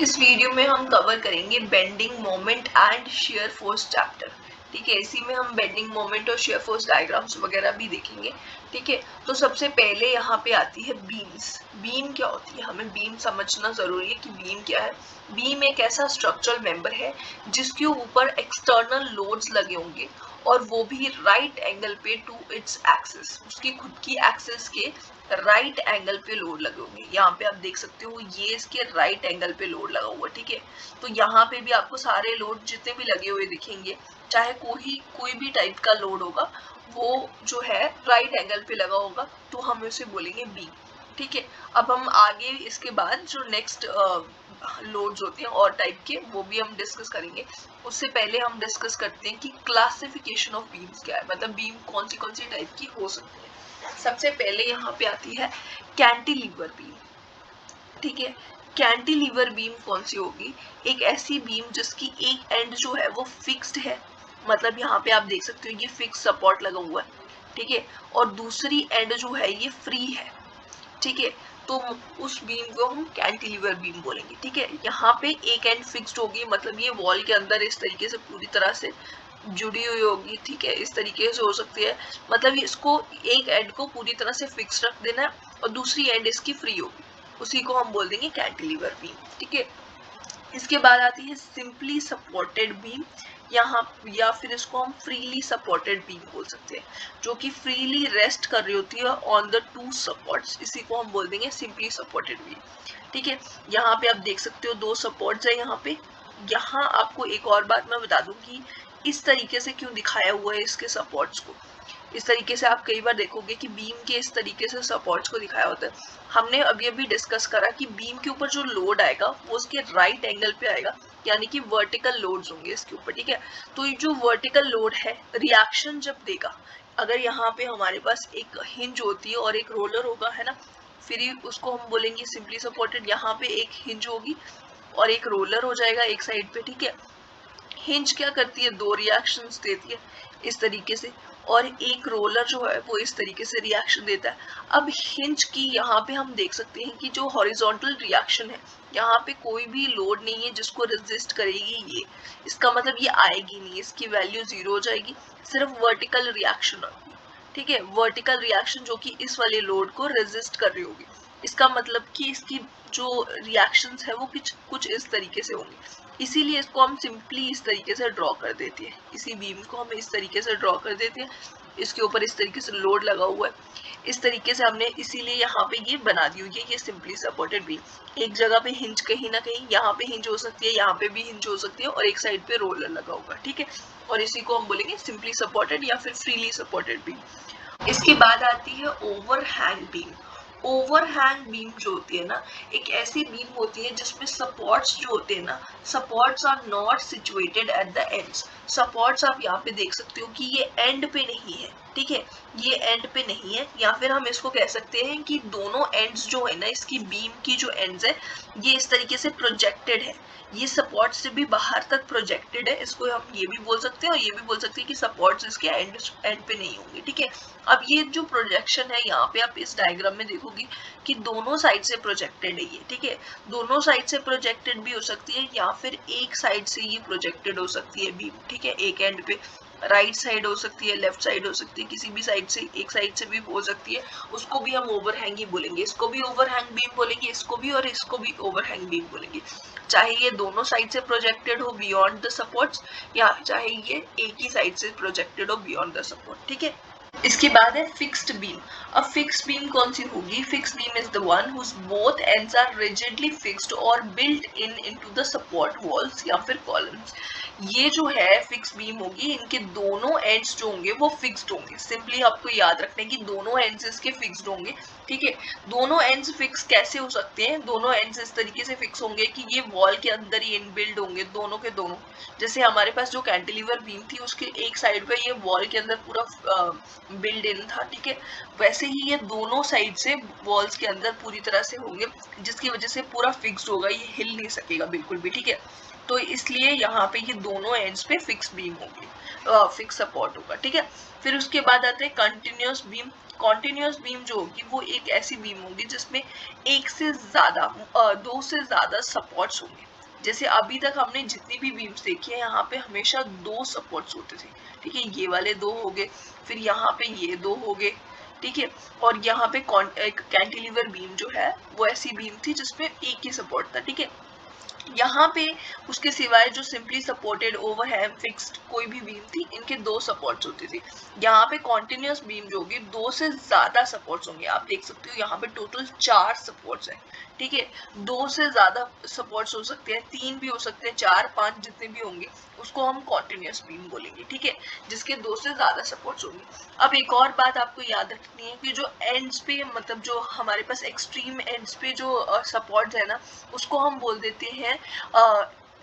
इस वीडियो में हम कवर करेंगे bending moment and shear force chapter. ठीक है, इसी में हम बेंडिंग मोमेंट और शेयर फोर्स डायग्राम्स वगैरह भी देखेंगे। ठीक है, तो सबसे पहले यहाँ पे आती है बीम्स। बीम क्या होती है, हमें बीम समझना जरूरी है कि बीम क्या है। बीम एक ऐसा स्ट्रक्चरल मेंबर है जिसके ऊपर एक्सटर्नल लोड्स लगे होंगे और वो भी राइट एंगल पे टू इट्स एक्सिस, उसकी खुद की एक्सिस के राइट एंगल पे लोड लगे होंगे। यहाँ पे आप देख सकते हो ये इसके राइट एंगल पे लोड लगा हुआ। ठीक है, तो यहाँ पे भी आपको सारे लोड जितने भी लगे हुए दिखेंगे, चाहे कोई भी टाइप का लोड होगा, वो जो है राइट एंगल पे लगा होगा, तो हम उसे बोलेंगे बीम। ठीक है, अब हम आगे इसके बाद जो नेक्स्ट लोड्स होते हैं और टाइप के, वो भी हम डिस्कस करेंगे। उससे पहले हम डिस्कस करते हैं कि क्लासिफिकेशन ऑफ बीम्स क्या है, मतलब बीम कौन सी टाइप की हो सकती है। सबसे पहले यहाँ पे आती है कैंटिलीवर बीम। ठीक है, कैंटिलीवर बीम कौन सी होगी, एक ऐसी बीम जिसकी एक एंड जो है वो फिक्स्ड है, मतलब यहाँ पे आप देख सकते हो ये फिक्स सपोर्ट लगा हुआ है। ठीक है, और दूसरी एंड जो है ये फ्री है। ठीक है, तो उस बीम को हम कैंटिलीवर बीम बोलेंगे। ठीक है, यहाँ पे एक एंड फिक्स्ड होगी, मतलब ये वॉल के अंदर इस तरीके से पूरी तरह से जुड़ी हुई होगी। ठीक है, इस तरीके से हो सकती है, मतलब इसको एक एंड को पूरी तरह से फिक्स रख देना है और दूसरी एंड इसकी फ्री होगी, उसी को हम बोल देंगे कैंटिलीवर बीम। ठीक है, इसके बाद आती है सिंपली सपोर्टेड बीम, यहाँ या फिर इसको हम फ्रीली सपोर्टेड बीम बोल सकते हैं, जो कि फ्रीली रेस्ट कर रही होती है ऑन द टू सपोर्ट्स, इसी को हम बोल देंगे सिंपली सपोर्टेड बीम। ठीक है, यहाँ पे आप देख सकते हो दो सपोर्ट्स है यहाँ पे। यहाँ आपको एक और बात मैं बता दूं कि इस तरीके से क्यों दिखाया हुआ है इसके सपोर्ट्स को। इस तरीके से आप कई बार देखोगे कि बीम के इस तरीके से सपोर्ट्स को दिखाया होता है। हमने अभी डिस्कस करा कि बीम के ऊपर जो लोड आएगा वो उसके राइट एंगल पे आएगा, यानी कि वर्टिकल लोड्स होंगे इसके ऊपर। ठीक है, तो ये जो वर्टिकल लोड है रिएक्शन जब देगा, अगर यहाँ पे हमारे पास एक हिंज होती है और एक रोलर होगा, है ना, फिर उसको हम बोलेंगे सिंपली सपोर्टेड। यहाँ पे एक हिंज होगी और एक रोलर हो जाएगा एक साइड पे। ठीक है, हिंज क्या करती है, दो रिएक्शंस देती है इस तरीके से, और एक रोलर जो है वो इस तरीके से रिएक्शन देता है। अब हिंज की यहाँ पे हम देख सकते हैं कि जो हॉरिजॉन्टल रिएक्शन है, यहाँ पे कोई भी लोड नहीं है जिसको रेजिस्ट करेगी ये, इसका मतलब ये आएगी नहीं, इसकी वैल्यू 0 हो जाएगी, सिर्फ वर्टिकल रिएक्शन होगी। ठीक है, वर्टिकल रिएक्शन जो कि इस वाले लोड को रेजिस्ट कर रही होगी, इसका मतलब कि इसकी जो रिएक्शंस है वो कुछ इस तरीके से होंगे। इसीलिए इसको हम सिंपली इस तरीके से ड्रॉ कर देते हैं, इसी बीम को हम इस तरीके से ड्रॉ कर देते हैं। इसके ऊपर इस तरीके से लोड लगा हुआ है, इस तरीके से हमने इसीलिए यहाँ पे ये बना दी हुई है, ये सिंपली सपोर्टेड बीम। एक जगह पे हिंज कहीं ना कहीं, यहाँ पे हिंज हो सकती है, यहाँ पे भी हिंज हो सकती है, और एक साइड पे रोलर लगा हुआ है। ठीक है, और इसी को हम बोलेंगे सिंपली सपोर्टेड या फिर फ्रीली सपोर्टेड बीम। इसके बाद आती है ओवरहैंग बीम। ओवरहैंग बीम जो होती है ना, एक ऐसी बीम होती है जिसमें सपोर्ट्स जो होते हैं ना, supports are not situated at the ends. Supports आप यहाँ पे देख सकते हो कि ये एंड पे नहीं है। ठीक है, ये एंड पे नहीं है, या फिर हम इसको कह सकते हैं कि दोनों एंड्स जो है ना, इसकी बीम की जो एंड्स है ये इस तरीके से प्रोजेक्टेड है, ये सपोर्ट से भी बाहर तक प्रोजेक्टेड है। इसको हम ये भी बोल सकते हैं और ये भी बोल सकते हैं कि सपोर्ट्स इसके एंड पे नहीं होंगे। ठीक है, अब ये जो प्रोजेक्शन है, यहाँ पे आप इस डायग्राम में देखोगे कि दोनों साइड से प्रोजेक्टेड है ये। ठीक है, दोनों साइड से प्रोजेक्टेड भी हो सकती है, या फिर एक साइड से ये प्रोजेक्टेड हो सकती है बीम। ठीक है, एक एंड पे राइट साइड हो सकती है, लेफ्ट साइड हो सकती है, किसी भी साइड से, एक साइड से भी हो सकती है, उसको भी हम ओवरहैंग ही बोलेंगे। इसको भी ओवरहैंग बीम बोलेंगे, इसको भी और इसको भी ओवरहैंग बीम बोलेंगे, चाहे ये दोनों साइड से प्रोजेक्टेड हो बियॉन्ड द सपोर्ट्स, या चाहे ये एक ही साइड से प्रोजेक्टेड हो बियॉन्ड द सपोर्ट। ठीक है, इसके बाद है फिक्स्ड बीम। अब फिक्स्ड बीम कौन सी होगी, fixed beam is the one whose both ends are rigidly fixed और built into the support walls या फिर कॉलम्स। ये जो है फिक्स बीम होगी, इनके दोनों एंड्स जो होंगे वो फिक्स्ड होंगे। सिंपली आपको याद रखना है कि दोनों एंड्स इसके फिक्स्ड होंगे। ठीक है, दोनों एंड्स फिक्स कैसे हो सकते हैं, दोनों एंड्स इस तरीके से फिक्स होंगे कि ये वॉल के अंदर ही इनबिल्ड होंगे, दोनों के दोनों। जैसे हमारे पास जो कैंटिलीवर बीम थी उसके एक साइड पे ये वॉल के अंदर पूरा बिल्ड इन था। ठीक है, वैसे ही ये दोनों साइड से वॉल्स के अंदर पूरी तरह से होंगे, जिसकी वजह से पूरा फिक्स्ड होगा, ये हिल नहीं सकेगा बिल्कुल भी। ठीक है, तो इसलिए यहाँ पे ये दोनों एंड्स पे फिक्स बीम होगी, फिक्स सपोर्ट होगा। ठीक है, फिर उसके बाद आते हैं कंटिन्यूअस बीम। कॉन्टिन्यूस बीम जो होगी वो एक ऐसी बीम होगी जिसमें एक से ज्यादा दो से ज्यादा सपोर्ट्स होंगे। जैसे अभी तक हमने जितनी भी बीम्स देखी है यहाँ पे हमेशा दो सपोर्ट्स होते थे, ठीक है, ये वाले दो हो गए, फिर यहाँ पे ये दो हो गए, ठीक है, और यहाँ पे एक कैंटिलीवर बीम जो है वो ऐसी बीम थी जिसमें एक ही सपोर्ट था, ठीक है। यहाँ पे उसके सिवाय जो सिंपली सपोर्टेड ओवर है फिक्स्ड कोई भी बीम थी, इनके दो सपोर्ट्स होती थी। यहाँ पे कॉन्टिन्यूस बीम जो होगी दो से ज्यादा सपोर्ट्स होंगे, आप देख सकते हो यहाँ पे टोटल 4 सपोर्ट्स हैं, ठीक है। दो से ज्यादा सपोर्ट्स हो सकते हैं, 3 भी हो सकते हैं, 4 5 जितने भी होंगे उसको हम कॉन्टिन्यूस बीम बोलेंगे, ठीक है, जिसके दो से ज्यादा सपोर्ट्स होंगे। अब एक और बात आपको याद रखनी है कि जो एंड्स पे मतलब जो हमारे पास एक्सट्रीम एंड्स पे जो सपोर्ट्स है ना उसको हम बोल देते हैं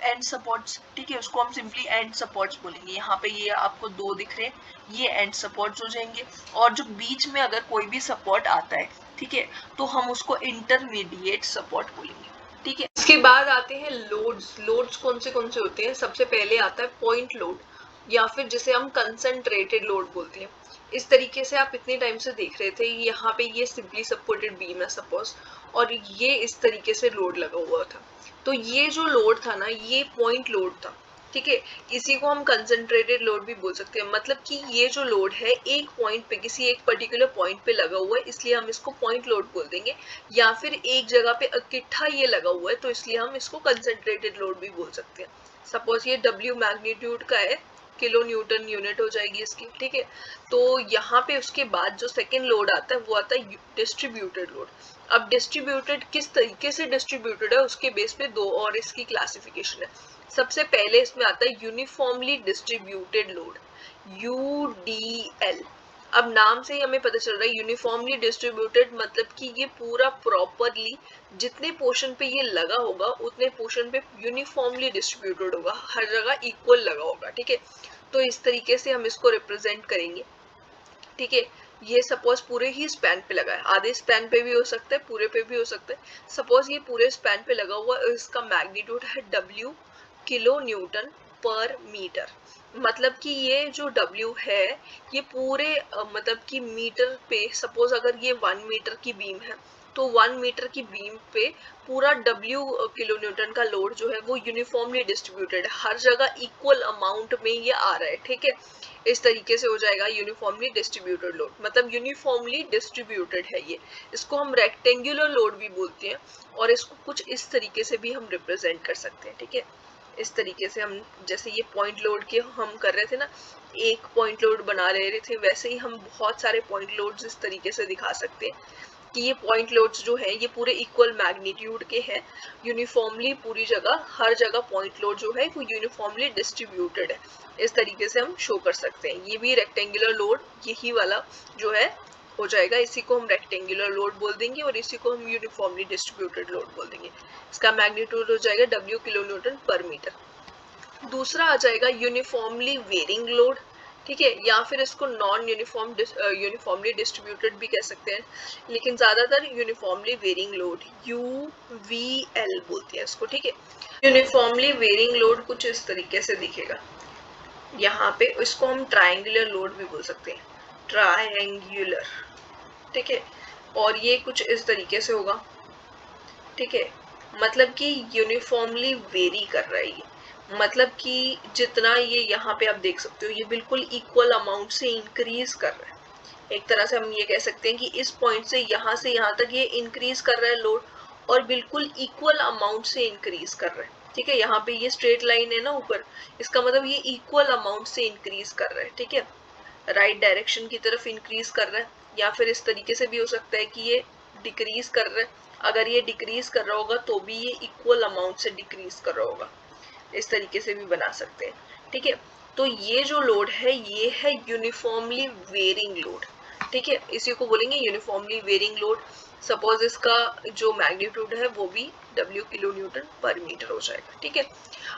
एंड सपोर्ट्स, ठीक है, उसको हम सिंपली एंड सपोर्ट्स बोलेंगे। यहाँ पे ये आपको दो दिख रहे हैं, ये एंड सपोर्ट्स हो जाएंगे, और जो बीच में अगर कोई भी सपोर्ट आता है, ठीक है, तो हम उसको इंटरमीडिएट सपोर्ट बोलेंगे, ठीक है। इसके बाद आते हैं लोड्स। लोड्स कौन से होते हैं? सबसे पहले आता है पॉइंट लोड, या फिर जिसे हम कंसंट्रेटेड लोड बोलते हैं। इस तरीके से आप इतने टाइम से देख रहे थे, यहाँ पे ये सिंपली सपोर्टेड बीम है सपोज, और ये इस तरीके से लोड लगा हुआ था, तो ये जो लोड था ना ये पॉइंट लोड था, ठीक है। इसी को हम कंसंट्रेटेड लोड भी बोल सकते हैं, मतलब कि ये जो लोड है एक पॉइंट पे, किसी एक पर्टिकुलर पॉइंट पे लगा हुआ है, इसलिए हम इसको पॉइंट लोड बोल देंगे, या फिर एक जगह पे इकट्ठा ये लगा हुआ है तो इसलिए हम इसको कंसंट्रेटेड लोड भी बोल सकते हैं। सपोज ये W मैग्नीट्यूड का है, किलो न्यूटन यूनिट हो जाएगी इसकी, ठीक है। तो यहाँ पे उसके बाद जो सेकेंड लोड आता है वो आता है डिस्ट्रीब्यूटेड लोड। अब डिस्ट्रीब्यूटेड किस तरीके से डिस्ट्रीब्यूटेड है उसके बेस पे दो और इसकी क्लासिफिकेशन है। सबसे पहले इसमें आता है यूनिफॉर्मली डिस्ट्रीब्यूटेड लोड, UDL। अब नाम से ही हमें पता चल रहा है यूनिफॉर्मली डिस्ट्रीब्यूटेड, मतलब कि ये पूरा प्रॉपरली जितने पोर्शन पे ये लगा होगा उतने पोर्शन पे यूनिफॉर्मली डिस्ट्रीब्यूटेड होगा, हर जगह इक्वल लगा होगा, ठीक है। तो इस तरीके से हम इसको रिप्रेजेंट करेंगे, ठीक है। ये सपोज पूरे ही स्पैन पे लगा है, आधे स्पैन पे भी हो सकता है, पूरे पे भी हो सकता है। सपोज ये पूरे स्पैन पे लगा हुआ है, इसका मैग्नीट्यूड है W किलो न्यूटन पर मीटर, मतलब कि ये जो W है ये पूरे मतलब कि मीटर पे, सपोज अगर ये 1 मीटर की बीम है तो 1 मीटर की बीम पे पूरा W किलो न्यूटन का लोड जो है वो यूनिफॉर्मली डिस्ट्रीब्यूटेड है, हर जगह इक्वल अमाउंट में ये आ रहा है, ठीक है। इस तरीके से हो जाएगा यूनिफॉर्मली डिस्ट्रीब्यूटेड लोड, मतलब यूनिफॉर्मली डिस्ट्रीब्यूटेड है ये। इसको हम रेक्टेंगुलर लोड भी बोलते हैं, और इसको कुछ इस तरीके से भी हम रिप्रेजेंट कर सकते हैं, ठीक है। इस तरीके से हम, जैसे ये पॉइंट लोड के हम कर रहे थे ना, एक पॉइंट लोड बना ले रहे थे, वैसे ही हम बहुत सारे पॉइंट लोड्स इस तरीके से दिखा सकते हैं कि ये पॉइंट लोड्स जो है ये पूरे इक्वल मैग्नीट्यूड के हैं, यूनिफॉर्मली पूरी जगह, हर जगह पॉइंट लोड जो है वो यूनिफॉर्मली डिस्ट्रीब्यूटेड है। इस तरीके से हम शो कर सकते हैं। ये भी रेक्टेंगुलर लोड यही वाला जो है हो जाएगा, इसी को हम रेक्टेंगुलर लोड बोल देंगे और इसी को हम यूनिफॉर्मली डिस्ट्रीब्यूटेड लोड बोल देंगे। इसका मैग्नीट्यूड हो जाएगा W किलो न्यूटन पर मीटर। दूसरा आ जाएगा यूनिफॉर्मली वेरिंग लोड, ठीक है, या फिर इसको नॉन यूनिफॉर्मली डिस्ट्रीब्यूटेड भी कह सकते हैं, लेकिन ज्यादातर यूनिफॉर्मली वेरिंग लोड UVL बोलते हैं इसको, ठीक है। यूनिफॉर्मली वेरिंग लोड कुछ इस तरीके से दिखेगा यहाँ पे, इसको हम ट्रायंगुलर लोड भी बोल सकते हैं, ट्रायंगुलर, ठीक है। और ये कुछ इस तरीके से होगा, ठीक है, मतलब कि यूनिफॉर्मली वेरी कर रहा है ये, मतलब कि जितना ये यहाँ पे आप देख सकते हो ये बिल्कुल इक्वल अमाउंट से इंक्रीज कर रहा है। एक तरह से हम ये कह सकते हैं कि इस पॉइंट से यहाँ तक ये इंक्रीज कर रहा है लोड, और बिल्कुल इक्वल अमाउंट से इंक्रीज कर रहा है, ठीक है। यहाँ पे ये स्ट्रेट लाइन है ना ऊपर, इसका मतलब ये इक्वल अमाउंट से इंक्रीज कर रहा है, ठीक है, राइट डायरेक्शन की तरफ इंक्रीज कर रहा है। या फिर इस तरीके से भी हो सकता है कि ये डिक्रीज कर रहा है, अगर ये डिक्रीज कर रहा होगा तो भी ये इक्वल अमाउंट से डिक्रीज कर रहा होगा, इस तरीके से भी बना सकते हैं, ठीक है। तो ये जो लोड है ये है यूनिफॉर्मली वेरिंग लोड, ठीक है, इसी को बोलेंगे यूनिफॉर्मली वेरिंग लोड। सपोज इसका जो मैग्नीट्यूड है वो भी W किलो न्यूटन पर मीटर हो जाएगा, ठीक है।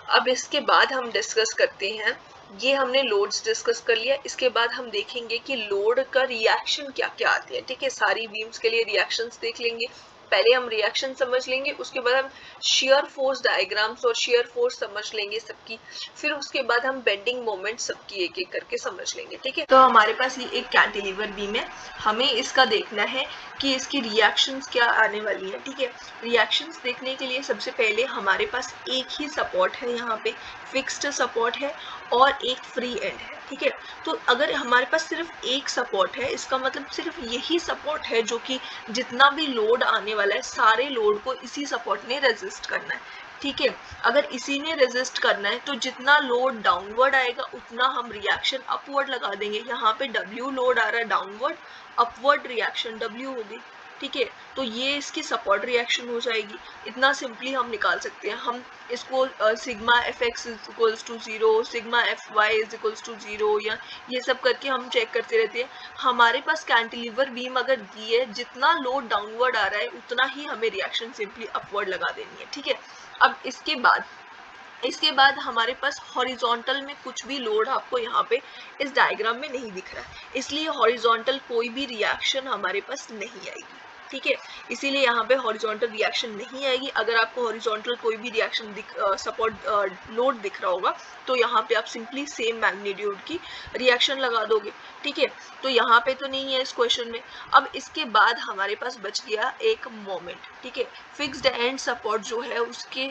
अब इसके बाद हम डिस्कस करते हैं, ये हमने लोड्स डिस्कस कर लिया, इसके बाद हम देखेंगे कि लोड का रिएक्शन क्या क्या आती है, ठीक है। सारी बीम्स के लिए रिएक्शंस देख लेंगे, पहले हम रिएक्शन समझ लेंगे, उसके बाद हम शेयर फोर्स डायग्राम्स और शेयर फोर्स समझ लेंगे सबकी, फिर उसके बाद हम बेंडिंग मोमेंट सबकी एक एक करके समझ लेंगे, ठीक है। तो हमारे पास ये एक कैंटिलीवर बीम है, हमें इसका देखना है कि इसकी रिएक्शंस क्या आने वाली है, ठीक है। रिएक्शंस देखने के लिए सबसे पहले हमारे पास एक ही सपोर्ट है, यहाँ पे फिक्स्ड सपोर्ट है और एक फ्री एंड है, ठीक है। तो अगर हमारे पास सिर्फ एक सपोर्ट है, इसका मतलब सिर्फ यही सपोर्ट है जो कि जितना भी लोड आने वाला है सारे लोड को इसी सपोर्ट ने रेजिस्ट करना है, ठीक है। अगर इसी ने रेजिस्ट करना है तो जितना लोड डाउनवर्ड आएगा उतना हम रिएक्शन अपवर्ड लगा देंगे। यहाँ पे W लोड आ रहा है डाउनवर्ड, अपवर्ड रिएक्शन W होगी, ठीक है। तो ये इसकी सपोर्ट रिएक्शन हो जाएगी। इतना सिंपली हम निकाल सकते हैं। हम इसको sigma F X is equals to 0, sigma F Y is equals to 0 या ये सब करके हम चेक करते रहते हैं। हमारे पास कैंटिलीवर बीम अगर दी है, जितना लोड डाउनवर्ड आ रहा है उतना ही हमें रिएक्शन सिंपली अपवर्ड लगा देनी है, ठीक है। अब इसके बाद हमारे पास हॉरिजॉन्टल में कुछ भी लोड आपको यहाँ पे इस डायग्राम में नहीं दिख रहा है, इसलिए हॉरिजॉन्टल कोई भी रिएक्शन हमारे पास नहीं आएगी, ठीक है। इसीलिए यहाँ पे हॉरिजॉन्टल रिएक्शन नहीं आएगी। अगर आपको हॉरिजॉन्टल कोई भी रिएक्शन सपोर्ट लोड दिख रहा होगा तो यहाँ पे आप सिंपली सेम मैग्नीट्यूड की रिएक्शन लगा दोगे, ठीक है। तो यहाँ पे तो नहीं है इस क्वेश्चन में। अब इसके बाद हमारे पास बच गया एक मोमेंट, ठीक है। फिक्स्ड एंड सपोर्ट जो है उसके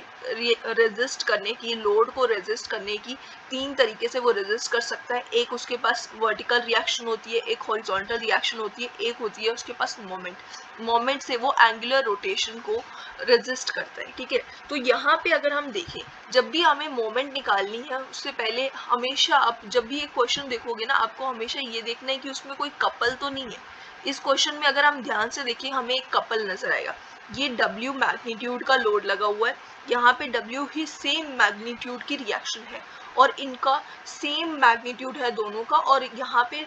रेजिस्ट करने की, लोड को रेजिस्ट करने की तीन तरीके से वो रेजिस्ट कर सकता है। एक उसके पास वर्टिकल रिएक्शन होती है, एक हॉरिजॉन्टल रिएक्शन होती है, एक होती है उसके पास मोमेंट से वो एंगुलर रोटेशन को रेजिस्ट करता है, ठीक है। तो यहाँ पे अगर हम देखें, जब भी हमें मोमेंट निकालनी है उससे पहले हमेशा आप जब भी एक क्वेश्चन देखोगे ना, आपको हमेशा ये देखना है कि उसमें कोई कपल तो नहीं है। इस क्वेश्चन में अगर हम ध्यान से देखें हमें एक कपल नजर आएगा। ये W मैग्नीट्यूड का लोड लगा हुआ है, यहाँ पे W ही सेम मैग्नीट्यूड की रिएक्शन है और इनका सेम मैग्नीट्यूड है दोनों का, और यहाँ पे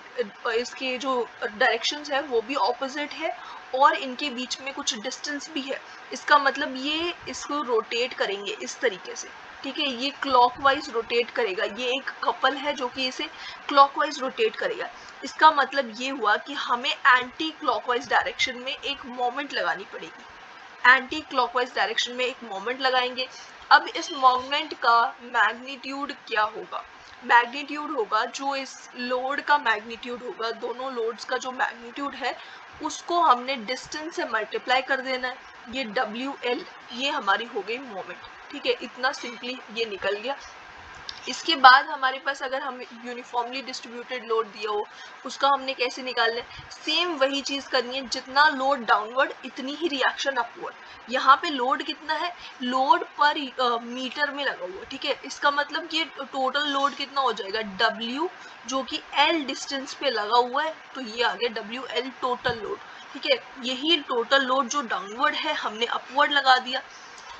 इसके जो डायरेक्शंस है वो भी ऑपोजिट है और इनके बीच में कुछ डिस्टेंस भी है। इसका मतलब ये इसको रोटेट करेंगे इस तरीके से, ठीक है। ये क्लॉकवाइज रोटेट करेगा, ये एक कपल है जो कि इसे क्लॉकवाइज रोटेट करेगा। इसका मतलब ये हुआ कि हमें एंटी क्लॉकवाइज डायरेक्शन में एक मोमेंट लगानी पड़ेगी। एंटी क्लॉकवाइज डायरेक्शन में एक मोमेंट लगाएंगे। अब इस मोमेंट का मैग्नीट्यूड क्या होगा? मैग्नीट्यूड होगा जो इस लोड का मैग्नीट्यूड होगा, दोनों लोड्स का जो मैग्नीट्यूड है उसको हमने डिस्टेंस से मल्टीप्लाई कर देना है। ये WL ये हमारी हो गई मोमेंट, ठीक है। इतना सिंपली ये निकल गया। इसके बाद हमारे पास अगर हम यूनिफॉर्मली डिस्ट्रीब्यूटेड लोड दिया हो उसका हमने कैसे निकालना है? सेम वही चीज करनी है, जितना लोड डाउनवर्ड इतनी ही रिएक्शन अपवर्ड। यहाँ पे लोड कितना है? लोड पर मीटर में लगा हुआ, ठीक है। इसका मतलब ये टोटल लोड कितना हो जाएगा? W जो कि L डिस्टेंस पे लगा हुआ है, तो ये आ गया WL टोटल लोड, ठीक है। यही टोटल लोड जो डाउनवर्ड है हमने अपवर्ड लगा दिया,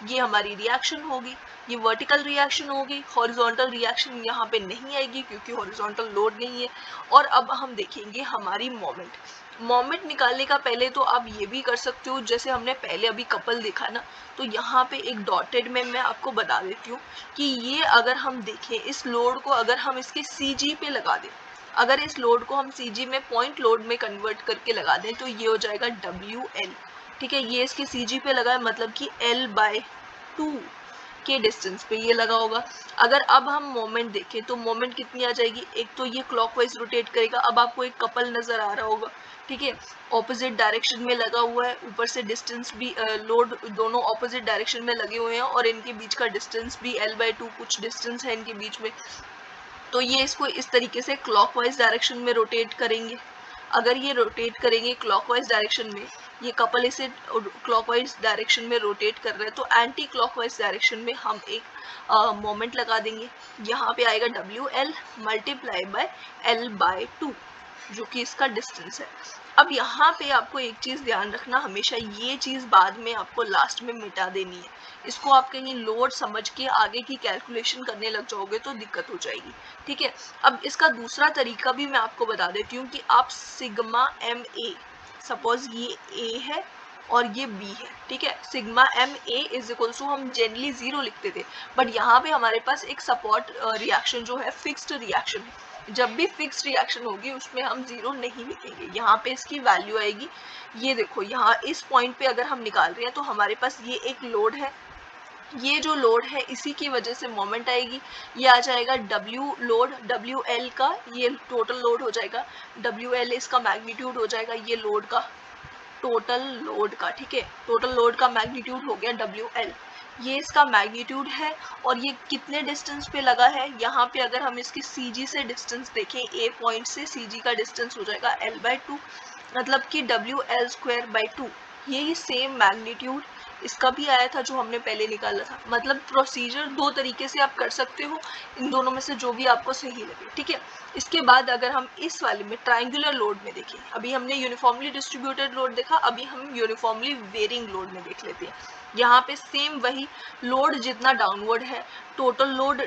ये हमारी रिएक्शन होगी। ये वर्टिकल रिएक्शन होगी, हॉरिजॉन्टल रिएक्शन यहाँ पे नहीं आएगी क्योंकि हॉरिजॉन्टल लोड नहीं है। और अब हम देखेंगे हमारी मोमेंट निकालने का पहले तो आप ये भी कर सकते हो, जैसे हमने पहले अभी कपल देखा ना, तो यहाँ पे एक डॉटेड में मैं आपको बता देती हूँ कि ये अगर हम देखें इस लोड को अगर हम इसके CG पे लगा दें, अगर इस लोड को हम CG में पॉइंट लोड में कन्वर्ट करके लगा दें तो ये हो जाएगा WL, ठीक है। ये इसके CG पे लगा है, मतलब कि L/2 के डिस्टेंस पे ये लगा होगा। अगर अब हम मोमेंट देखें तो मोमेंट कितनी आ जाएगी? एक तो ये क्लॉकवाइज रोटेट करेगा। अब आपको एक कपल नजर आ रहा होगा, ठीक है, ऑपोजिट डायरेक्शन में लगा हुआ है, ऊपर से डिस्टेंस भी लोड दोनों ऑपोजिट डायरेक्शन में लगे हुए हैं और इनके बीच का डिस्टेंस भी L/2 कुछ डिस्टेंस है इनके बीच में। तो ये इसको इस तरीके से क्लॉकवाइज डायरेक्शन में रोटेट करेंगे। अगर ये रोटेट करेंगे क्लॉकवाइज डायरेक्शन में, ये कपल इसे क्लॉकवाइज डायरेक्शन में रोटेट कर रहे हैं, तो एंटी क्लॉकवाइज डायरेक्शन में हम एक मोमेंट लगा देंगे। यहाँ पे आएगा WL मल्टीप्लाई बाय L/2 जो कि इसका डिस्टेंस है। अब यहाँ पे आपको एक चीज़ ध्यान रखना, हमेशा ये चीज़ बाद में आपको लास्ट में मिटा देनी है। इसको आप कहीं लोड समझ के आगे की कैलकुलेशन करने लग जाओगे तो दिक्कत हो जाएगी, ठीक है। अब इसका दूसरा तरीका भी मैं आपको बता देती हूँ कि आप सिग्मा MA, सपोज ये A है और ये B है, ठीक है। सिग्मा MA इज इक्वल टू हम जनरली 0 लिखते थे, बट यहाँ पे हमारे पास एक सपोर्ट रिएक्शन जो है फिक्स्ड रिएक्शन है, जब भी फिक्स रिएक्शन होगी उसमें हम जीरो नहीं लिखेंगे, यहाँ पे इसकी वैल्यू आएगी। ये देखो यहाँ इस पॉइंट पे अगर हम निकाल रहे हैं तो हमारे पास ये एक लोड है, ये जो लोड है इसी की वजह से मोमेंट आएगी। ये आ जाएगा डब्ल्यू लोड, डब्ल्यू एल का ये टोटल लोड हो जाएगा, डब्ल्यू एल इसका मैग्नीट्यूड हो जाएगा ये लोड का, टोटल लोड का, ठीक है, टोटल लोड का मैग्नीट्यूड हो गया डब्ल्यू एल, ये इसका मैग्नीट्यूड है। और ये कितने डिस्टेंस पे लगा है, यहाँ पे अगर हम इसकी सी जी से डिस्टेंस देखें, ए पॉइंट से सी जी का डिस्टेंस हो जाएगा एल बाई टू, मतलब कि W L square by two. यही सेम मैग्नीट्यूड इसका भी आया था जो हमने पहले निकाला था। मतलब प्रोसीजर दो तरीके से आप कर सकते हो, इन दोनों में से जो भी आपको सही लगे, ठीक है। इसके बाद अगर हम इस वाले में ट्राइंगुलर लोड में देखें, अभी हमने यूनिफॉर्मली डिस्ट्रीब्यूटेड लोड देखा, अभी हम यूनिफॉर्मली वेरिंग लोड में देख लेते हैं। यहाँ पे सेम वही लोड जितना डाउनवर्ड है, टोटल लोड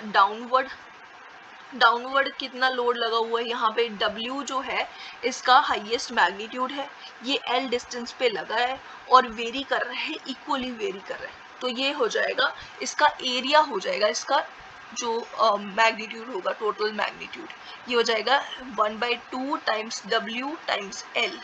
डाउनवर्ड कितना लोड लगा हुआ है, यहाँ पे W जो है इसका हाईएस्ट मैग्नीट्यूड है, ये L डिस्टेंस पे लगा है और वेरी कर रहा है, इक्वली वेरी कर रहा है। तो ये हो जाएगा इसका एरिया, हो जाएगा इसका जो मैग्नीट्यूड होगा, टोटल मैग्नीट्यूड, ये हो जाएगा 1/2 टाइम्स W टाइम्स L।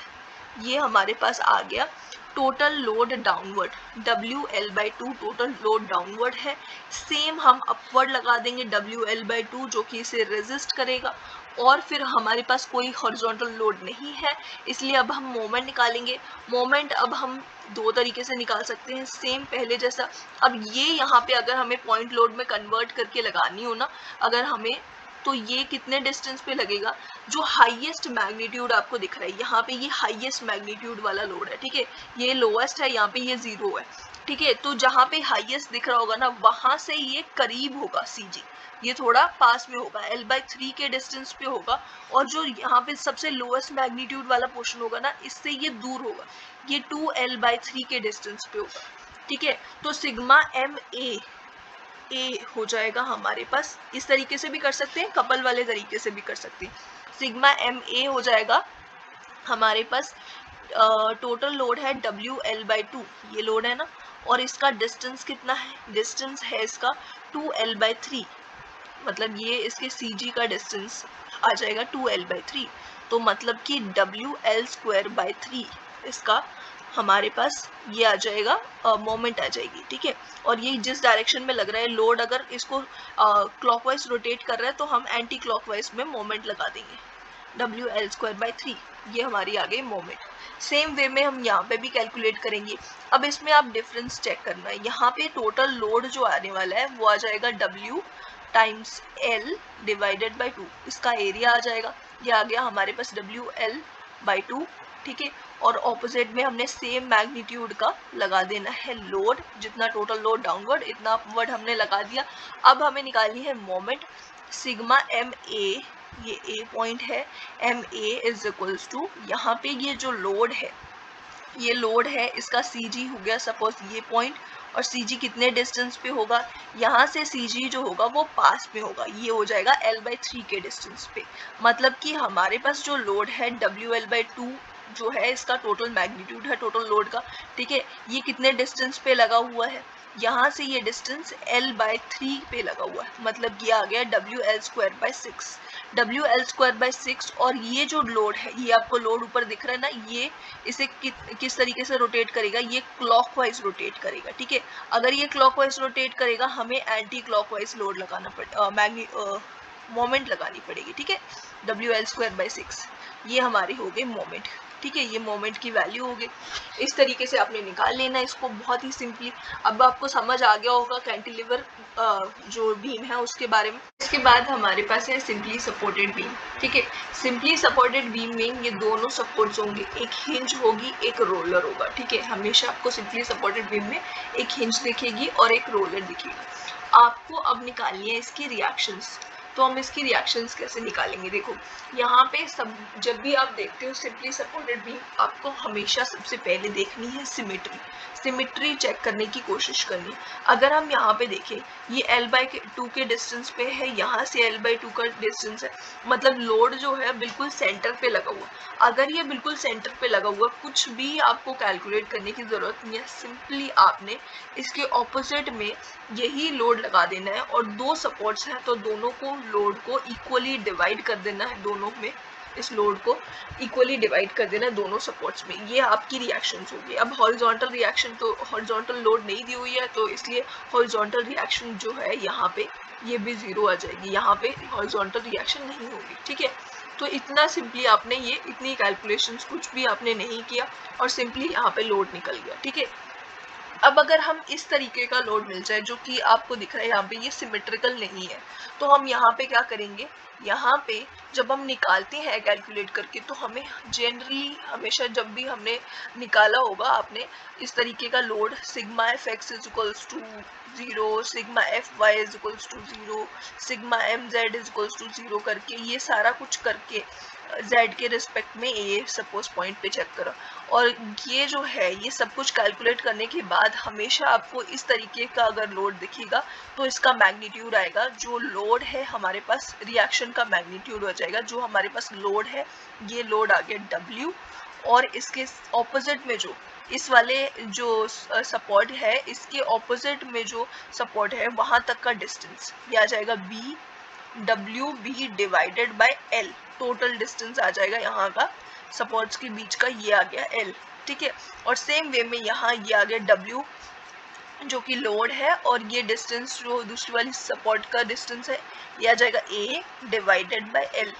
ये हमारे पास आ गया total load downward, W L by two total load downward है। सेम हम अपवर्ड लगा देंगे डब्ल्यू एल बाई टू जो कि इसे रेजिस्ट करेगा, और फिर हमारे पास कोई हॉरिजॉन्टल लोड नहीं है, इसलिए अब हम मोमेंट निकालेंगे। मोमेंट अब हम दो तरीके से निकाल सकते हैं, सेम पहले जैसा। अब ये यहाँ पे अगर हमें पॉइंट लोड में कन्वर्ट करके लगानी हो ना अगर हमें, तो ये कितने डिस्टेंस पे लगेगा, जो हाईएस्ट मैग्नीट्यूड आपको दिख रहा है यहाँ पे, ये हाईएस्ट मैग्नीट्यूड वाला लोड है, ठीक है, ये लोएस्ट है, यहाँ पे ये जीरो है, ठीक है। तो जहाँ पे हाईएस्ट दिख रहा होगा ना वहां से ये करीब होगा CG, ये थोड़ा पास में होगा, L/3 के डिस्टेंस पे होगा, और जो यहाँ पे सबसे लोएस्ट मैग्नीट्यूड वाला पोर्शन होगा ना इससे ये दूर होगा, ये 2L/3 के डिस्टेंस पे होगा, ठीक है। तो सिग्मा ए हो जाएगा हमारे पास, इस तरीके से भी कर सकते हैं, कपल वाले तरीके से भी कर सकते हैं। सिग्मा MA हो जाएगा हमारे पास, टोटल लोड है WL/2, ये लोड है ना, और इसका डिस्टेंस कितना है, डिस्टेंस है इसका 2L/3, मतलब ये इसके CG का डिस्टेंस आ जाएगा 2L/3, तो मतलब कि WL²/3 इसका हमारे पास ये आ जाएगा, मोमेंट आ जाएगी, ठीक है। और ये जिस डायरेक्शन में लग रहा है लोड, अगर इसको क्लॉकवाइज रोटेट कर रहा है तो हम एंटी क्लॉकवाइज में मोमेंट लगा देंगे, WL²/3, ये हमारी आ गई मोमेंट। सेम वे में हम यहाँ पे भी कैलकुलेट करेंगे। अब इसमें आप डिफरेंस चेक करना है, यहाँ पे टोटल लोड जो आने वाला है वो आ जाएगा W times L divided by 2, इसका एरिया आ जाएगा, ये आ गया हमारे पास WL/2, ठीक है। और ऑपोजिट में हमने सेम मैग्नीट्यूड का लगा देना है लोड, जितना टोटल लोड डाउनवर्ड इतना अपवर्ड हमने लगा दिया। अब हमें निकालनी है मोमेंट, सिग्मा MA, ये A पॉइंट है, MA इज इक्वल्स टू, यहाँ पे ये जो लोड है, ये लोड है इसका CG हो गया सपोज ये पॉइंट, और CG कितने डिस्टेंस पे होगा, यहाँ से CG जो होगा वो पास में होगा, ये हो जाएगा L/3 के डिस्टेंस पे। मतलब कि हमारे पास जो लोड है WL/2 जो है इसका टोटल मैग्नीट्यूड है टोटल लोड का, ठीक है, ये कितने डिस्टेंस पे लगा हुआ है, यहाँ से ये डिस्टेंस L/3 पे लगा हुआ है, मतलब ये आ गया WL²/6, WL²/6। और ये जो लोड है, ये आपको लोड ऊपर दिख रहा है ना, ये इसे किस तरीके से रोटेट करेगा, ये क्लॉकवाइज रोटेट करेगा, ठीक है। अगर ये क्लॉकवाइज रोटेट करेगा हमें एंटी क्लॉकवाइज लोड लगाना पड़ेगा, मोमेंट लगानी पड़ेगी, ठीक है, WL²/6, ये हमारी हो गई मोमेंट, ठीक है, ये मोमेंट की वैल्यू हो गई। इस तरीके से आपने निकाल लेना इसको बहुत ही सिंपली। अब आपको समझ आ गया होगा कैंटिलीवर जो बीम है उसके बारे में। इसके बाद हमारे पास है सिंपली सपोर्टेड बीम, ठीक है। सिंपली सपोर्टेड बीम में ये दोनों सपोर्ट्स होंगे, एक हिंज होगी एक रोलर होगा, ठीक है। हमेशा आपको सिंपली सपोर्टेड बीम में एक हिंज दिखेगी और एक रोलर दिखेगा। आपको अब निकालनी है इसकी रिएक्शंस, तो हम इसकी रिएक्शंस कैसे निकालेंगे, देखो यहाँ पे सब, जब भी आप देखते हो सिंपली सपोर्टेड बीम, आपको हमेशा सबसे पहले देखनी है सिमेट्री चेक करने की कोशिश करनी है। अगर हम यहाँ पे देखें ये L/2 के डिस्टेंस पे है, यहाँ से L/2 का डिस्टेंस है, मतलब लोड जो है बिल्कुल सेंटर पे लगा हुआ। अगर ये बिल्कुल सेंटर पे लगा हुआ, कुछ भी आपको कैलकुलेट करने की जरूरत नहीं है, सिंपली आपने इसके ऑपोजिट में यही लोड लगा देना है, और दो सपोर्ट्स हैं तो दोनों को लोड को इक्वली डिवाइड कर देना है दोनों में, इस लोड को इक्वली डिवाइड कर देना दोनों सपोर्ट्स में। ये आपकी रिएक्शंस होगी। अब हॉरिजॉन्टल रिएक्शन तो हॉरिजॉन्टल लोड नहीं दी हुई है, तो इसलिए हॉरिजॉन्टल रिएक्शन जो है यहाँ पे ये भी जीरो आ जाएगी, यहाँ पे हॉरिजॉन्टल रिएक्शन नहीं होगी। ठीक है, तो इतना सिंपली आपने ये इतनी कैलकुलेशंस कुछ भी आपने नहीं किया और सिंपली यहाँ पे लोड निकल गया। ठीक है, अब अगर हम इस तरीके का लोड मिल जाए जो कि आपको दिख रहा है यहाँ पे ये सिमेट्रिकल नहीं है, तो हम यहाँ पे क्या करेंगे, यहाँ पे जब हम निकालते हैं कैलकुलेट करके तो हमें जनरली हमेशा जब भी हमने निकाला होगा आपने इस तरीके का load sigma F X is equals to 0, sigma F Y is equals to 0, sigma M Z is equals to 0 करके ये सारा कुछ करके z के रिस्पेक्ट में ए सपोज पॉइंट पे चेक करो, और ये जो है ये सब कुछ कैलकुलेट करने के बाद हमेशा आपको इस तरीके का अगर लोड दिखेगा तो इसका मैग्नीट्यूड आएगा, जो लोड है हमारे पास रिएक्शन का मैग्नीट्यूड हो जाएगा। जो हमारे पास लोड है ये लोड आ गया W, और इसके ऑपोजिट में जो इस वाले जो सपोर्ट है इसके ऑपोजिट में जो सपोर्ट है वहां तक का डिस्टेंस ये आ जाएगा B WB divided by L, total distance आ जाएगा यहाँ का सपोर्ट्स के बीच का, ये आ गया L। ठीक है, और सेम वे में यहाँ ये आ गया W जो कि लोड है, और ये डिस्टेंस जो दूसरी वाली सपोर्ट का डिस्टेंस है ये आ जाएगा A डिवाइडेड बाय L।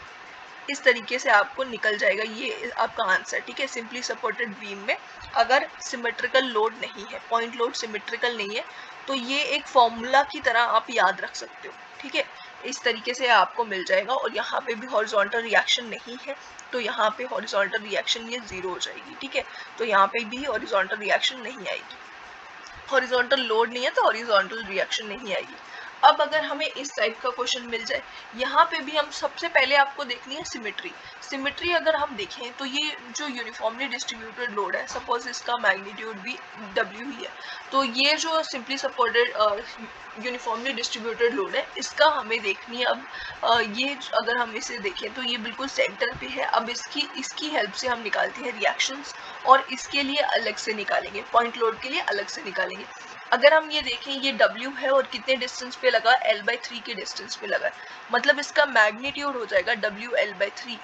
इस तरीके से आपको निकल जाएगा ये आपका आंसर। ठीक है, सिंपली सपोर्टेड बीम में अगर सिमेट्रिकल लोड नहीं है, पॉइंट लोड सिमेट्रिकल नहीं है, तो ये एक फॉर्मूला की तरह आप याद रख सकते हो। ठीक है, इस तरीके से आपको मिल जाएगा, और यहाँ पे भी हॉरिजॉन्टल रिएक्शन नहीं है तो यहाँ पे हॉरिजॉन्टल रिएक्शन ये जीरो हो जाएगी। ठीक है, तो यहाँ पे भी हॉरिजॉन्टल रिएक्शन नहीं आएगी, हॉरिजॉन्टल लोड नहीं है तो हॉरिजॉन्टल रिएक्शन नहीं आएगी। अब अगर हमें इस टाइप का क्वेश्चन मिल जाए, यहाँ पे भी हम सबसे पहले आपको देखनी है सिमेट्री। सिमेट्री अगर हम देखें तो ये जो यूनिफॉर्मली डिस्ट्रीब्यूटेड लोड है, सपोज इसका मैग्नीट्यूड भी W ही है, तो ये जो simply supported uniformly distributed load है इसका हमें देखनी है। अब ये अगर हम इसे देखें तो ये बिल्कुल सेंटर पे है। अब इसकी हेल्प से हम निकालते हैं रिएक्शंस, और इसके लिए अलग से निकालेंगे, पॉइंट लोड के लिए अलग से निकालेंगे। अगर हम ये देखें ये W है और कितने डिस्टेंस पे लगा, L/3 के डिस्टेंस पे लगा, मतलब इसका मैग्नीट्यूड हो जाएगा WL/3,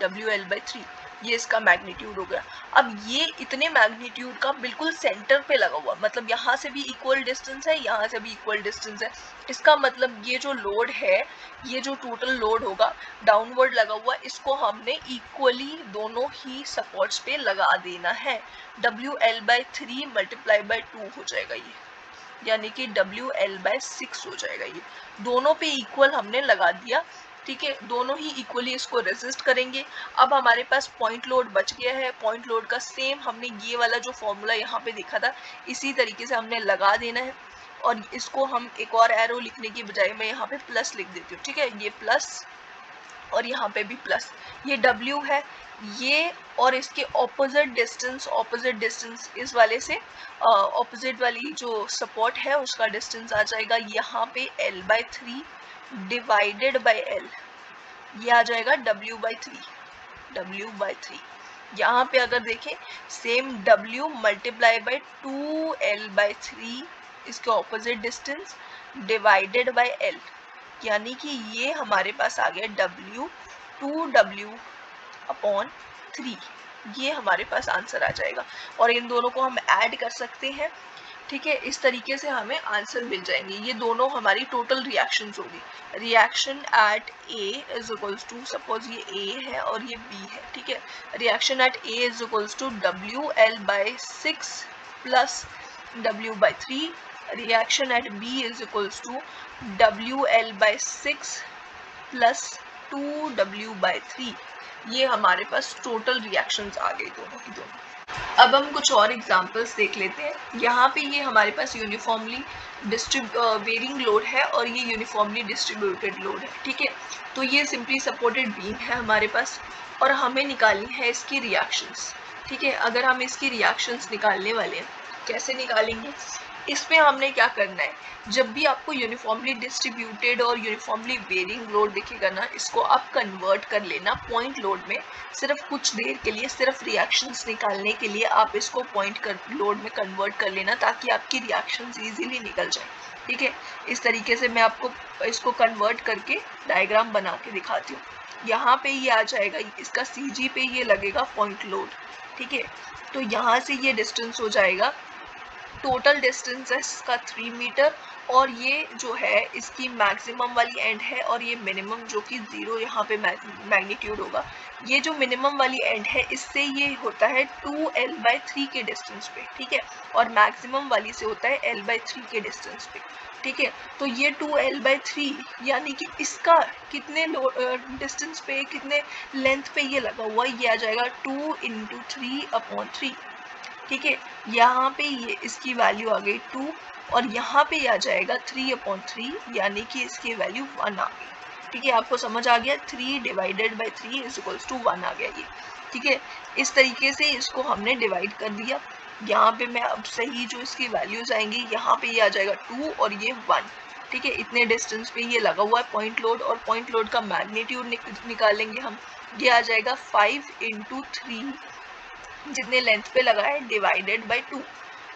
WL/3 ये इसका मैग्नीट्यूड हो गया। अब ये इतने मैग्नीट्यूड का बिल्कुल सेंटर पे लगा हुआ, मतलब यहाँ से भी इक्वल डिस्टेंस है, यहाँ से भी इक्वल डिस्टेंस है। इसका मतलब ये जो लोड है, ये जो टोटल लोड होगा डाउनवर्ड लगा हुआ, इसको हमने इक्वली दोनों ही सपोर्ट्स पे लगा देना है। WL/3 मल्टीप्लाई बाय 2 हो जाएगा ये, यानी कि WL/6 हो जाएगा। ये दोनों पे इक्वल हमने लगा दिया। ठीक है, दोनों ही इक्वली इसको रेजिस्ट करेंगे। अब हमारे पास पॉइंट लोड बच गया है, पॉइंट लोड का सेम हमने ये वाला जो फॉर्मूला यहाँ पे देखा था इसी तरीके से हमने लगा देना है, और इसको हम एक और एरो लिखने की बजाय मैं यहाँ पे प्लस लिख देती हूँ। ठीक है, ये प्लस और यहाँ पे भी प्लस, ये W है ये, और इसके ऑपोजिट डिस्टेंस इस वाले से ऑपोजिट वाली जो सपोर्ट है उसका डिस्टेंस आ जाएगा यहाँ पे L/3 डिवाइडेड बाय L, ये आ जाएगा W/3। यहाँ पे अगर देखें same W multiply by 2L/3 इसके opposite distance divided by L, यानी कि ये हमारे पास आ गया W 2W/3, ये हमारे पास आंसर आ जाएगा। और इन दोनों को हम ऐड कर सकते हैं। ठीक है, इस तरीके से हमें आंसर मिल जाएंगे। ये दोनों हमारी टोटल रिएक्शंस होगी। Reaction at A is equals to, suppose ये A है और ये B है। ठीक है, reaction at A is equals to WL/6 plus W/3, reaction at B is equals to WL/6 plus 2W/3। ये हमारे पास टोटल रिएक्शंस आ गई दोनों की दोनों। अब हम कुछ और एग्जांपल्स देख लेते हैं। यहाँ पे ये हमारे पास यूनिफॉर्मली वेरिंग लोड है और ये यूनिफॉर्मली डिस्ट्रीब्यूटेड लोड है। ठीक है, तो ये सिंपली सपोर्टेड बीम है हमारे पास, और हमें निकालनी है इसकी रिएक्शंस। ठीक है, अगर हम इसकी रिएक्शंस निकालने वाले हैं, कैसे निकालेंगे, इसमें हमने क्या करना है, जब भी आपको यूनिफॉर्मली डिस्ट्रीब्यूटेड और यूनिफॉर्मली वेरिंग लोड दिखेगा ना, इसको आप कन्वर्ट कर लेना पॉइंट लोड में। सिर्फ कुछ देर के लिए, सिर्फ रिएक्शंस निकालने के लिए आप इसको लोड में कन्वर्ट कर लेना, ताकि आपकी रिएक्शंस इजीली निकल जाए। ठीक है, इस तरीके से मैं आपको इसको कन्वर्ट करके डायग्राम बना के दिखाती हूँ। यहाँ पे ये आ जाएगा, इसका CG पे ये लगेगा पॉइंट लोड। ठीक है, तो यहाँ से ये डिस्टेंस हो जाएगा, टोटल डिस्टेंस है इसका 3 मीटर, और ये जो है इसकी मैक्सिमम वाली एंड है, और ये मिनिमम जो कि 0 यहाँ पे मैग्नीट्यूड होगा। ये जो मिनिमम वाली एंड है इससे ये होता है 2l/3 के डिस्टेंस पे। ठीक है, और मैक्सिमम वाली से होता है l/3 के डिस्टेंस पे। ठीक है, तो ये 2l/3 यानी कि इसका कितने डिस्टेंस पे, कितने लेंथ पे ये लगा हुआ, ये आ जाएगा 2 × 3/3। ठीक है, यहाँ पे ये इसकी वैल्यू आ गई 2, और यहाँ पे आ जाएगा 3/3, यानी कि इसकी वैल्यू 1 आ गई। ठीक है, आपको समझ आ गया, 3 / 3 = 1 आ गया ये। ठीक है, इस तरीके से इसको हमने डिवाइड कर दिया। यहाँ पे मैं अब सही जो इसकी वैल्यूज आएंगी, यहाँ पे ये आ जाएगा 2 और ये 1। ठीक है, इतने डिस्टेंस पे ये लगा हुआ है पॉइंट लोड, और पॉइंट लोड का मैग्नीट्यूड निकालेंगे हम। ये आ जाएगा 5 × 3 जितने लेंथ पे लगा है /2।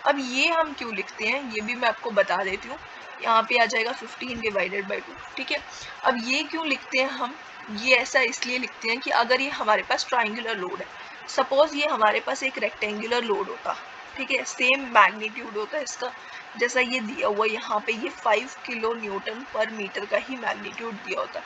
अब ये हम क्यों लिखते हैं ये भी मैं आपको बता देती हूँ। यहाँ पे आ जाएगा 15 /2। ठीक है, अब ये क्यों लिखते हैं हम, ये ऐसा इसलिए लिखते हैं कि अगर ये हमारे पास ट्राइंगुलर लोड है, सपोज ये हमारे पास एक रेक्टेंगुलर लोड होता, ठीक है, सेम मैग्नीट्यूड होता है इसका, जैसा ये दिया हुआ यहाँ पे, ये 5 kN/m का ही मैग्नीट्यूड दिया होता है,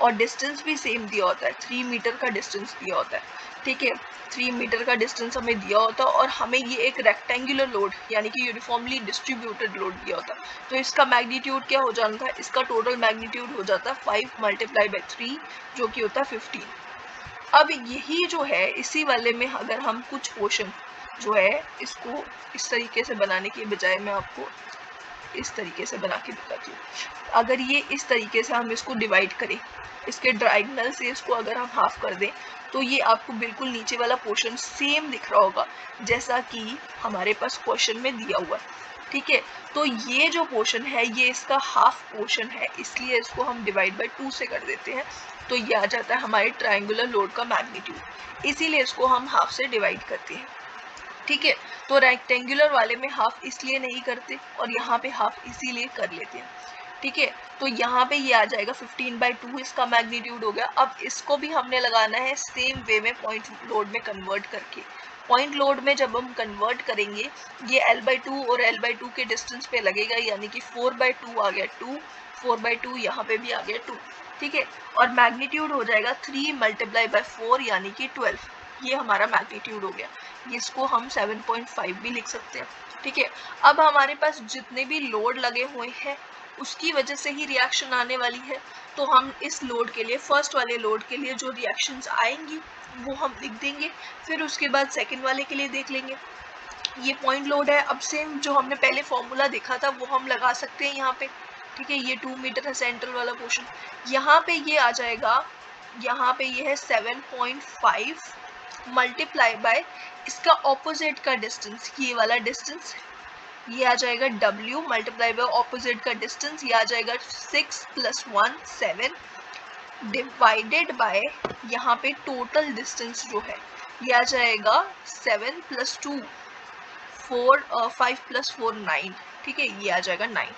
और डिस्टेंस भी सेम दिया होता है, 3 मीटर का डिस्टेंस दिया होता है। ठीक है, 3 मीटर का डिस्टेंस हमें दिया होता है, और हमें ये एक रेक्टेंगुलर लोड यानी कि यूनिफॉर्मली डिस्ट्रीब्यूटेड लोड दिया होता है, तो इसका मैग्नीट्यूड क्या हो जाता है, इसका टोटल मैग्नीट्यूड हो जाता है 5 × 3 जो कि होता है 15। अब यही जो है, इसी वाले में अगर हम कुछ पोर्शन जो है इसको इस तरीके से बनाने के बजाय मैं आपको इस तरीके से बना के दिखाती हूँ। अगर ये इस तरीके से हम इसको डिवाइड करें, इसके डायगोनल से इसको अगर हम हाफ कर दें, तो ये आपको बिल्कुल नीचे वाला पोर्शन सेम दिख रहा होगा जैसा कि हमारे पास क्वेश्चन में दिया हुआ है। ठीक है, तो ये जो पोर्शन है ये इसका हाफ पोर्शन है, इसलिए इसको हम डिवाइड बाय 2 से कर देते हैं, तो ये आ जाता है हमारे ट्रायंगुलर लोड का मैग्नीट्यूड, इसीलिए इसको हम हाफ से डिवाइड करते हैं। ठीक है, तो रेक्टेंगुलर वाले में हाफ इसलिए नहीं करते, और यहाँ पे हाफ इसीलिए कर लेते हैं। ठीक है, तो यहाँ पे ये आ जाएगा 15/2 इसका मैग्नीट्यूड हो गया। अब इसको भी हमने लगाना है सेम वे में पॉइंट लोड में कन्वर्ट करके। पॉइंट लोड में जब हम कन्वर्ट करेंगे, ये l/2 और l/2 के डिस्टेंस पे लगेगा, यानी कि 4/2 आ गया 2, 4/2 यहाँ पे भी आ गया 2। ठीक है, और मैग्नीट्यूड हो जाएगा 3 × 4 यानी कि 12, ये हमारा मैग्नीट्यूड हो गया। इसको हम 7.5 भी लिख सकते हैं। ठीक है, अब हमारे पास जितने भी लोड लगे हुए हैं उसकी वजह से ही रिएक्शन आने वाली है, तो हम इस लोड के लिए, फर्स्ट वाले लोड के लिए जो रिएक्शंस आएंगी वो हम लिख देंगे, फिर उसके बाद सेकंड वाले के लिए देख लेंगे। ये पॉइंट लोड है, अब सेम जो हमने पहले फॉर्मूला देखा था वो हम लगा सकते हैं यहाँ पे। ठीक है, ये 2 मीटर है सेंट्रल वाला पोर्शन, यहाँ पे ये आ जाएगा, यहाँ पे ये है 7.5 मल्टीप्लाई बाय इसका ऑपोजिट का डिस्टेंस, ये वाला डिस्टेंस, ये आ जाएगा W मल्टीप्लाई बाय ऑपोजिट का डिस्टेंस, ये आ जाएगा 6 + 1 7 डिवाइडेड बाय यहाँ पे टोटल डिस्टेंस जो है ये आ जाएगा 7 + 2 4 5 + 4 9। ठीक है, ये आ जाएगा 9।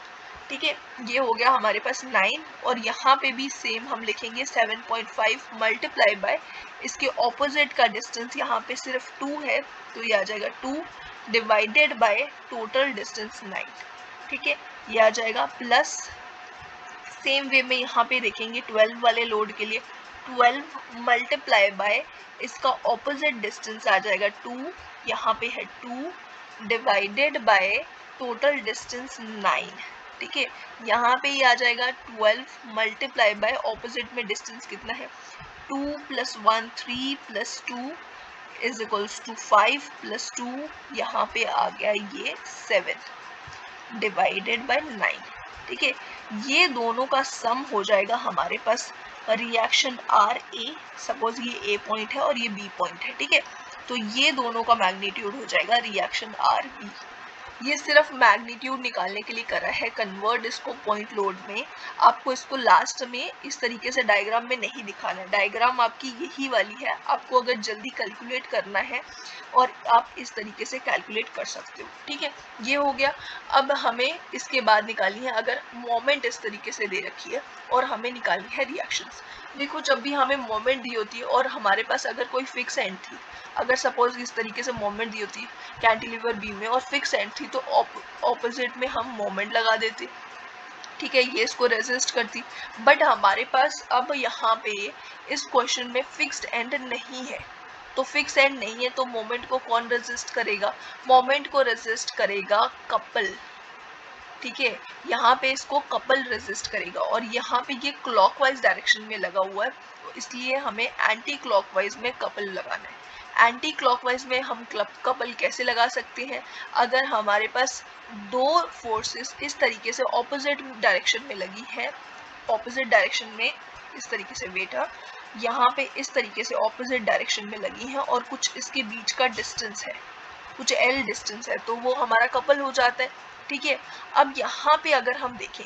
ठीक है, ये हो गया हमारे पास 9, और यहाँ पे भी सेम हम लिखेंगे 7.5 मल्टीप्लाई बाय इसके ऑपोजिट का डिस्टेंस, यहाँ पे सिर्फ 2 है तो ये आ जाएगा 2 डिवाइडेड बाय टोटल डिस्टेंस 9। ठीक है, ये आ जाएगा प्लस, सेम वे में यहाँ पे देखेंगे 12 वाले लोड के लिए 12 मल्टीप्लाई बाय इसका ऑपोजिट डिस्टेंस आ जाएगा 2, यहाँ पे है 2 डिवाइडेड बाय टोटल डिस्टेंस 9। ठीक है, यहाँ पे ये आ जाएगा 12 मल्टीप्लाई बाय ऑपोजिट में डिस्टेंस कितना है 2 + 1 3 + 2 = 5 + 2, यहाँ पे आ गया ये 7 डिवाइडेड बाय 9। ठीक है, ये दोनों का सम हो जाएगा हमारे पास रिएक्शन RA, सपोज ये A पॉइंट है और ये B पॉइंट है। ठीक है, तो ये दोनों का मैग्नीट्यूड हो जाएगा रिएक्शन RB। ये सिर्फ मैग्नीट्यूड निकालने के लिए करा है, कन्वर्ट इसको पॉइंट लोड में। आपको इसको लास्ट में इस तरीके से डायग्राम में नहीं दिखाना है, डायग्राम आपकी यही वाली है। आपको अगर जल्दी कैलकुलेट करना है और आप इस तरीके से कैलकुलेट कर सकते हो, ठीक है। ये हो गया। अब हमें इसके बाद निकालनी है, अगर मोमेंट इस तरीके से दे रखी है और हमें निकालनी है रिएक्शंस। देखो, जब भी हमें मोमेंट दी होती है और हमारे पास अगर कोई फिक्स एंड थी, अगर सपोज इस तरीके से मोमेंट दी होती कैंटिलीवर बीम में और फिक्स एंड थी, तो ऑपोजिट में हम मोमेंट लगा देते, ठीक है, ये इसको रेजिस्ट करती। बट हमारे पास अब यहाँ पे इस क्वेश्चन में फिक्स्ड एंड नहीं है, तो फिक्स एंड नहीं है तो मोमेंट को कौन रेजिस्ट करेगा? मोमेंट को रेजिस्ट करेगा कपल, ठीक है। यहाँ पे इसको कपल रेजिस्ट करेगा और यहाँ पे ये क्लॉकवाइज डायरेक्शन में लगा हुआ है, तो इसलिए हमें एंटी क्लॉकवाइज में कपल लगाना है। एंटी क्लॉकवाइज में हम कपल कैसे लगा सकते हैं? अगर हमारे पास दो फोर्सेस इस तरीके से ऑपोजिट डायरेक्शन में लगी है, ऑपोजिट डायरेक्शन में इस तरीके से वेटा यहाँ पे इस तरीके से ऑपोजिट डायरेक्शन में लगी है और कुछ इसके बीच का डिस्टेंस है, कुछ एल डिस्टेंस है, तो वो हमारा कपल हो जाता है, ठीक है। अब यहाँ पे अगर हम देखें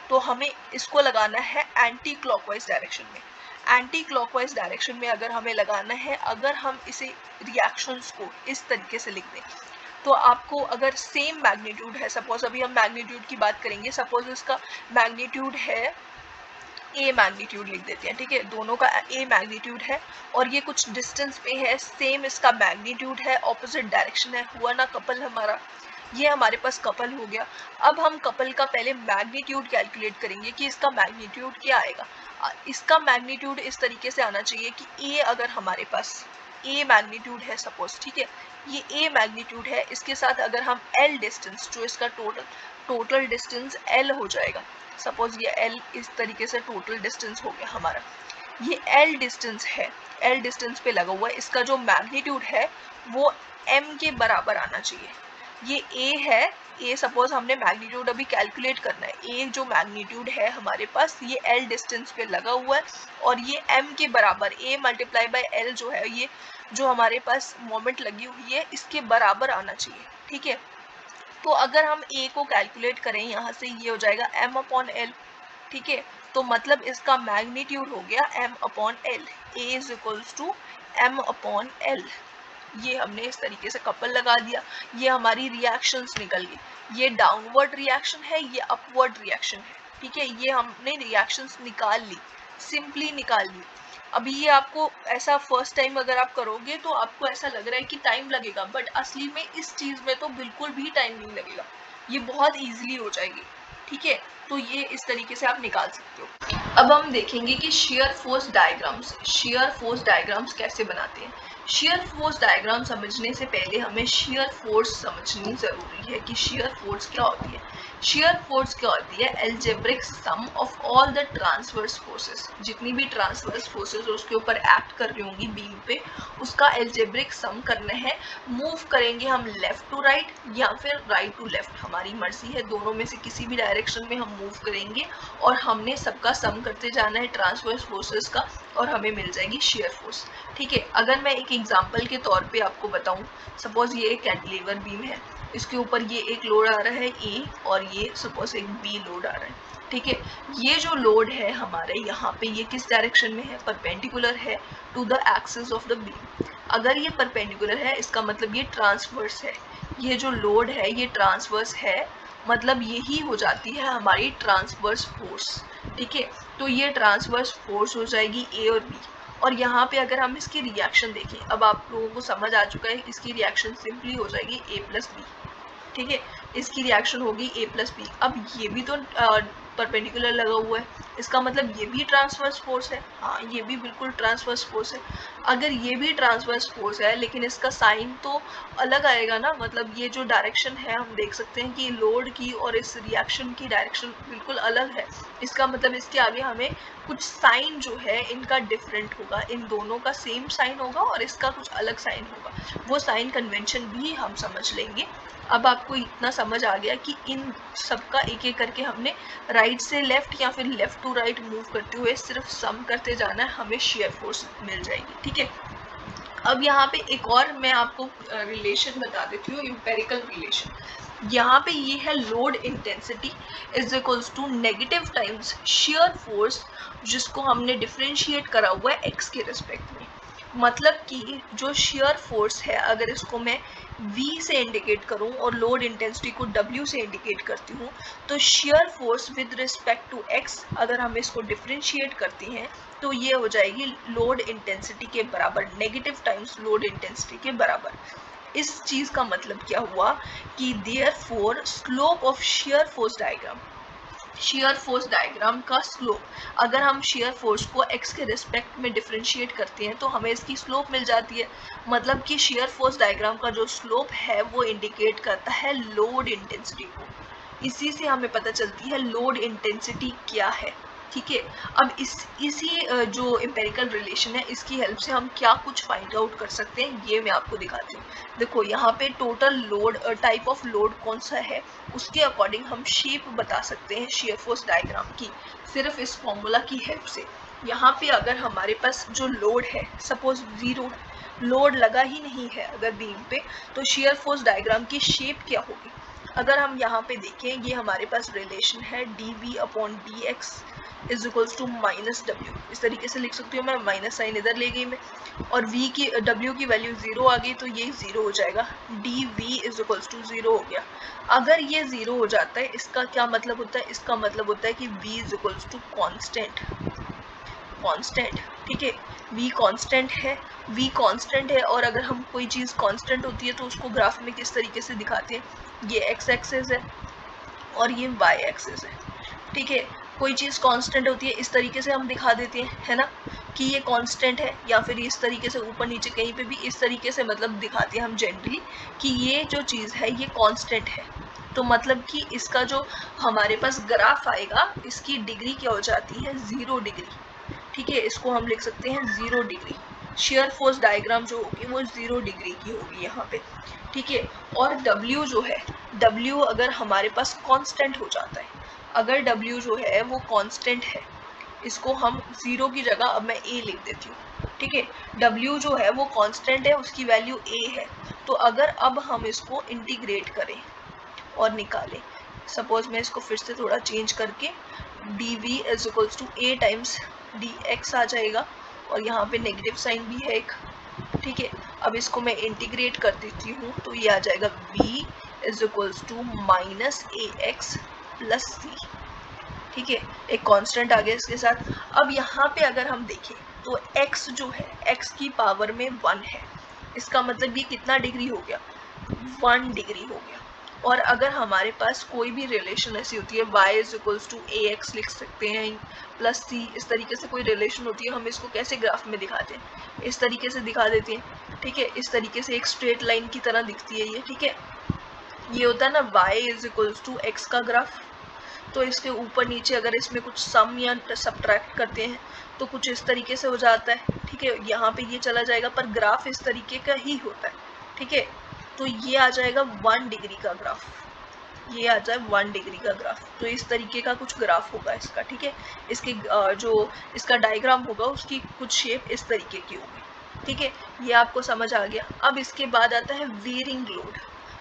तो हमें इसको लगाना है एंटी क्लॉकवाइज डायरेक्शन में। एंटी क्लॉकवाइज डायरेक्शन में अगर हमें लगाना है, अगर हम इसे रिएक्शंस को इस तरीके से लिख दें, तो आपको अगर सेम मैग्नीट्यूड है, सपोज अभी हम मैग्नीट्यूड की बात करेंगे, सपोज इसका मैग्नीट्यूड है ए, मैग्नीट्यूड लिख देते हैं, ठीक है, दोनों का ए मैग्नीट्यूड है और ये कुछ डिस्टेंस पे है, सेम इसका मैग्नीट्यूड है, ऑपोजिट डायरेक्शन है, हुआ ना कपल हमारा। ये हमारे पास कपल हो गया। अब हम कपल का पहले मैग्नीट्यूड कैलकुलेट करेंगे कि इसका मैग्नीट्यूड क्या आएगा। इसका मैग्नीट्यूड इस तरीके से आना चाहिए कि ए, अगर हमारे पास ए मैग्नीट्यूड है सपोज, ठीक है, ये ए मैग्नीट्यूड है, इसके साथ अगर हम एल डिस्टेंस, जो इसका टोटल डिस्टेंस एल हो जाएगा, सपोज ये एल इस तरीके से टोटल डिस्टेंस हो गया हमारा, ये एल डिस्टेंस है, एल डिस्टेंस पे लगा हुआ है, इसका जो मैग्नीट्यूड है वो एम के बराबर आना चाहिए। ये ए है, ए सपोज हमने मैग्नीट्यूड अभी कैलकुलेट करना है, ए जो मैग्नीट्यूड है हमारे पास ये एल डिस्टेंस पे लगा हुआ है और ये एम के बराबर, ए मल्टीप्लाई बाय एल जो है, ये जो हमारे पास मोमेंट लगी हुई है इसके बराबर आना चाहिए, ठीक है। तो अगर हम ए को कैलकुलेट करें यहाँ से, ये हो जाएगा एम अपॉन एल, ठीक है। तो मतलब इसका मैग्नीट्यूड हो गया M upon L, A is equals to M upon L. ये हमने इस तरीके से कपल लगा दिया, ये हमारी रिएक्शंस निकल गई। ये डाउनवर्ड रिएक्शन है, ये अपवर्ड रिएक्शन है, ठीक है। ये हमने रिएक्शंस निकाल ली, सिंपली निकाल ली। अभी ये आपको ऐसा फर्स्ट टाइम अगर आप करोगे तो आपको ऐसा लग रहा है कि टाइम लगेगा, बट असली में इस चीज़ में तो बिल्कुल भी टाइम नहीं लगेगा, ये बहुत ईजिली हो जाएगी, ठीक है। तो ये इस तरीके से आप निकाल सकते हो। अब हम देखेंगे कि शेयर फोर्स डायग्राम्स कैसे बनाते हैं। शेयर फोर्स डायग्राम समझने से पहले हमें शेयर फोर्स समझनी जरूरी है कि शेयर फोर्स क्या होती है। शेयर फोर्स क्या होती है? Algebraic sum of all the transverse forces, जितनी भी ट्रांसवर्स फोर्सेस उसके ऊपर एक्ट कर रही होंगी बीम पे, उसका एल्जेब्रिक सम करना है। मूव करेंगे हम लेफ्ट टू राइट या फिर राइट टू लेफ्ट, हमारी मर्जी है, दोनों में से किसी भी डायरेक्शन में हम मूव करेंगे और हमने सबका सम करते जाना है ट्रांसवर्स फोर्सेस का और हमें मिल जाएगी शेयर फोर्स, ठीक है। अगर मैं एक एग्जांपल के तौर पे आपको बताऊं, सपोज ये एक कैंटिलीवर बीम है, इसके ऊपर ये एक लोड आ रहा है ए और ये सपोज एक बी लोड आ रहा है, ठीक है। ये जो लोड है हमारे यहाँ पे, ये किस डायरेक्शन में है? परपेंडिकुलर है to the axis of the beam. अगर ये परपेंडिकुलर है इसका मतलब ये ट्रांसवर्स है, ये जो लोड है ये ट्रांसवर्स है, मतलब यही हो जाती है हमारी ट्रांसवर्स फोर्स, ठीक है। तो ये ट्रांसवर्स फोर्स हो जाएगी ए और बी। और यहाँ पे अगर हम इसकी रिएक्शन देखें, अब आप लोगों को समझ आ चुका है, इसकी रिएक्शन सिंपली हो जाएगी ए प्लस बी, ठीक है। इसकी रिएक्शन होगी ए प्लस बी। अब ये भी तो परपेंडिकुलर लगा हुआ है, इसका मतलब ये भी ट्रांसवर्स फोर्स है, हाँ ये भी बिल्कुल ट्रांसवर्स फोर्स है। अगर ये भी ट्रांसवर्स फोर्स है लेकिन इसका साइन तो अलग आएगा ना, मतलब ये जो डायरेक्शन है हम देख सकते हैं कि लोड की और इस रिएक्शन की डायरेक्शन बिल्कुल अलग है, इसका मतलब इसके आगे हमें कुछ साइन जो है इनका डिफरेंट होगा, इन दोनों का सेम साइन होगा और इसका कुछ अलग साइन होगा, वो साइन कन्वेंशन भी हम समझ लेंगे। अब आपको इतना समझ आ गया कि इन सबका एक एक करके हमने राइट से लेफ्ट या फिर लेफ्ट टू राइट मूव करते हुए सिर्फ सम करते जाना है, हमें शेयर फोर्स मिल जाएगी, ठीक है। अब यहाँ पे एक और मैं आपको रिलेशन बता देती हूँ, एम्पेरिकल रिलेशन। यहाँ पे ये है load intensity is equals to negative times shear force, जिसको हमने डिफरेंशिएट करा हुआ है एक्स के रिस्पेक्ट में। मतलब कि जो शेयर फोर्स है, अगर इसको मैं V से इंडिकेट करूं और लोड इंटेंसिटी को W से इंडिकेट करती हूँ, तो shear force with respect to X अगर हम इसको डिफरेंशिएट करते हैं तो ये हो जाएगी लोड इंटेंसिटी के बराबर, नेगेटिव टाइम्स लोड इंटेंसिटी के बराबर। इस चीज का मतलब क्या हुआ कि therefore slope of share force diagram, share force diagram का स्लोप, अगर हम शेयर फोर्स को x के रिस्पेक्ट में डिफरेंशिएट करते हैं तो हमें इसकी स्लोप मिल जाती है। मतलब कि शेयर फोर्स डायग्राम का जो स्लोप है वो इंडिकेट करता है लोड इंटेंसिटी को। इसी से हमें पता चलती है लोड इंटेंसिटी क्या है। ठीक है, अब इसी जो एम्पेरिकल रिलेशन है इसकी हेल्प से हम क्या कुछ फाइंड आउट कर सकते हैं ये मैं आपको दिखाती हूँ। देखो यहाँ पे total load, type of load कौन सा है उसके अकॉर्डिंग हम शेप बता सकते हैं शेयर फोर्स डायग्राम की, सिर्फ इस फॉर्मूला की हेल्प से। यहाँ पे अगर हमारे पास जो लोड है सपोज 0 है, लोड लगा ही नहीं है अगर बीम पे, तो शेयर फोर्स डायग्राम की शेप क्या होगी। अगर हम यहाँ पे देखें, ये हमारे पास रिलेशन है dv upon dx is equals to minus W, इस तरीके से लिख सकती हूँ मैं, माइनस साइन इधर ले गई मैं, और v की w की वैल्यू 0 आ गई तो ये 0 हो जाएगा, dv इज इक्वल्स टू 0 हो गया। अगर ये 0 हो जाता है इसका क्या मतलब होता है, इसका मतलब होता है कि v is equals to constant, constant. ठीक है, v कांस्टेंट है, v कांस्टेंट है, और अगर हम कोई चीज़ कांस्टेंट होती है तो उसको ग्राफ में किस तरीके से दिखाते हैं, ये x एक्सिस है और ये y एक्सिस है। ठीक है, कोई चीज़ कांस्टेंट होती है इस तरीके से हम दिखा देते हैं, है ना, कि ये कांस्टेंट है, या फिर इस तरीके से ऊपर नीचे कहीं पे भी इस तरीके से मतलब दिखाते हैं हम जनरली कि ये जो चीज़ है ये कांस्टेंट है। तो मतलब कि इसका जो हमारे पास ग्राफ आएगा इसकी डिग्री क्या हो जाती है, 0 डिग्री। ठीक है, इसको हम लिख सकते हैं 0 डिग्री। शेयर फोर्स डायग्राम जो होगी वो 0 डिग्री की होगी यहाँ पे। ठीक है, और W जो है, W अगर हमारे पास कांस्टेंट हो जाता है, अगर W जो है वो कांस्टेंट है, इसको हम 0 की जगह अब मैं A लिख देती हूँ। ठीक है, W जो है वो कांस्टेंट है, उसकी वैल्यू A है। तो अगर अब हम इसको इंटीग्रेट करें और निकालें, सपोज मैं इसको फिर से थोड़ा चेंज करके dv is equals to a times dx आ जाएगा, और यहाँ पे नेगेटिव साइन भी है एक। ठीक है, अब इसको मैं इंटीग्रेट कर देती हूँ तो ये आ जाएगा v is equals to minus ax plus c। ठीक है, एक कांस्टेंट आ गया इसके साथ। अब यहाँ पे अगर हम देखें तो x जो है x की पावर में 1 है, इसका मतलब ये कितना डिग्री हो गया, 1 डिग्री हो गया। और अगर हमारे पास कोई भी रिलेशन ऐसी होती है y is equals to A X लिख सकते हैं प्लस सी, इस तरीके से कोई रिलेशन होती है, हम इसको कैसे ग्राफ में दिखाते हैं, इस तरीके से दिखा देते हैं। ठीक है, इस तरीके से एक स्ट्रेट लाइन की तरह दिखती है ये। ठीक है, ये होता है ना y is equals to X का ग्राफ। तो इसके ऊपर नीचे अगर इसमें कुछ सम या सब्ट्रैक्ट करते हैं तो कुछ इस तरीके से हो जाता है। ठीक है, यहाँ पे ये चला जाएगा पर ग्राफ इस तरीके का ही होता है। ठीक है, तो ये आ जाएगा 1 डिग्री का ग्राफ, ये आ जाए 1 डिग्री का ग्राफ। तो इस तरीके का कुछ ग्राफ होगा इसका। ठीक है, इसकी जो इसका डायग्राम होगा उसकी कुछ शेप इस तरीके की होगी। ठीक है, ये आपको समझ आ गया। अब इसके बाद आता है वेरिंग लोड।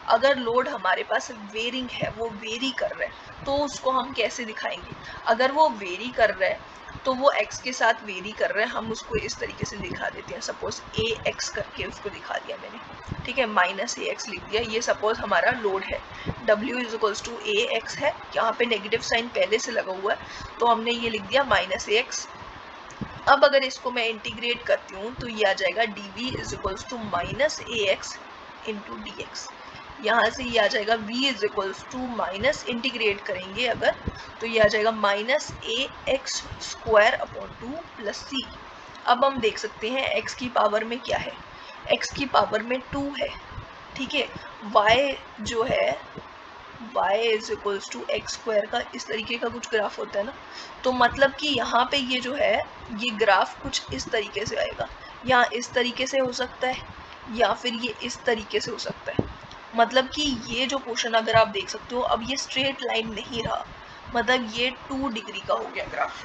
अगर लोड हमारे पास वेरिंग है, वो वेरी कर रहा है, तो उसको हम कैसे दिखाएंगे। अगर वो वेरी कर रहा है तो वो x के साथ वेरी कर रहा है, हम उसको इस तरीके से दिखा देते हैं, सपोज ax करके उसको दिखा दिया मैंने। ठीक है, माइनस ax लिख दिया, ये सपोज हमारा लोड है, w is equals to ax है, यहाँ पे नेगेटिव साइन पहले से लगा हुआ है तो हमने ये लिख दिया माइनस ax। अब अगर इसको मैं इंटीग्रेट करती हूँ तो ये आ जाएगा dv is equals to minus ax into D X. यहाँ से ये आ जाएगा v is equals to minus, integrate करेंगे अगर तो ये आ जाएगा minus A X square upon 2 plus C. अब हम देख सकते हैं x की पावर में क्या है, x की पावर में 2 है। ठीक है, y जो है y is equals to X square का इस तरीके का कुछ ग्राफ होता है ना, तो मतलब कि यहाँ पे ये जो है ये ग्राफ कुछ इस तरीके से आएगा, या इस तरीके से हो सकता है या फिर ये इस तरीके से हो सकता है। मतलब कि ये जो पोर्शन अगर आप देख सकते हो, अब ये स्ट्रेट लाइन नहीं रहा, मतलब ये 2 डिग्री का हो गया ग्राफ।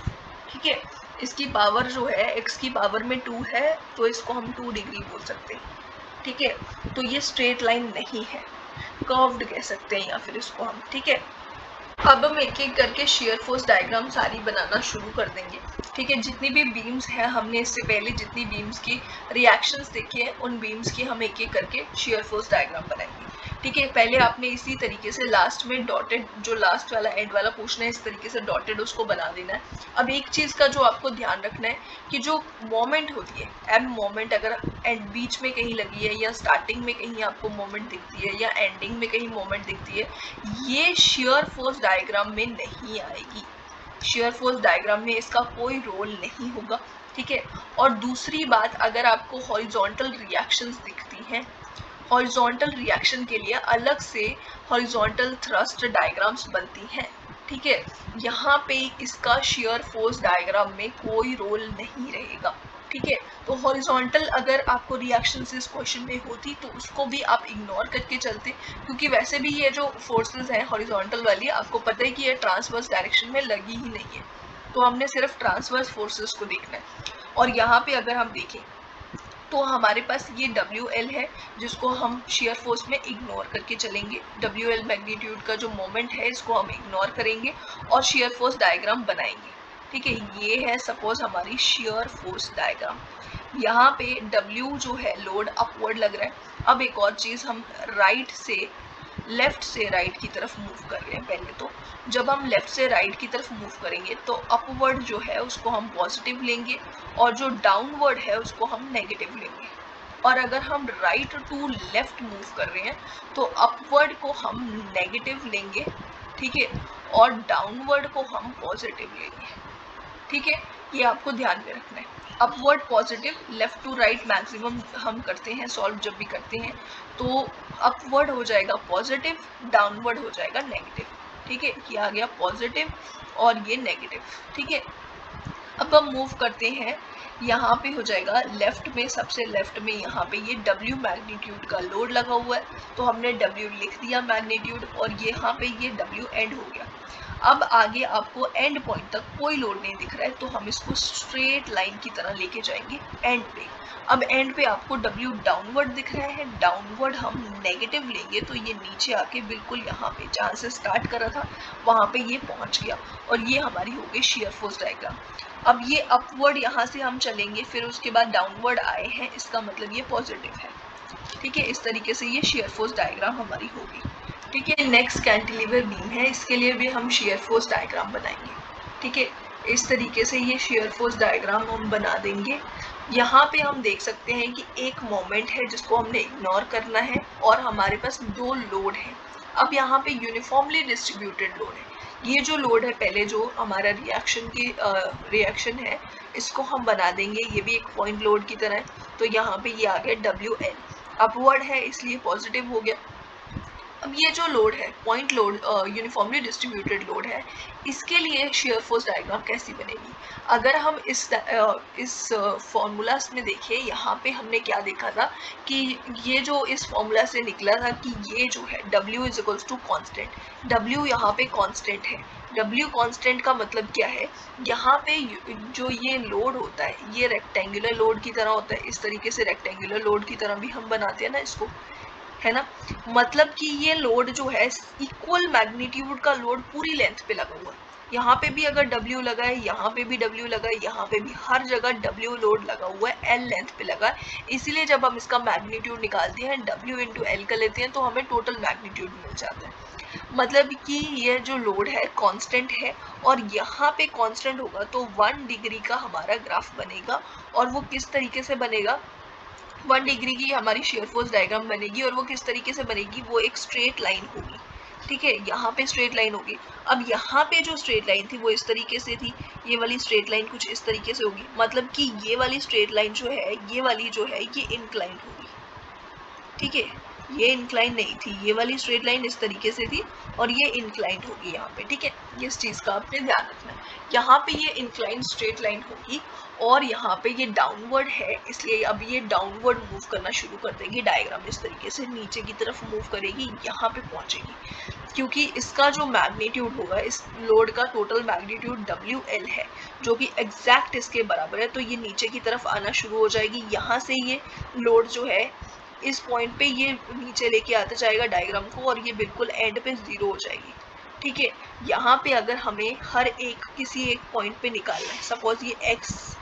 ठीक है, इसकी पावर जो है x की पावर में 2 है तो इसको हम 2 डिग्री बोल सकते हैं। ठीक है, तो ये स्ट्रेट लाइन नहीं है। कर्व्ड कह सकते हैं या फिर इसको हम, ठीक है। अब हम एक एक करके शेयर फोर्स डायग्राम सारी बनाना शुरू कर देंगे, ठीक है। जितनी भी बीम्स हैं, हमने इससे पहले जितनी बीम्स की रिएक्शंस देखी है उन बीम्स की हम एक एक करके शेयर फोर्स डायग्राम बनाएंगे, ठीक है। पहले आपने इसी तरीके से लास्ट में डॉटेड, जो लास्ट वाला एंड वाला पोर्शन है इस तरीके से डॉटेड उसको बना देना है। अब एक चीज़ का जो आपको ध्यान रखना है कि जो मोमेंट होती है, एम मोमेंट अगर एंड बीच में कहीं लगी है या स्टार्टिंग में कहीं आपको मोमेंट दिखती है या एंडिंग में कहीं मोमेंट दिखती है, ये शेयर फोर्स डायग्राम में नहीं आएगी। शेयर फोर्स डायग्राम में इसका कोई रोल नहीं होगा, ठीक है। और दूसरी बात, अगर आपको हॉरिजॉन्टल रिएक्शंस दिखती हैं, हॉरिजॉन्टल रिएक्शन के लिए अलग से हॉरिजॉन्टल थ्रस्ट डायग्राम्स बनती हैं, ठीक है। यहाँ पे इसका शेयर फोर्स डायग्राम में कोई रोल नहीं रहेगा, ठीक है। तो हॉरिजॉन्टल अगर आपको रिएक्शंस इस क्वेश्चन में होती तो उसको भी आप इग्नोर करके चलते, क्योंकि वैसे भी ये जो फोर्सेस हैं हॉरिजॉन्टल वाली, आपको पता है कि ये ट्रांसवर्स डायरेक्शन में लगी ही नहीं है, तो हमने सिर्फ ट्रांसवर्स फोर्सेस को देखना है। और यहाँ पे अगर हम देखें तो हमारे पास ये WL है जिसको हम शेयर फोर्स में इग्नोर करके चलेंगे। WL मैग्नीट्यूड का जो मोमेंट है इसको हम इग्नोर करेंगे और शेयर फोर्स डायग्राम बनाएंगे, ठीक है। ये है सपोज हमारी शेयर फोर्स डायग्राम। यहाँ पे W जो है लोड अपवर्ड लग रहा है। अब एक और चीज़, हम राइट से लेफ्ट से राइट की तरफ मूव कर रहे हैं। पहले तो जब हम लेफ्ट से राइट की तरफ मूव करेंगे तो अपवर्ड जो है उसको हम पॉजिटिव लेंगे और जो डाउनवर्ड है उसको हम नेगेटिव लेंगे। और अगर हम राइट टू लेफ्ट मूव कर रहे हैं तो अपवर्ड को हम नेगेटिव लेंगे, ठीक है, और डाउनवर्ड को हम पॉजिटिव लेंगे, ठीक है। ये आपको ध्यान में रखना है। Upward positive, left to right maximum हम करते हैं सॉल्व जब भी करते हैं, तो अपवर्ड हो जाएगा पॉजिटिव, डाउनवर्ड हो जाएगा नेगेटिव, ठीक है। ये आ गया पॉजिटिव और ये नेगेटिव, ठीक है। अब हम मूव करते हैं, यहाँ पे हो जाएगा लेफ्ट में, सबसे लेफ्ट में यहाँ पे ये W मैग्नीट्यूड का लोड लगा हुआ है, तो हमने W लिख दिया मैग्नीट्यूड, और यहाँ पे ये W एंड हो गया। अब आगे आपको एंड पॉइंट तक कोई लोड नहीं दिख रहा है, तो हम इसको स्ट्रेट लाइन की तरह लेके जाएंगे एंड पे। अब एंड पे आपको W डाउनवर्ड दिख रहा है, डाउनवर्ड हम नेगेटिव लेंगे तो ये नीचे आके बिल्कुल यहाँ पे जहाँ से स्टार्ट करा था वहाँ पे ये पहुँच गया, और ये हमारी हो गई शेयर फोर्स डायग्राम। अब ये अपवर्ड यहाँ से हम चलेंगे, फिर उसके बाद डाउनवर्ड आए हैं, इसका मतलब ये पॉजिटिव है, ठीक है। इस तरीके से ये शेयर फोर्स डायग्राम हमारी होगी, ठीक है। नेक्स्ट कैंटिलीवर बीम है, इसके लिए भी हम शेयर फोर्स डायग्राम बनाएंगे, ठीक है। इस तरीके से ये शेयर फोर्स डायग्राम हम बना देंगे। यहाँ पे हम देख सकते हैं कि एक मोमेंट है जिसको हमने इग्नोर करना है और हमारे पास दो लोड है। अब यहाँ पे यूनिफॉर्मली डिस्ट्रीब्यूटेड लोड है। ये जो लोड है, पहले जो हमारा रिएक्शन है, इसको हम बना देंगे, ये भी एक पॉइंट लोड की तरह है, तो यहाँ पे ये आ गया WL, अपवर्ड है इसलिए पॉजिटिव हो गया। अब ये जो लोड है, point load, uniformly distributed load है, इसके लिए शेयर फोर्स डायग्राम कैसी बनेगी? अगर हम इस फॉर्मूला में देखें, यहाँ पे हमने क्या देखा था कि ये जो इस फॉर्मूला से निकला था कि ये जो है W is equals to constant. W यहाँ पे कॉन्स्टेंट है। W कॉन्स्टेंट का मतलब क्या है? यहाँ पे जो ये लोड होता है ये रेक्टेंगुलर लोड की तरह होता है, इस तरीके से रेक्टेंगुलर लोड की तरह भी हम बनाते हैं ना इसको, है ना। मतलब कि ये लोड जो है इक्वल मैग्नीट्यूड का लोड पूरी लेंथ पे लगा हुआ है। यहाँ पे भी अगर W लगा है, यहाँ पे भी W लगा है, यहाँ पे भी, हर जगह W लोड लगा हुआ है, L लेंथ पे लगा है। इसीलिए जब हम इसका मैग्नीट्यूड निकालते हैं, W इंटू L कर लेते हैं, तो हमें टोटल मैग्नीट्यूड मिल जाता है। मतलब कि ये जो लोड है कांस्टेंट है, और यहाँ पे कांस्टेंट होगा तो 1 डिग्री का हमारा ग्राफ बनेगा। और वो किस तरीके से बनेगा? 1 डिग्री की हमारी शेयर फोर्स डायग्राम बनेगी, और वो किस तरीके से बनेगी? वो एक स्ट्रेट लाइन होगी, ठीक है। यहाँ पे स्ट्रेट लाइन होगी। अब यहाँ पे जो स्ट्रेट लाइन थी वो इस तरीके से थी, ये वाली स्ट्रेट लाइन कुछ इस तरीके से होगी। मतलब कि ये वाली स्ट्रेट लाइन जो है, ये वाली जो है, ये इंक्लाइंड होगी, ठीक है। ये इंक्लाइन नहीं थी, ये वाली स्ट्रेट लाइन इस तरीके से थी, और ये इंक्लाइंड होगी यहाँ पे, ठीक है। इस चीज़ का आपने ध्यान रखना है। यहाँ पे ये इंक्लाइंड स्ट्रेट लाइन होगी, और यहाँ पे ये डाउनवर्ड है, इसलिए अब ये डाउनवर्ड मूव करना शुरू कर देगी। डायग्राम इस तरीके से नीचे की तरफ मूव करेगी, यहाँ पे पहुँचेगी, क्योंकि इसका जो मैग्नीट्यूड होगा, इस लोड का टोटल मैग्नीट्यूड WL है, जो कि एग्जैक्ट इसके बराबर है। तो ये नीचे की तरफ आना शुरू हो जाएगी। यहाँ से ये लोड जो है इस पॉइंट पे ये नीचे लेके आता जाएगा डायग्राम को और ये बिल्कुल एंड पे 0 हो जाएगी। ठीक है, यहाँ पे अगर हमें हर एक किसी एक पॉइंट पे निकालना है, सपोज ये एक्स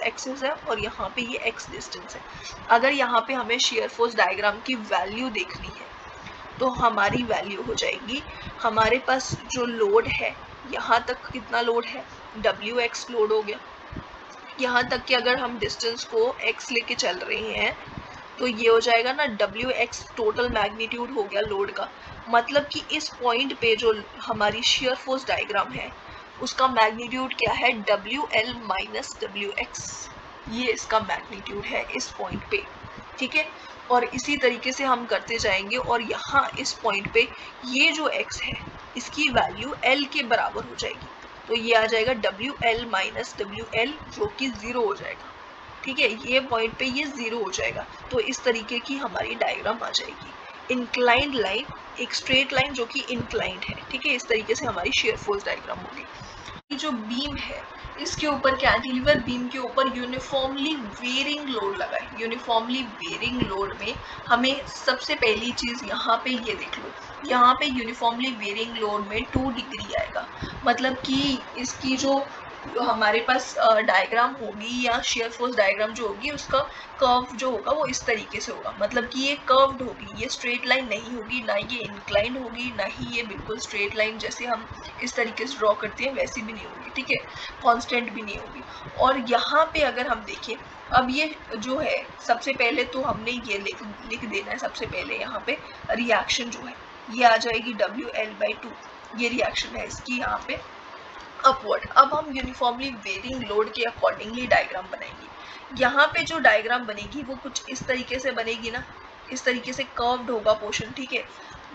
एक्सिस है और यहाँ पे ये एक्स डिस्टेंस है, अगर यहाँ पे हमें शेयर फोर्स डायग्राम की वैल्यू देखनी है तो हमारी वैल्यू हो जाएगी, हमारे पास जो लोड है यहाँ तक कितना लोड है, WX लोड हो गया, यहाँ तक कि अगर हम डिस्टेंस को x लेके चल रहे हैं तो ये हो जाएगा ना WX टोटल मैग्नीट्यूड हो गया लोड का। मतलब कि इस पॉइंट पे जो हमारी शेयर फोर्स डायग्राम है उसका मैग्नीट्यूड क्या है, WL माइनस WX, ये इसका मैग्नीट्यूड है इस पॉइंट पे। ठीक है, और इसी तरीके से हम करते जाएंगे और यहाँ इस पॉइंट पे ये जो x है इसकी वैल्यू L के बराबर हो जाएगी, तो ये आ जाएगा WL माइनस WL जो कि 0 हो जाएगा। ठीक है, ये पॉइंट पे ये 0 हो जाएगा, तो इस तरीके की हमारी डायग्राम आ जाएगी। इंक्लाइंड लाइन, एक स्ट्रेट लाइन जो कि इंक्लाइंड है। ठीक है, इस तरीके से हमारी शेयर फोर्स डायग्राम होगी। ये जो बीम है इसके ऊपर, कैंटिलीवर बीम के ऊपर यूनिफॉर्मली वेरिंग लोड लगा है। यूनिफॉर्मली वेरिंग लोड में हमें सबसे पहली चीज यहाँ पे ये देख लो, यहाँ पे यूनिफॉर्मली वेरिंग लोड में 2 डिग्री आएगा। मतलब कि इसकी जो हमारे पास डायग्राम होगी या शेयर फोर्स डायग्राम जो होगी उसका कर्व जो होगा वो इस तरीके से होगा। मतलब कि ये कर्व्ड होगी, ये स्ट्रेट लाइन नहीं होगी, ना ये इंक्लाइंड होगी, ना ही ये बिल्कुल स्ट्रेट लाइन जैसे हम इस तरीके से ड्रॉ करते हैं वैसी भी नहीं होगी। ठीक है, कांस्टेंट भी नहीं होगी। और यहाँ पे अगर हम देखें, अब ये जो है सबसे पहले तो हमने ये लिख देना है, सबसे पहले यहाँ पे रिएक्शन जो है ये आ जाएगी WL/2, ये रिएक्शन है इसकी यहाँ पे अपवर्ड। अब हम यूनिफॉर्मली वेरिंग लोड के अकॉर्डिंगली डायग्राम बनाएंगे। यहाँ पे जो डायग्राम बनेगी वो कुछ इस तरीके से बनेगी ना, इस तरीके से कर्व्ड होगा पोर्शन। ठीक है,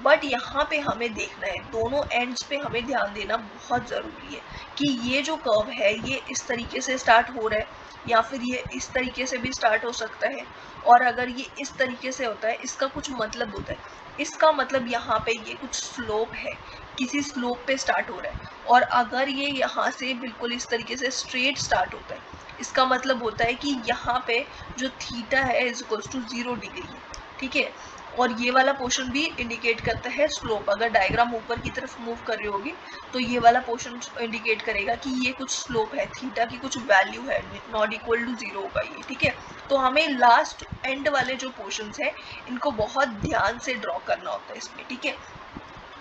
बट यहाँ पे हमें देखना है, दोनों एंड्स पे हमें ध्यान देना बहुत ज़रूरी है कि ये जो कर्व है ये इस तरीके से स्टार्ट हो रहा है या फिर ये इस तरीके से भी स्टार्ट हो सकता है। और अगर ये इस तरीके से होता है इसका कुछ मतलब होता है, इसका मतलब यहाँ पे ये कुछ स्लोप है, किसी स्लोप पे स्टार्ट हो रहा है। और अगर ये यहाँ से बिल्कुल इस तरीके से स्ट्रेट स्टार्ट होता है इसका मतलब होता है कि यहाँ पे जो थीटा है इज इक्वल्स टू 0 डिग्री है। ठीक है, और ये वाला पोर्शन भी इंडिकेट करता है स्लोप। अगर डायग्राम ऊपर की तरफ मूव कर रही होगी तो ये वाला पोर्शन इंडिकेट करेगा कि ये कुछ स्लोप है, थीटा की कुछ वैल्यू है, नॉट इक्वल टू 0 होगा ये। ठीक है, तो हमें लास्ट एंड वाले जो पोर्शंस हैं इनको बहुत ध्यान से ड्रॉ करना होता है इसमें। ठीक है,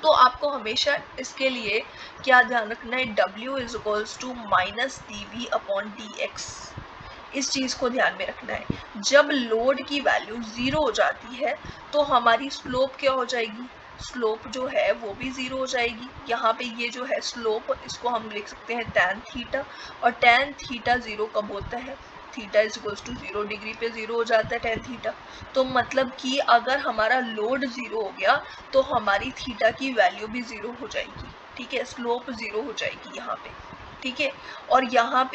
तो आपको हमेशा इसके लिए क्या ध्यान रखना है, W is equals to minus dV upon dx, इस चीज़ को ध्यान में रखना है। जब लोड की वैल्यू 0 हो जाती है तो हमारी स्लोप क्या हो जाएगी, स्लोप जो है वो भी 0 हो जाएगी। यहाँ पे ये जो है स्लोप, इसको हम लिख सकते हैं tan थीटा, और tan थीटा 0 कब होता है, theta is equals to 0 degree पे 0 हो जाता है tan थीटा। तो मतलब कि अगर हमारा लोड 0 हो गया तो हमारी थीटा की वैल्यू भी 0 हो जाएगी। ठीक है, स्लोप 0 हो जाएगी यहाँ पे। ठीक है, और यहाँ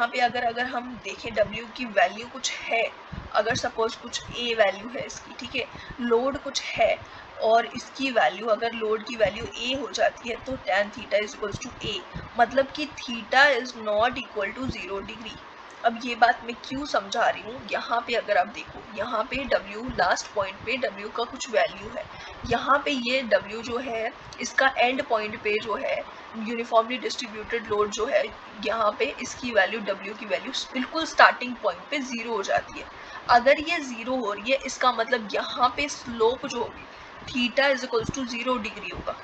पे अगर हम देखें W की वैल्यू कुछ है, अगर सपोज कुछ A वैल्यू है इसकी, ठीक है, लोड कुछ है और इसकी वैल्यू, अगर लोड की वैल्यू A हो जाती है तो tan theta is equals to A, मतलब कि theta is not equal to 0 degree. अब ये बात मैं क्यों समझा रही हूँ, यहाँ पे अगर आप देखो, यहाँ पे W लास्ट पॉइंट पे W का कुछ वैल्यू है, यहाँ पे ये W जो है इसका एंड पॉइंट पे जो है यूनिफॉर्मली डिस्ट्रीब्यूटेड लोड जो है, यहाँ पे इसकी वैल्यू W की वैल्यू बिल्कुल स्टार्टिंग पॉइंट पे 0 हो जाती है। अगर ये 0 हो रही है इसका मतलब यहाँ पे स्लोप जो होगी theta is equals to 0 degree होगा।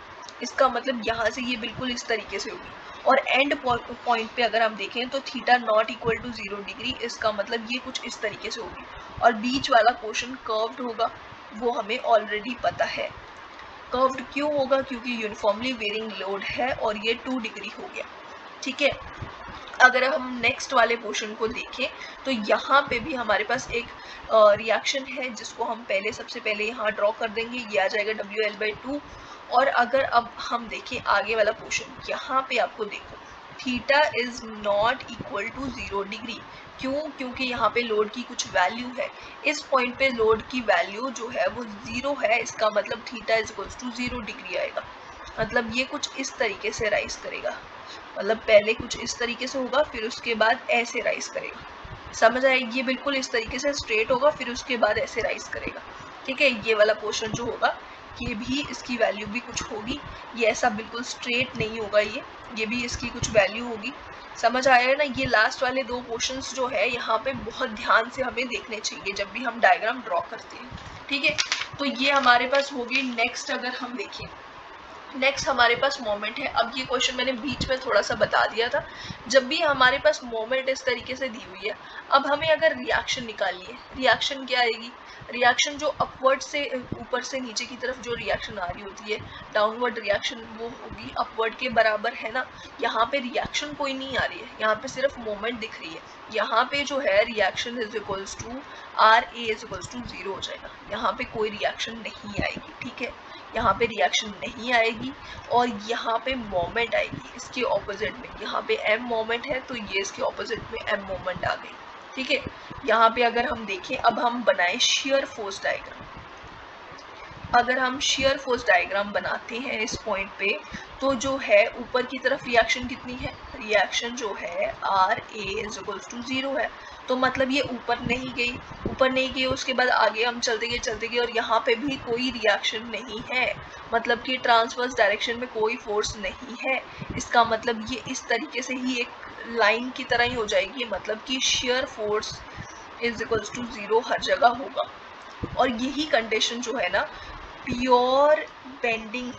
इसका मतलब यहाँ से ये बिल्कुल इस तरीके से होगी। और एंड पॉइंट पे अगर हम देखें तो theta not equal to 0 degree, इसका मतलब ये कुछ इस तरीके से होगी। और बीच वाला पोर्शन कर्व्ड होगा, वो हमें ऑलरेडी पता है। कर्व्ड क्यों होगा, क्योंकि यूनिफॉर्मली वेरिंग लोड है और ये 2 डिग्री हो गया। ठीक है, अगर हम नेक्स्ट वाले पोर्शन को देखें तो यहाँ पे भी हमारे पास एक रिएक्शन है जिसको हम सबसे पहले यहाँ ड्रॉ कर देंगे, ये आ जाएगा WL/2। और अगर अब हम देखें आगे वाला पोर्शन, यहाँ पे आपको देखो theta is not equal to 0 degree. क्यों, क्योंकि यहाँ पे लोड की कुछ वैल्यू है, इस पॉइंट पे लोड की वैल्यू जो है वो 0 है, इसका मतलब theta is equal to 0 degree आएगा। मतलब ये कुछ इस तरीके से राइज करेगा, मतलब पहले कुछ इस तरीके से होगा फिर उसके बाद ऐसे राइज करेगा। समझ आए? ये बिल्कुल इस तरीके से स्ट्रेट होगा, फिर उसके बाद ऐसे राइज करेगा। ठीक है, ये वाला पोर्शन जो होगा ये भी इसकी वैल्यू भी कुछ होगी, ये ऐसा बिल्कुल स्ट्रेट नहीं होगा, ये भी इसकी कुछ वैल्यू होगी। समझ आया ना? ये लास्ट वाले दो पोर्शंस जो है यहाँ पे बहुत ध्यान से हमें देखने चाहिए जब भी हम डायग्राम ड्रॉ करते हैं। ठीक है, तो ये हमारे पास होगी। नेक्स्ट अगर हम देखें, नेक्स्ट हमारे पास मोमेंट है। अब ये क्वेश्चन मैंने बीच में थोड़ा सा बता दिया था। जब भी हमारे पास मोमेंट इस तरीके से दी हुई है, अब हमें अगर रिएक्शन निकालनी है, रिएक्शन क्या आएगी? रिएक्शन जो अपवर्ड से ऊपर से नीचे की तरफ जो रिएक्शन आ रही होती है, डाउनवर्ड रिएक्शन, वो होगी अपवर्ड के बराबर, है ना। यहाँ पे रिएक्शन कोई नहीं आ रही है, यहाँ पे सिर्फ मोमेंट दिख रही है। यहाँ पे जो है reaction is equals to R A is equals to 0 हो जाएगा। यहाँ पे कोई रिएक्शन नहीं आएगी। ठीक है, यहाँ पे रिएक्शन नहीं आएगी और यहाँ पे मोमेंट आएगी इसके ऑपोजिट में। यहाँ पे m मोमेंट है तो ये इसके ऑपोजिट में m मोमेंट आ गई। ठीक है, यहाँ पे अगर हम देखें, अब हम बनाए शेयर फोर्स डायग्राम। अगर हम शेयर फोर्स डायग्राम बनाते हैं इस पॉइंट पे, तो जो है ऊपर की तरफ रिएक्शन कितनी है? रिएक्शन जो है R A is equals to 0 है, तो मतलब ये ऊपर नहीं गई। ऊपर नहीं गई, उसके बाद आगे हम चलते गए और यहाँ पे भी कोई रिएक्शन नहीं है, मतलब कि ट्रांसवर्स डायरेक्शन में कोई फोर्स नहीं है। इसका मतलब ये इस तरीके से ही एक लाइन की तरह ही हो जाएगी, मतलब कि shear force is equals to 0 हर जगह होगा। और यही कंडीशन जो है ना प्योर बेंडिंग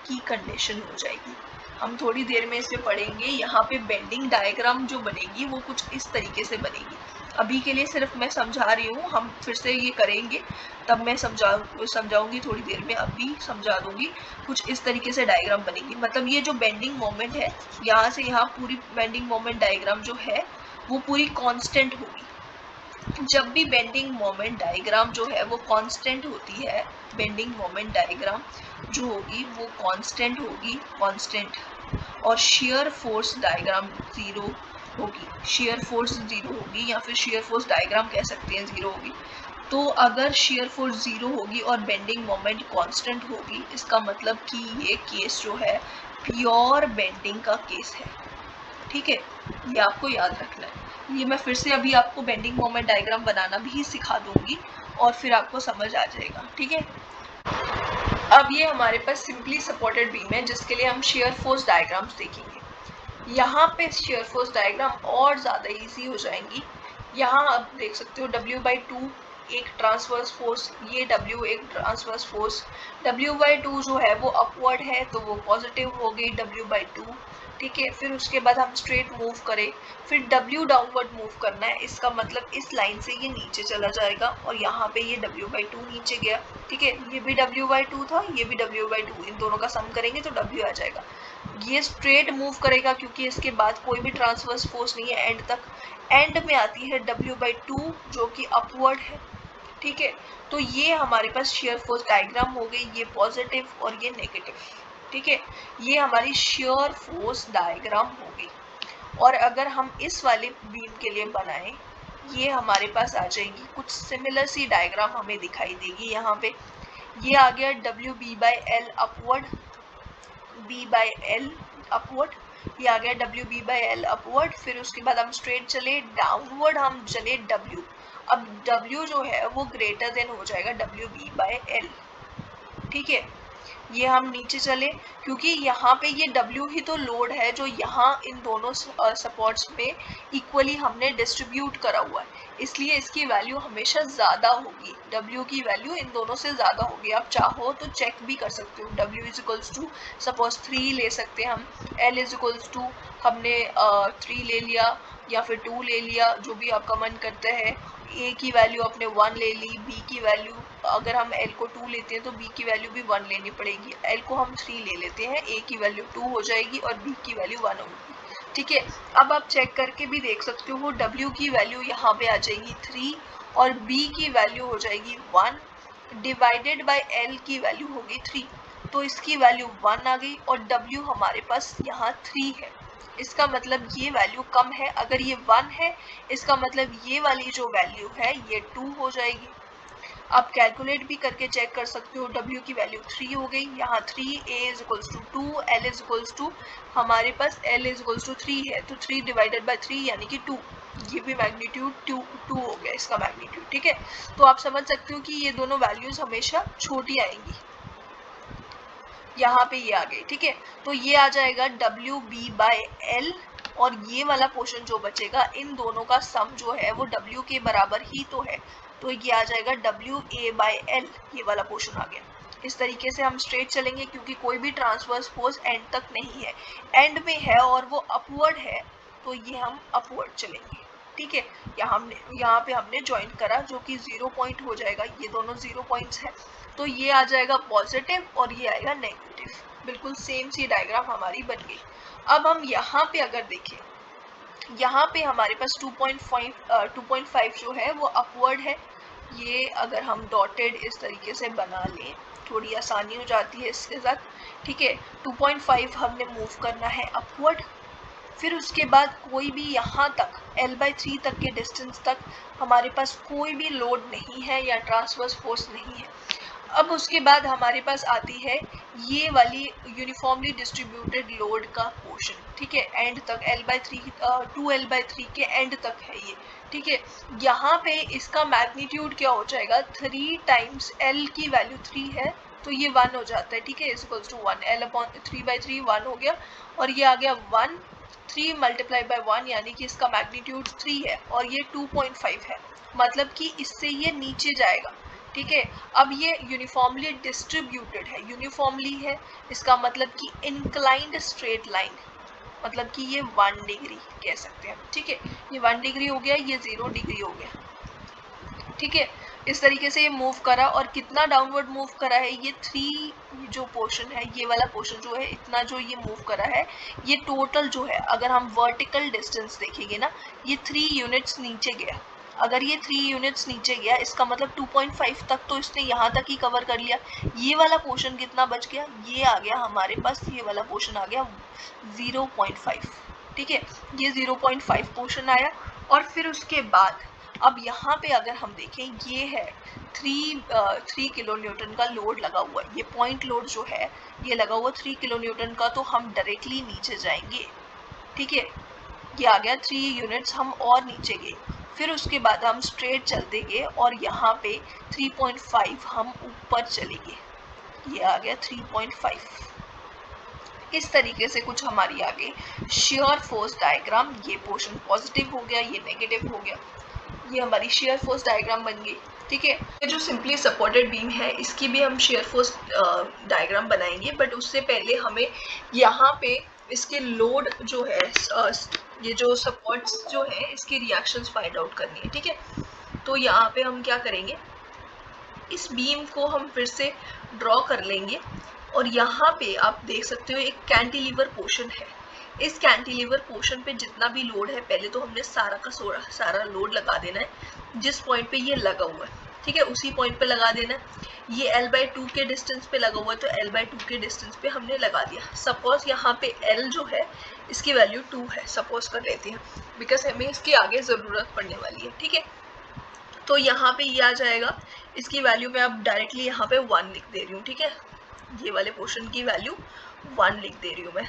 की कंडीशन हो जाएगी। हम थोड़ी देर में इसे पढ़ेंगे। यहाँ पे बेंडिंग डायग्राम जो बनेगी वो कुछ इस तरीके से बनेगी। अभी के लिए सिर्फ मैं समझा रही हूँ, हम फिर से ये करेंगे तब मैं समझाऊंगी थोड़ी देर में, अभी समझा दूंगी। कुछ इस तरीके से डायग्राम बनेगी, मतलब ये जो बेंडिंग मोमेंट है यहाँ से यहाँ पूरी बेंडिंग मोमेंट डायग्राम जो है वो पूरी कांस्टेंट होगी। जब भी बेंडिंग मोमेंट डायग्राम जो है वो कांस्टेंट होती है, बेंडिंग मोमेंट डायग्राम जो होगी वो कांस्टेंट होगी, कांस्टेंट। और शेयर फोर्स डायग्राम 0 होगी, शेयर फोर्स 0 होगी, या फिर शेयर फोर्स डायग्राम कह सकते हैं 0 होगी। तो अगर शेयर फोर्स 0 होगी और बेंडिंग मोमेंट कांस्टेंट होगी, इसका मतलब कि ये केस जो है प्योर बेंडिंग का केस है। ठीक है, ये आपको याद रखना है। ये मैं फिर से अभी आपको बेंडिंग मोमेंट डायग्राम बनाना भी सिखा दूंगी और फिर आपको समझ आ जाएगा। ठीक है, अब ये हमारे पास सिंपली सपोर्टेड बीम है जिसके लिए हम शेयर फोर्स डायग्राम्स देखेंगे। यहाँ पे शेयर फोर्स डायग्राम और ज़्यादा इजी हो जाएंगी। यहाँ आप देख सकते हो W/2 एक ट्रांसवर्स फोर्स, ये W एक ट्रांसवर्स फोर्स। W/2 जो है वो अपवर्ड है तो वो पॉजिटिव हो गई W/2। ठीक है, फिर उसके बाद हम स्ट्रेट मूव करें, फिर W डाउनवर्ड मूव करना है, इसका मतलब इस लाइन से ये नीचे चला जाएगा और यहाँ पे ये W/2 नीचे गया। ठीक है, ये भी W/2 था, ये भी W/2, इन दोनों का सम करेंगे तो W आ जाएगा। ये स्ट्रेट मूव करेगा क्योंकि इसके बाद कोई भी ट्रांसवर्स फोर्स नहीं है एंड तक। एंड में आती है W/2 जो कि अपवर्ड है। ठीक है, तो ये हमारे पास शेयर फोर्स डायग्राम हो गई, ये पॉजिटिव और ये नेगेटिव। ठीक है, ये हमारी शेयर फोर्स डायग्राम हो गई। और अगर हम इस वाले बीम के लिए बनाएं, ये हमारे पास आ जाएगी कुछ सिमिलर सी डायग्राम हमें दिखाई देगी। यहाँ पे ये आ गया WB/L अपवर्ड, B/L अपवर्ड, ये आ गया WB/L अपवर्ड। फिर उसके बाद हम स्ट्रेट चले, डाउनवर्ड हम चले W। अब W जो है वो ग्रेटर देन हो जाएगा WB/L। ठीक है, ये हम नीचे चले क्योंकि यहाँ पे ये W ही तो लोड है जो यहाँ इन दोनों सपोर्ट्स में इक्वली हमने डिस्ट्रीब्यूट करा हुआ है, इसलिए इसकी वैल्यू हमेशा ज़्यादा होगी। W की वैल्यू इन दोनों से ज़्यादा होगी। आप चाहो तो चेक भी कर सकते हो, W is equals to suppose 3 ले सकते हैं हम, L इज इक्वल्स टू हमने 3 ले लिया या फिर 2 ले लिया, जो भी आपका मन करता है। A की वैल्यू आपने 1 ले ली, B की वैल्यू, अगर हम L को 2 लेते हैं तो B की वैल्यू भी 1 लेनी पड़ेगी। L को हम 3 ले लेते हैं, A की वैल्यू 2 हो जाएगी और B की वैल्यू 1 होगी। ठीक है, अब आप चेक करके भी देख सकते हो, W की वैल्यू यहाँ पे आ जाएगी 3 और B की वैल्यू हो जाएगी 1 डिवाइडेड बाय L की वैल्यू होगी 3, तो इसकी वैल्यू 1 आ गई और W हमारे पास यहाँ 3 है। इसका मतलब ये वैल्यू कम है, अगर ये 1 है इसका मतलब ये वाली जो वैल्यू है ये 2 हो जाएगी। आप कैलकुलेट भी करके चेक कर सकते हो। W की वैल्यू 3 हो गई, यहाँ 3, A is equals to 2, L is equals to हमारे पास L इज इक्वल्स टू 3 है, तो 3 डिवाइडेड बाय 3 यानी कि 2, ये भी मैग्नीट्यूड 2 हो गया इसका मैग्नीट्यूड। ठीक है, तो आप समझ सकते हो कि ये दोनों वैल्यूज हमेशा छोटी आएंगी। यहाँ पे ये आ गई। ठीक है, तो ये आ जाएगा WB/L, और ये वाला पोर्शन जो बचेगा इन दोनों का सम जो है वो W के बराबर ही तो है, तो ये आ जाएगा WA/L, ये वाला पोर्शन आ गया। इस तरीके से हम स्ट्रेट चलेंगे, क्योंकि कोई भी ट्रांसवर्स फोर्स एंड तक नहीं है, एंड में है और वो अपवर्ड है, तो ये हम अपवर्ड चलेंगे। ठीक है, यहाँ पे हमने ज्वाइन करा, जो कि 0 पॉइंट हो जाएगा, ये दोनों 0 पॉइंट्स है, तो ये आ जाएगा पॉजिटिव और ये आएगा नेगेटिव। बिल्कुल सेम सी डायग्राम हमारी बन गई। अब हम यहाँ पे अगर देखें, यहाँ पे हमारे पास 2.5 जो है वो अपवर्ड है। ये अगर हम डॉटेड इस तरीके से बना लें, थोड़ी आसानी हो जाती है इसके साथ। ठीक है, 2.5 हमने मूव करना है अपवर्ड, फिर उसके बाद कोई भी यहाँ तक L/3 तक के डिस्टेंस तक हमारे पास कोई भी लोड नहीं है या ट्रांसवर्स फोर्स नहीं है। अब उसके बाद हमारे पास आती है ये वाली यूनिफॉर्मली डिस्ट्रीब्यूटेड लोड का पोर्शन। ठीक है, एंड तक L/3 2L/3 के एंड तक है ये। ठीक है, यहाँ पे इसका मैग्नीट्यूड क्या हो जाएगा, 3 टाइम्स L की वैल्यू 3 है, तो ये 1 हो जाता है। ठीक है, इज इक्वल्स टू 1, L/3/3 1 हो गया, और ये आ गया 1, 3 मल्टीप्लाई बाय 1 यानी कि इसका मैग्नीट्यूड 3 है, और ये 2.5 है, मतलब कि इससे ये नीचे जाएगा। ठीक है, अब ये यूनिफॉर्मली डिस्ट्रीब्यूटेड है, यूनिफॉर्मली है, इसका मतलब कि इंक्लाइंड स्ट्रेट लाइन, मतलब कि ये 1 डिग्री कह सकते हैं। ठीक है, ये 1 डिग्री हो गया, ये 0 डिग्री हो गया। ठीक है, इस तरीके से ये मूव करा, और कितना डाउनवर्ड मूव करा है, ये 3 जो पोर्शन है, ये वाला पोर्शन जो है, इतना जो ये मूव करा है, ये टोटल जो है, अगर हम वर्टिकल डिस्टेंस देखेंगे ना, ये 3 यूनिट्स नीचे गया। अगर ये 3 यूनिट्स नीचे गया, इसका मतलब 2.5 तक तो इसने यहाँ तक ही कवर कर लिया। ये वाला पोर्शन कितना बच गया, ये आ गया हमारे पास, ये वाला पोर्शन आ गया 0.5। ठीक है, ये 0.5 पोर्शन आया, और फिर उसके बाद अब यहाँ पे अगर हम देखें, ये है 3 किलो न्यूटन का लोड लगा हुआ है, ये पॉइंट लोड जो है ये लगा हुआ 3 किलो न्यूटन का, तो हम डायरेक्टली नीचे जाएंगे। ठीक है, ये आ गया 3 यूनिट्स, हम और नीचे गए, फिर उसके बाद हम स्ट्रेट चलते गए, और यहाँ पे 3.5 हम ऊपर चले गए, ये आ गया 3.5। इस तरीके से कुछ हमारी आगे शेयर फोर्स डायग्राम, ये पोर्शन पॉजिटिव हो गया, ये नेगेटिव हो गया, ये हमारी शेयर फोर्स डायग्राम बन गई। ठीक है, ये जो सिंपली सपोर्टेड बीम है, इसकी भी हम शेयर फोर्स डायग्राम बनाएंगे, बट उससे पहले हमें यहाँ पे इसके लोड जो है, ये जो सपोर्ट्स जो है, इसके रिएक्शंस फाइंड आउट करनी है। ठीक है, तो यहाँ पे हम क्या करेंगे, इस बीम को हम फिर से ड्रॉ कर लेंगे, और यहाँ पे आप देख सकते हो एक कैंटिलीवर पोर्शन है। इस कैंटिलीवर पोर्शन पे जितना भी लोड है, पहले तो हमने सारा का सारा लोड लगा देना है जिस पॉइंट पे ये लगा हुआ है। ठीक है, उसी पॉइंट पे लगा देना है। ये L/2 के डिस्टेंस पे लगा हुआ है, तो L/2 के डिस्टेंस पे हमने लगा दिया। सपोज यहाँ पे L जो है, इसकी वैल्यू 2 है, सपोज कर लेते हैं, बिकॉज हमें इसकी आगे ज़रूरत पड़ने वाली है। ठीक है, तो यहाँ पे ये आ जाएगा, इसकी वैल्यू मैं अब डायरेक्टली यहाँ पे 1 लिख दे रही हूँ। ठीक है, ये वाले पोर्शन की वैल्यू 1 लिख दे रही हूँ मैं।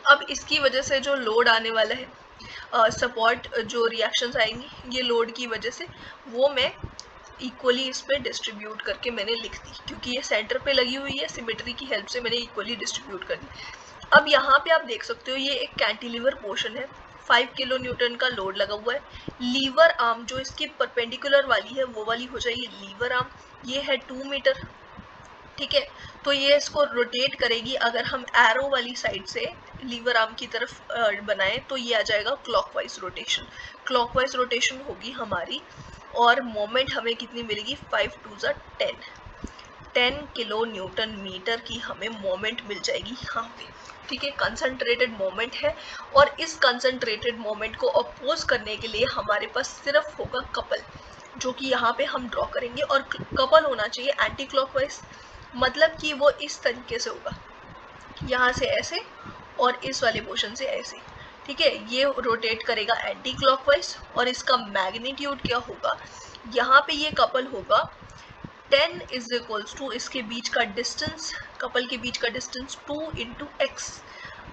अब इसकी वजह से जो लोड आने वाला है, सपोर्ट जो रिएक्शंस आएंगी ये लोड की वजह से, वो मैं इक्वली इस पे डिस्ट्रीब्यूट करके मैंने लिख दी, क्योंकि ये सेंटर पे लगी हुई है, सिमेट्री की हेल्प से मैंने इक्वली डिस्ट्रीब्यूट कर दी। अब यहाँ पे आप देख सकते हो, ये एक कैंटिलीवर पोर्शन है, 5 किलो न्यूटन का लोड लगा हुआ है। लीवर आर्म जो इसकी परपेंडिकुलर वाली है, वो वाली हो जाएगी लीवर आर्म, ये है 2 मीटर। ठीक है, तो ये इसको रोटेट करेगी। अगर हम एरो वाली साइड से लीवर आर्म की तरफ बनाएं, तो ये आ जाएगा क्लॉकवाइज रोटेशन। क्लॉकवाइज रोटेशन होगी हमारी, और मोमेंट हमें कितनी मिलेगी, 5 2 10 किलो न्यूटन मीटर की हमें मोमेंट मिल जाएगी यहाँ पे। ठीक है, कंसंट्रेटेड मोमेंट है, और इस कंसंट्रेटेड मोमेंट को अपोज करने के लिए हमारे पास सिर्फ होगा कपल, जो कि यहाँ पे हम ड्रॉ करेंगे, और कपल होना चाहिए एंटी क्लॉकवाइज, मतलब कि वो इस तरीके से होगा, यहाँ से ऐसे और इस वाले पोर्शन से ऐसे। ठीक है, ये रोटेट करेगा एंटी क्लॉकवाइज, और इसका मैग्नीट्यूड क्या होगा, यहाँ पे ये कपल होगा 10 इज इक्वल्स टू इसके बीच का डिस्टेंस, कपल के बीच का डिस्टेंस 2 इंटू एक्स,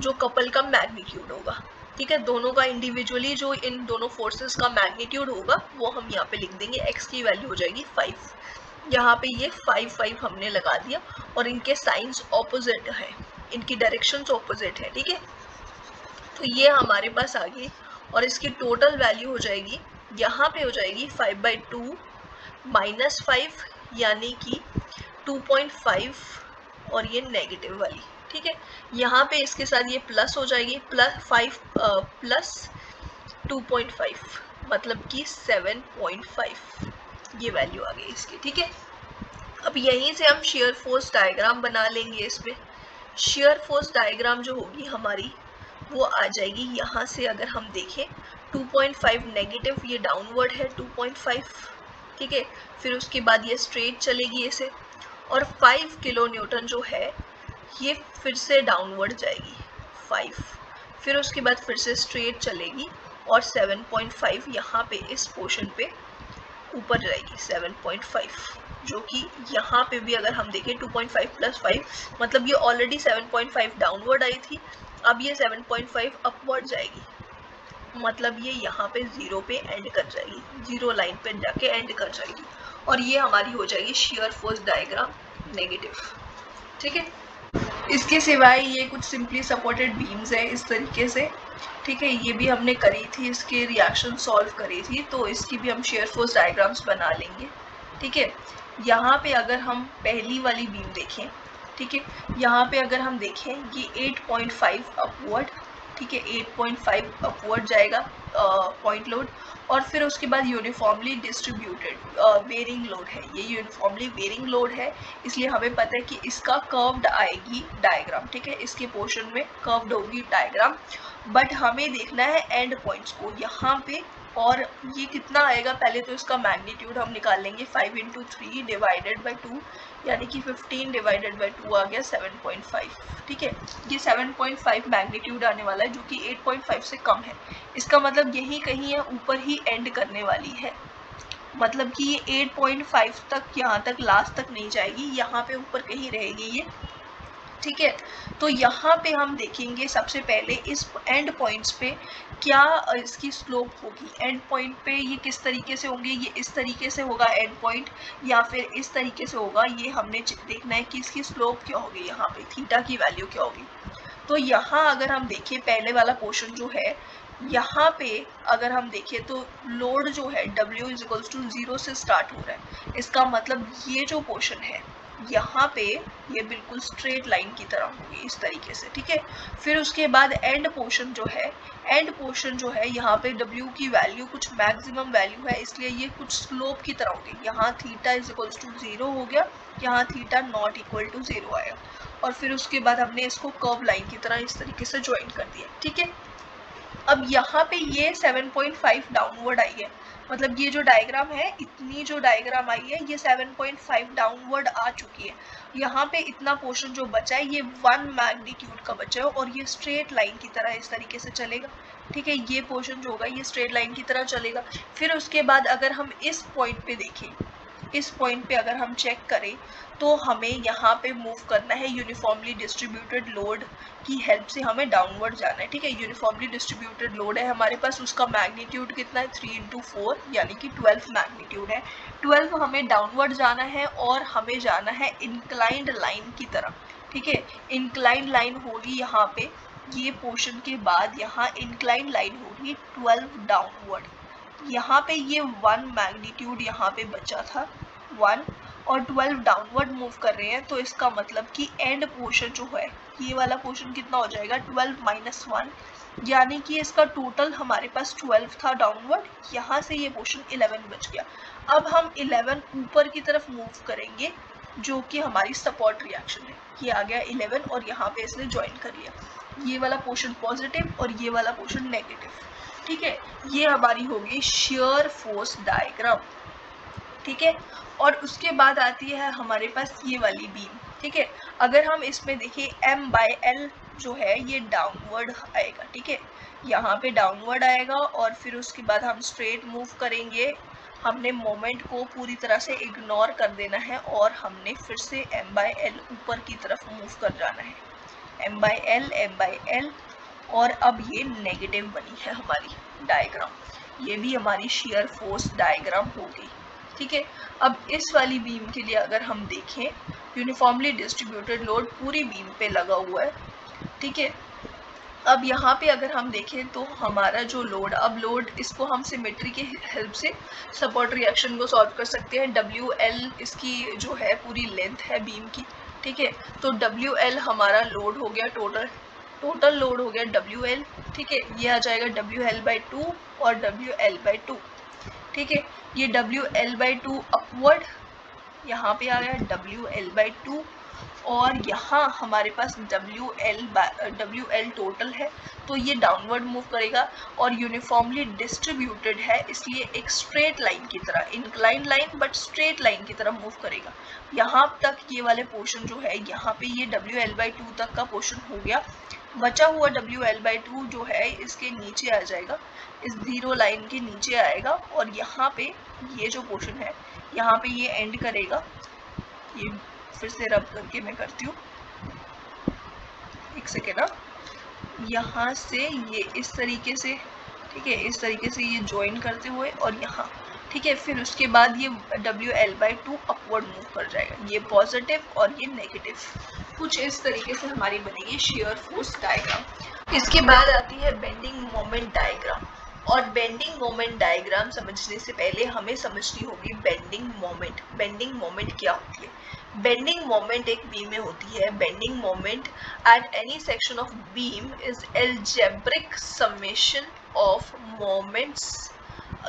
जो कपल का मैग्नीट्यूड होगा। ठीक है, दोनों का इंडिविजुअली जो इन दोनों फोर्सेस का मैग्नीट्यूड होगा वो हम यहाँ पे लिख देंगे। एक्स की वैल्यू हो जाएगी 5। यहाँ पे ये 5 हमने लगा दिया और इनके साइंस ऑपोजिट है, इनकी डायरेक्शंस ऑपोजिट है। ठीक है, तो ये हमारे पास आ गई और इसकी टोटल वैल्यू हो जाएगी, यहाँ पे हो जाएगी 5/2 -5 यानी कि 2.5 और ये नेगेटिव वाली। ठीक है, यहाँ पे इसके साथ ये प्लस हो जाएगी, +5 प्लस 2.5 मतलब कि 7.5 ये वैल्यू आ गई इसकी। ठीक है, अब यहीं से हम शेयर फोर्स डायग्राम बना लेंगे। इसमें शेयर फोर्स डायग्राम जो होगी हमारी वो आ जाएगी यहाँ से। अगर हम देखें 2.5 नेगेटिव, ये डाउनवर्ड है 2.5। ठीक है, फिर उसके बाद ये स्ट्रेट चलेगी ऐसे, और 5 किलो न्यूटन जो है ये फिर से डाउनवर्ड जाएगी 5, फिर उसके बाद फिर से स्ट्रेट चलेगी और 7.5 यहाँ पे इस पोर्शन पे ऊपर जाएगी 7.5, जो कि यहाँ पे भी अगर हम देखें 2.5 + 5 मतलब ये ऑलरेडी 7.5 डाउनवर्ड आई थी, अब ये 7.5 अपवर्ड जाएगी, मतलब ये यहाँ पे 0 पे एंड कर जाएगी, 0 लाइन पे जाके एंड कर जाएगी, और ये हमारी हो जाएगी शेयर फोर्स डायग्राम नेगेटिव। ठीक है, इसके सिवाय ये कुछ सिंपली सपोर्टेड बीम्स है इस तरीके से। ठीक है, ये भी हमने करी थी, इसके रिएक्शन सॉल्व करी थी, तो इसकी भी हम शेयर फोर्स डायग्राम्स बना लेंगे। ठीक है, यहाँ पे अगर हम पहली वाली बीम देखें, ठीक है, यहाँ पे अगर हम देखें ये 8.5 अपवर्ड, ठीक है, 8.5 अपवर्ड जाएगा पॉइंट लोड, और फिर उसके बाद यूनिफॉर्मली डिस्ट्रीब्यूटेड वेरिंग लोड है, ये यूनिफॉर्मली वेरिंग लोड है, इसलिए हमें पता है कि इसका कर्व्ड आएगी डायग्राम। ठीक है, इसके पोर्शन में कर्व्ड होगी डायग्राम, बट हमें देखना है एंड पॉइंट्स को यहाँ पे, और ये कितना आएगा, पहले तो इसका मैग्नीट्यूड हम निकाल लेंगे, 5 × 3 / 2 यानी कि 15 / 2 आ गया 7.5। ठीक है, ये 7.5 मैग्नीट्यूड आने वाला है, जो कि 8.5 से कम है, इसका मतलब यही कहीं है, ऊपर ही एंड करने वाली है, मतलब कि ये 8.5 तक, यहाँ तक लास्ट तक नहीं जाएगी, यहाँ पे ऊपर कहीं रहेगी ये। ठीक है, तो यहाँ पे हम देखेंगे सबसे पहले इस एंड पॉइंट्स पे क्या इसकी स्लोप होगी, एंड पॉइंट पे ये किस तरीके से होंगे, ये इस तरीके से होगा एंड पॉइंट, या फिर इस तरीके से होगा, ये हमने देखना है कि इसकी स्लोप क्या होगी, यहाँ पे थीटा की वैल्यू क्या होगी। तो यहाँ अगर हम देखें पहले वाला पोर्शन जो है, यहाँ पे अगर हम देखें तो लोड जो है W = 0 से स्टार्ट हो रहा है, इसका मतलब ये जो पोर्शन है यहाँ पे ये बिल्कुल स्ट्रेट लाइन की तरह होगी इस तरीके से। ठीक है, फिर उसके बाद एंड पोर्शन जो है, एंड पोर्शन जो है यहाँ पे W की वैल्यू कुछ मैक्सिमम वैल्यू है, इसलिए ये कुछ स्लोप की तरह होगी, यहाँ थीटा = 0 हो गया, यहाँ थीटा ≠ 0 आया, और फिर उसके बाद हमने इसको कर्व लाइन की तरह इस तरीके से ज्वाइन कर दिया। ठीक है, अब यहाँ पे ये 7.5 डाउनवर्ड आई है, मतलब ये जो डायग्राम है, इतनी जो डायग्राम आई है ये 7.5 डाउनवर्ड आ चुकी है, यहाँ पे इतना पोर्शन जो बचा है ये 1 मैग्नीट्यूड का बचा है, और ये स्ट्रेट लाइन की तरह इस तरीके से चलेगा। ठीक है, ये पोर्शन जो होगा ये स्ट्रेट लाइन की तरह चलेगा। फिर उसके बाद अगर हम इस पॉइंट पे देखें, इस पॉइंट पे अगर हम चेक करें तो हमें यहाँ पे मूव करना है, यूनिफॉर्मली डिस्ट्रीब्यूटेड लोड की हेल्प से हमें डाउनवर्ड जाना है। ठीक है, यूनिफॉर्मली डिस्ट्रीब्यूटेड लोड है हमारे पास, उसका मैग्नीट्यूड कितना है, 3 × 4 यानी कि 12 मैग्नीट्यूड है। 12 हमें डाउनवर्ड जाना है और हमें जाना है इंक्लाइंड लाइन की तरफ। ठीक है, इंक्लाइंड लाइन होगी यहाँ पे, ये पोर्शन के बाद यहाँ इंक्लाइंड लाइन होगी 12 डाउनवर्ड, यहाँ पे ये 1 मैग्नीट्यूड यहाँ पे बचा था 1, और 12 डाउनवर्ड मूव कर रहे हैं, तो इसका मतलब कि एंड पोर्शन जो है, ये वाला पोर्शन कितना हो जाएगा, 12 - 1, यानी कि इसका टोटल हमारे पास 12 था डाउनवर्ड, यहाँ से ये पोर्शन 11 बच गया। अब हम 11 ऊपर की तरफ मूव करेंगे, जो कि हमारी सपोर्ट रिएक्शन है, ये आ गया 11 और यहाँ पे इसने ज्वाइन कर लिया, ये वाला पोर्शन पॉजिटिव और ये वाला पोर्शन नेगेटिव। ठीक है, ये हमारी होगी शेयर फोर्स डायग्राम। ठीक है, और उसके बाद आती है हमारे पास ये वाली बीम। ठीक है, अगर हम इसमें देखिए M/L जो है ये डाउनवर्ड आएगा। ठीक है, यहाँ पे डाउनवर्ड आएगा और फिर उसके बाद हम स्ट्रेट मूव करेंगे हमने मोमेंट को पूरी तरह से इग्नोर कर देना है और हमने फिर से m/l ऊपर की तरफ मूव कर जाना है, m/l और अब ये नेगेटिव बनी है हमारी डायग्राम, ये भी हमारी शेयर फोर्स डायग्राम हो गई। ठीक है, अब इस वाली बीम के लिए अगर हम देखें, यूनिफॉर्मली डिस्ट्रीब्यूटेड लोड पूरी बीम पे लगा हुआ है। ठीक है, अब यहाँ पे अगर हम देखें तो हमारा जो लोड, अब लोड इसको हम सिमेट्री के हेल्प से सपोर्ट रिएक्शन को सॉल्व कर सकते हैं। WL इसकी जो है पूरी लेंथ है बीम की। ठीक है, तो WL हमारा लोड हो गया, टोटल लोड हो गया WL। ठीक है, ये आ जाएगा WL/2 और WL/2। ठीक है, ये WL/2 अपवर्ड यहाँ पे आ गया WL/2 और यहाँ हमारे पास WL टोटल है, तो ये डाउनवर्ड मूव करेगा और यूनिफॉर्मली डिस्ट्रीब्यूटेड है, इसलिए एक स्ट्रेट लाइन की तरह, incline line but straight line की तरह मूव करेगा। यहाँ तक ये वाले पोर्शन जो है, यहाँ पे ये WL/2 तक का पोर्शन हो गया। बचा हुआ WL/2 जो है इसके नीचे आ जाएगा, इस जीरो लाइन के नीचे आएगा और यहाँ पे ये जो पोर्शन है यहाँ पे ये एंड करेगा। ये फिर से रब करके मैं करती हूँ, एक सेकेंड ना, यहाँ से ये इस तरीके से, ठीक है, इस तरीके से ये ज्वाइन करते हुए और यहाँ, ठीक है, फिर उसके बाद ये WL/2 अपवर्ड मूव कर जाएगा, ये पॉजिटिव और ये नेगेटिव। कुछ इस तरीके से हमारी बनेगी शेयर फोर्स डायग्राम। इसके बाद आती है बेंडिंग मोमेंट डायग्राम, और बेंडिंग मोमेंट डायग्राम समझने से पहले हमें समझनी होगी बेंडिंग मोमेंट। बेंडिंग मोमेंट क्या होती है? बेंडिंग मोमेंट एक बीम में होती है। Bending moment at any section of beam is algebraic summation of moments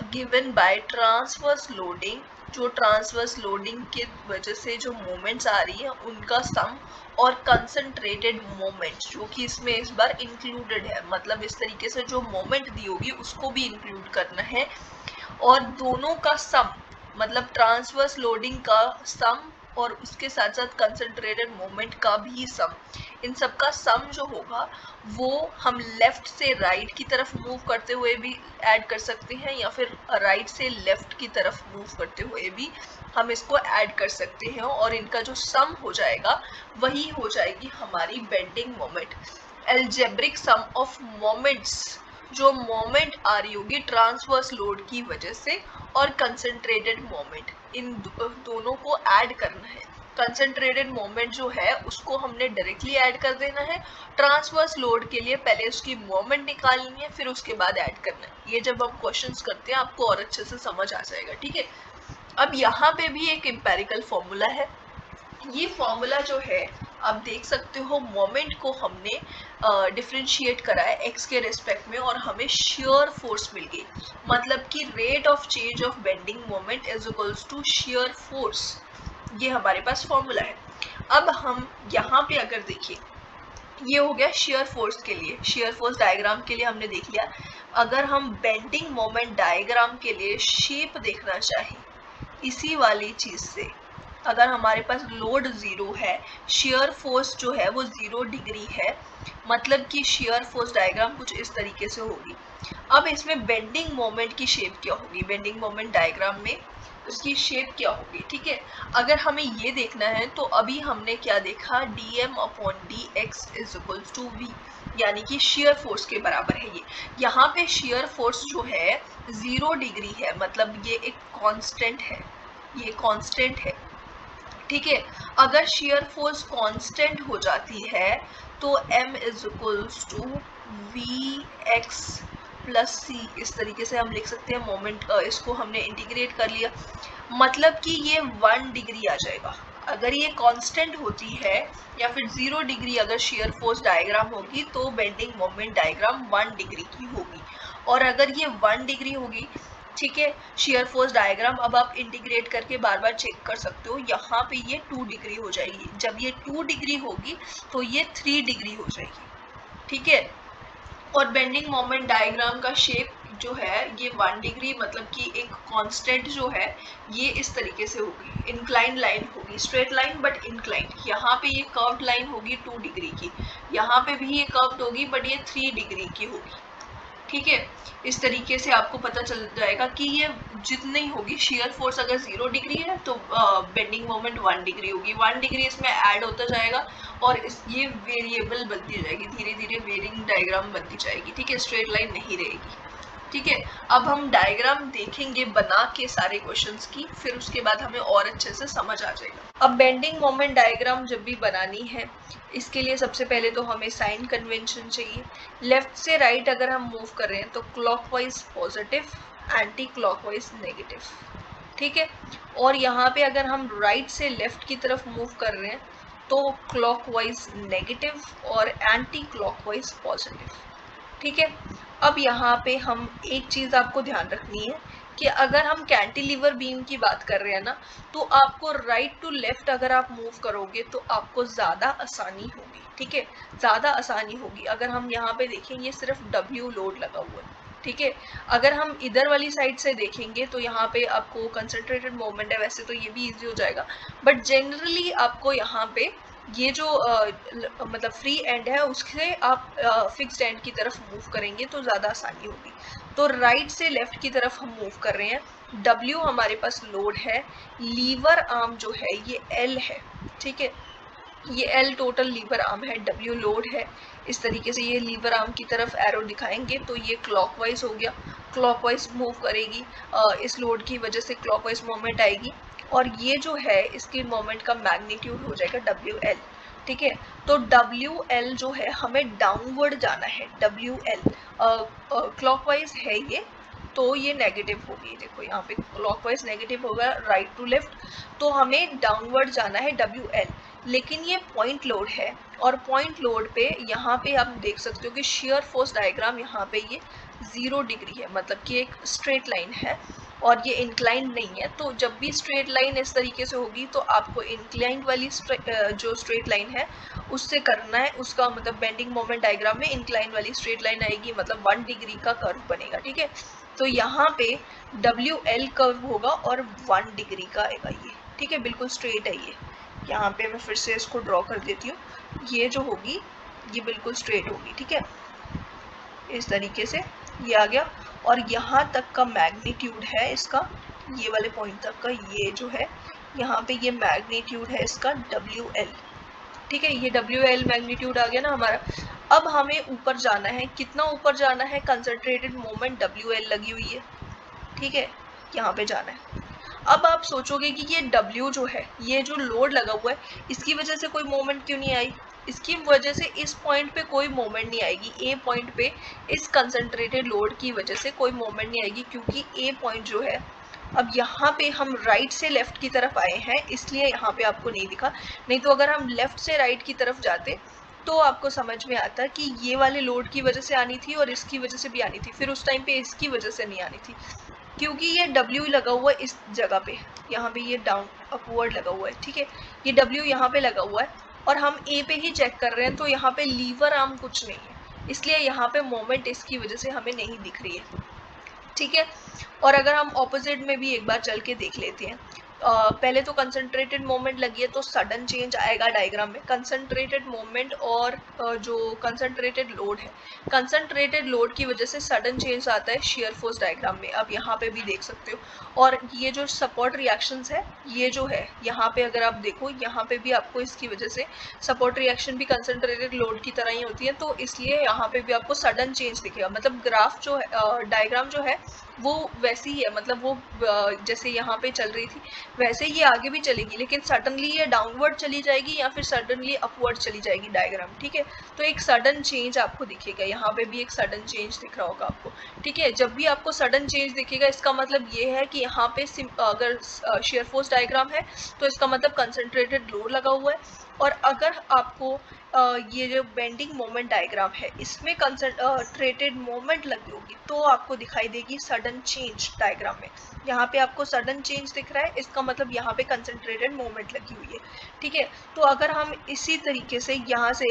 given by transverse loading. जो ट्रांसवर्स लोडिंग के वजह से जो मोमेंट्स आ रही है उनका सम, और कंसंट्रेटेड मोमेंट जो कि इसमें इस बार इंक्लूडेड है, मतलब इस तरीके से जो मोमेंट दी होगी उसको भी इंक्लूड करना है, और दोनों का सम, मतलब ट्रांसवर्स लोडिंग का सम और उसके साथ साथ कंसंट्रेटेड मोमेंट का भी सम, इन सब का सम जो होगा वो हम लेफ्ट से राइट की तरफ मूव करते हुए भी ऐड कर सकते हैं, या फिर राइट से लेफ्ट की तरफ मूव करते हुए भी हम इसको ऐड कर सकते हैं, और इनका जो सम हो जाएगा वही हो जाएगी हमारी bending moment. Algebraic sum of moments, जो मोमेंट आ रही होगी ट्रांसवर्स लोड की वजह से और कंसंट्रेटेड मोमेंट, इन दोनों को ऐड करना है। कंसंट्रेटेड मोमेंट जो है उसको हमने डायरेक्टली ऐड कर देना है, ट्रांसवर्स लोड के लिए पहले उसकी मोमेंट निकालनी है, फिर उसके बाद ऐड करना है। ये जब हम क्वेश्चंस करते हैं आपको और अच्छे से समझ आ जाएगा। ठीक है, अब यहाँ पे भी एक एम्पेरिकल फॉर्मूला है। ये फॉर्मूला जो है आप देख सकते हो, मोमेंट को हमने डिफरेंशिएट करा है एक्स के रेस्पेक्ट में और हमें शेयर फोर्स मिल गई, मतलब कि rate of change of bending moment is equals to shear force. ये हमारे पास फॉर्मूला है। अब हम यहाँ पे अगर देखिए, ये हो गया शेयर फोर्स के लिए, शेयर फोर्स डायग्राम के लिए हमने देख लिया। अगर हम बेंडिंग मोमेंट डायग्राम के लिए शेप देखना चाहें इसी वाली चीज से, अगर हमारे पास लोड 0 है, शेयर फोर्स जो है वो 0 डिग्री है, मतलब कि शेयर फोर्स डायग्राम कुछ इस तरीके से होगी। अब इसमें बेंडिंग मोमेंट की शेप क्या होगी? बेंडिंग मोमेंट डायग्राम में उसकी शेप क्या होगी? ठीक है, अगर हमें ये देखना है तो अभी हमने क्या देखा, dm/dx is equals to v, यानी कि शेयर फोर्स के बराबर है। ये यहाँ पे शेयर फोर्स जो है 0 डिग्री है, मतलब ये एक कांस्टेंट है, ये कांस्टेंट है। ठीक है, अगर शेयर फोर्स कांस्टेंट हो जाती है तो m is equals to vx plus c, इस तरीके से हम लिख सकते हैं मोमेंट। इसको हमने इंटीग्रेट कर लिया, मतलब कि ये 1 डिग्री आ जाएगा। अगर ये कांस्टेंट होती है या फिर 0 डिग्री अगर शेयर फोर्स डायग्राम होगी तो बेंडिंग मोमेंट डायग्राम 1 डिग्री की होगी, और अगर ये 1 डिग्री होगी, ठीक है, शेयर फोर्स डायग्राम अब आप इंटीग्रेट करके बार बार चेक कर सकते हो, यहाँ पे ये 2 डिग्री हो जाएगी। जब ये 2 डिग्री होगी तो ये 3 डिग्री हो जाएगी। ठीक है, और बेंडिंग मोमेंट डायग्राम का शेप जो है ये 1 डिग्री, मतलब कि एक कांस्टेंट जो है ये इस तरीके से होगी, इंक्लाइन लाइन होगी, स्ट्रेट लाइन बट इंक्लाइन। यहाँ पे ये कर्व्ड लाइन होगी 2 डिग्री की, यहाँ पे भी ये कर्व्ड होगी बट ये 3 डिग्री की होगी। ठीक है। इस तरीके से आपको पता चल जाएगा कि ये जितनी होगी शियर फोर्स, अगर 0 डिग्री है तो बेंडिंग मोमेंट 1 डिग्री होगी, 1 डिग्री इसमें ऐड होता जाएगा और ये वेरिएबल बनती जाएगी, धीरे धीरे वेरिंग डायग्राम बनती जाएगी। ठीक है, स्ट्रेट लाइन नहीं रहेगी। ठीक है, अब हम डायग्राम देखेंगे बना के सारे क्वेश्चंस की, फिर उसके बाद हमें और अच्छे से समझ आ जाएगा। अब बेंडिंग मोमेंट डायग्राम जब भी बनानी है, इसके लिए सबसे पहले तो हमें साइन कन्वेंशन चाहिए। लेफ्ट से राइट अगर हम मूव कर रहे हैं तो clockwise positive, anti clockwise negative. ठीक है, और यहाँ पे अगर हम राइट से लेफ्ट की तरफ मूव कर रहे हैं तो क्लॉकवाइज नेगेटिव और एंटी क्लॉकवाइज पॉजिटिव। ठीक है, अब यहाँ पे हम एक चीज आपको ध्यान रखनी है कि अगर हम कैंटिलीवर बीम की बात कर रहे हैं ना, तो आपको राइट टू लेफ्ट अगर आप मूव करोगे तो आपको ज्यादा आसानी होगी। ठीक है, ज्यादा आसानी होगी। अगर हम यहाँ पे देखेंगे सिर्फ W लोड लगा हुआ है। ठीक है, अगर हम इधर वाली साइड से देखेंगे तो यहाँ पे आपको कंसंट्रेटेड मोमेंट है, वैसे तो ये भी इजी हो जाएगा, बट जनरली आपको यहाँ पे ये जो मतलब फ्री एंड है उससे आप फिक्स्ड एंड की तरफ मूव करेंगे तो ज़्यादा आसानी होगी। तो राइट से लेफ्ट की तरफ हम मूव कर रहे हैं, W हमारे पास लोड है, लीवर आर्म जो है ये L है। ठीक है, ये L टोटल लीवर आर्म है, W लोड है। इस तरीके से ये लीवर आर्म की तरफ एरो दिखाएंगे तो ये क्लॉकवाइज हो गया, क्लॉकवाइज मूव करेगी, इस लोड की वजह से क्लॉकवाइज मोमेंट आएगी, और ये जो है इसके मोमेंट का मैग्नीट्यूड हो जाएगा WL। ठीक है, तो WL जो है हमें डाउनवर्ड जाना है, WL क्लॉकवाइज है ये, तो ये नेगेटिव होगी। देखो यहाँ पे क्लॉकवाइज नेगेटिव होगा राइट टू लेफ्ट, तो हमें डाउनवर्ड जाना है WL। लेकिन ये पॉइंट लोड है, और पॉइंट लोड पे यहाँ पे आप देख सकते हो कि शियर फोर्स डायग्राम यहाँ पे ये 0 डिग्री है, मतलब कि एक स्ट्रेट लाइन है और ये इंक्लाइन नहीं है। तो जब भी स्ट्रेट लाइन इस तरीके से होगी तो आपको इंक्लाइंड वाली जो स्ट्रेट लाइन है उससे करना है, उसका मतलब बेंडिंग मोमेंट डायग्राम में इंक्लाइन वाली स्ट्रेट लाइन आएगी, मतलब 1 डिग्री का कर्व बनेगा। ठीक है, तो यहाँ पे WL कर्व होगा और 1 डिग्री का आएगा ये। ठीक है, बिल्कुल स्ट्रेट है ये। यहाँ पे मैं फिर से इसको ड्रॉ कर देती हूँ, ये जो होगी ये बिल्कुल स्ट्रेट होगी। ठीक है, इस तरीके से ये आ गया, और यहाँ तक का मैग्नीट्यूड है इसका, ये वाले पॉइंट तक का ये जो है यहाँ पे ये मैग्नीट्यूड है इसका WL। ठीक है, ये WL मैग्नीट्यूड आ गया ना हमारा। अब हमें ऊपर जाना है, कितना ऊपर जाना है, कंसंट्रेटेड मोमेंट WL लगी हुई है। ठीक है, यहाँ पे जाना है। अब आप सोचोगे कि ये W जो है, ये जो लोड लगा हुआ है, इसकी वजह से कोई मोमेंट क्यों नहीं आई? इसकी वजह से इस पॉइंट पे कोई मोमेंट नहीं आएगी, ए पॉइंट पे इस कंसंट्रेटेड लोड की वजह से कोई मोमेंट नहीं आएगी, क्योंकि ए पॉइंट जो है, अब यहाँ पे हम राइट से लेफ्ट की तरफ आए हैं इसलिए यहाँ पे आपको नहीं दिखा, नहीं तो अगर हम लेफ्ट से राइट की तरफ जाते तो आपको समझ में आता कि ये वाले लोड की वजह से आनी थी और इसकी वजह से भी आनी थी, फिर उस टाइम पे इसकी वजह से नहीं आनी थी, क्योंकि ये W लगा हुआ है इस जगह पे, यहाँ पे ये डाउन अपवर्ड लगा हुआ है। ठीक है, ये W यहाँ पे लगा हुआ है और हम A पे ही चेक कर रहे हैं, तो यहाँ पे लीवर आर्म कुछ नहीं है, इसलिए यहाँ पे मोमेंट इसकी वजह से हमें नहीं दिख रही है। ठीक है, और अगर हम ऑपोजिट में भी एक बार चल के देख लेते हैं, पहले तो कंसंट्रेटेड मोमेंट लगी है तो सडन चेंज आएगा डायग्राम में। कंसंट्रेटेड मोमेंट और जो कंसंट्रेटेड लोड है, कंसंट्रेटेड लोड की वजह से सडन चेंज आता है शियर फोर्स डायग्राम में, अब यहाँ पे भी देख सकते हो। और ये जो सपोर्ट रिएक्शंस है, ये जो है यहाँ पे अगर आप देखो, यहाँ पे भी आपको इसकी वजह से सपोर्ट रिएक्शन भी कंसंट्रेटेड लोड की तरह ही होती है, तो इसलिए यहाँ पे भी आपको सडन चेंज दिखेगा। मतलब ग्राफ जो है, डायग्राम जो है वो वैसी ही है, मतलब वो जैसे यहाँ पे चल रही थी वैसे ये आगे भी चलेगी, लेकिन सडनली ये डाउनवर्ड चली जाएगी या फिर सडनली अपवर्ड चली जाएगी डायग्राम। ठीक है, तो एक सडन चेंज आपको दिखेगा, यहाँ पे भी एक सडन चेंज दिख रहा होगा आपको। ठीक है, जब भी आपको सडन चेंज दिखेगा इसका मतलब ये है कि यहाँ पे अगर शेयर फोर्स डायग्राम है तो इसका मतलब कंसंट्रेटेड लोड लगा हुआ है, और अगर आपको ये जो बेंडिंग मोमेंट डायग्राम है इसमें कंसंट्रेटेड मोमेंट लगी होगी तो आपको दिखाई देगी सडन चेंज डायग्राम में। यहाँ पे आपको सडन चेंज दिख रहा है, इसका मतलब यहाँ पे कंसंट्रेटेड मोमेंट लगी हुई है। ठीक है, तो अगर हम इसी तरीके से यहाँ से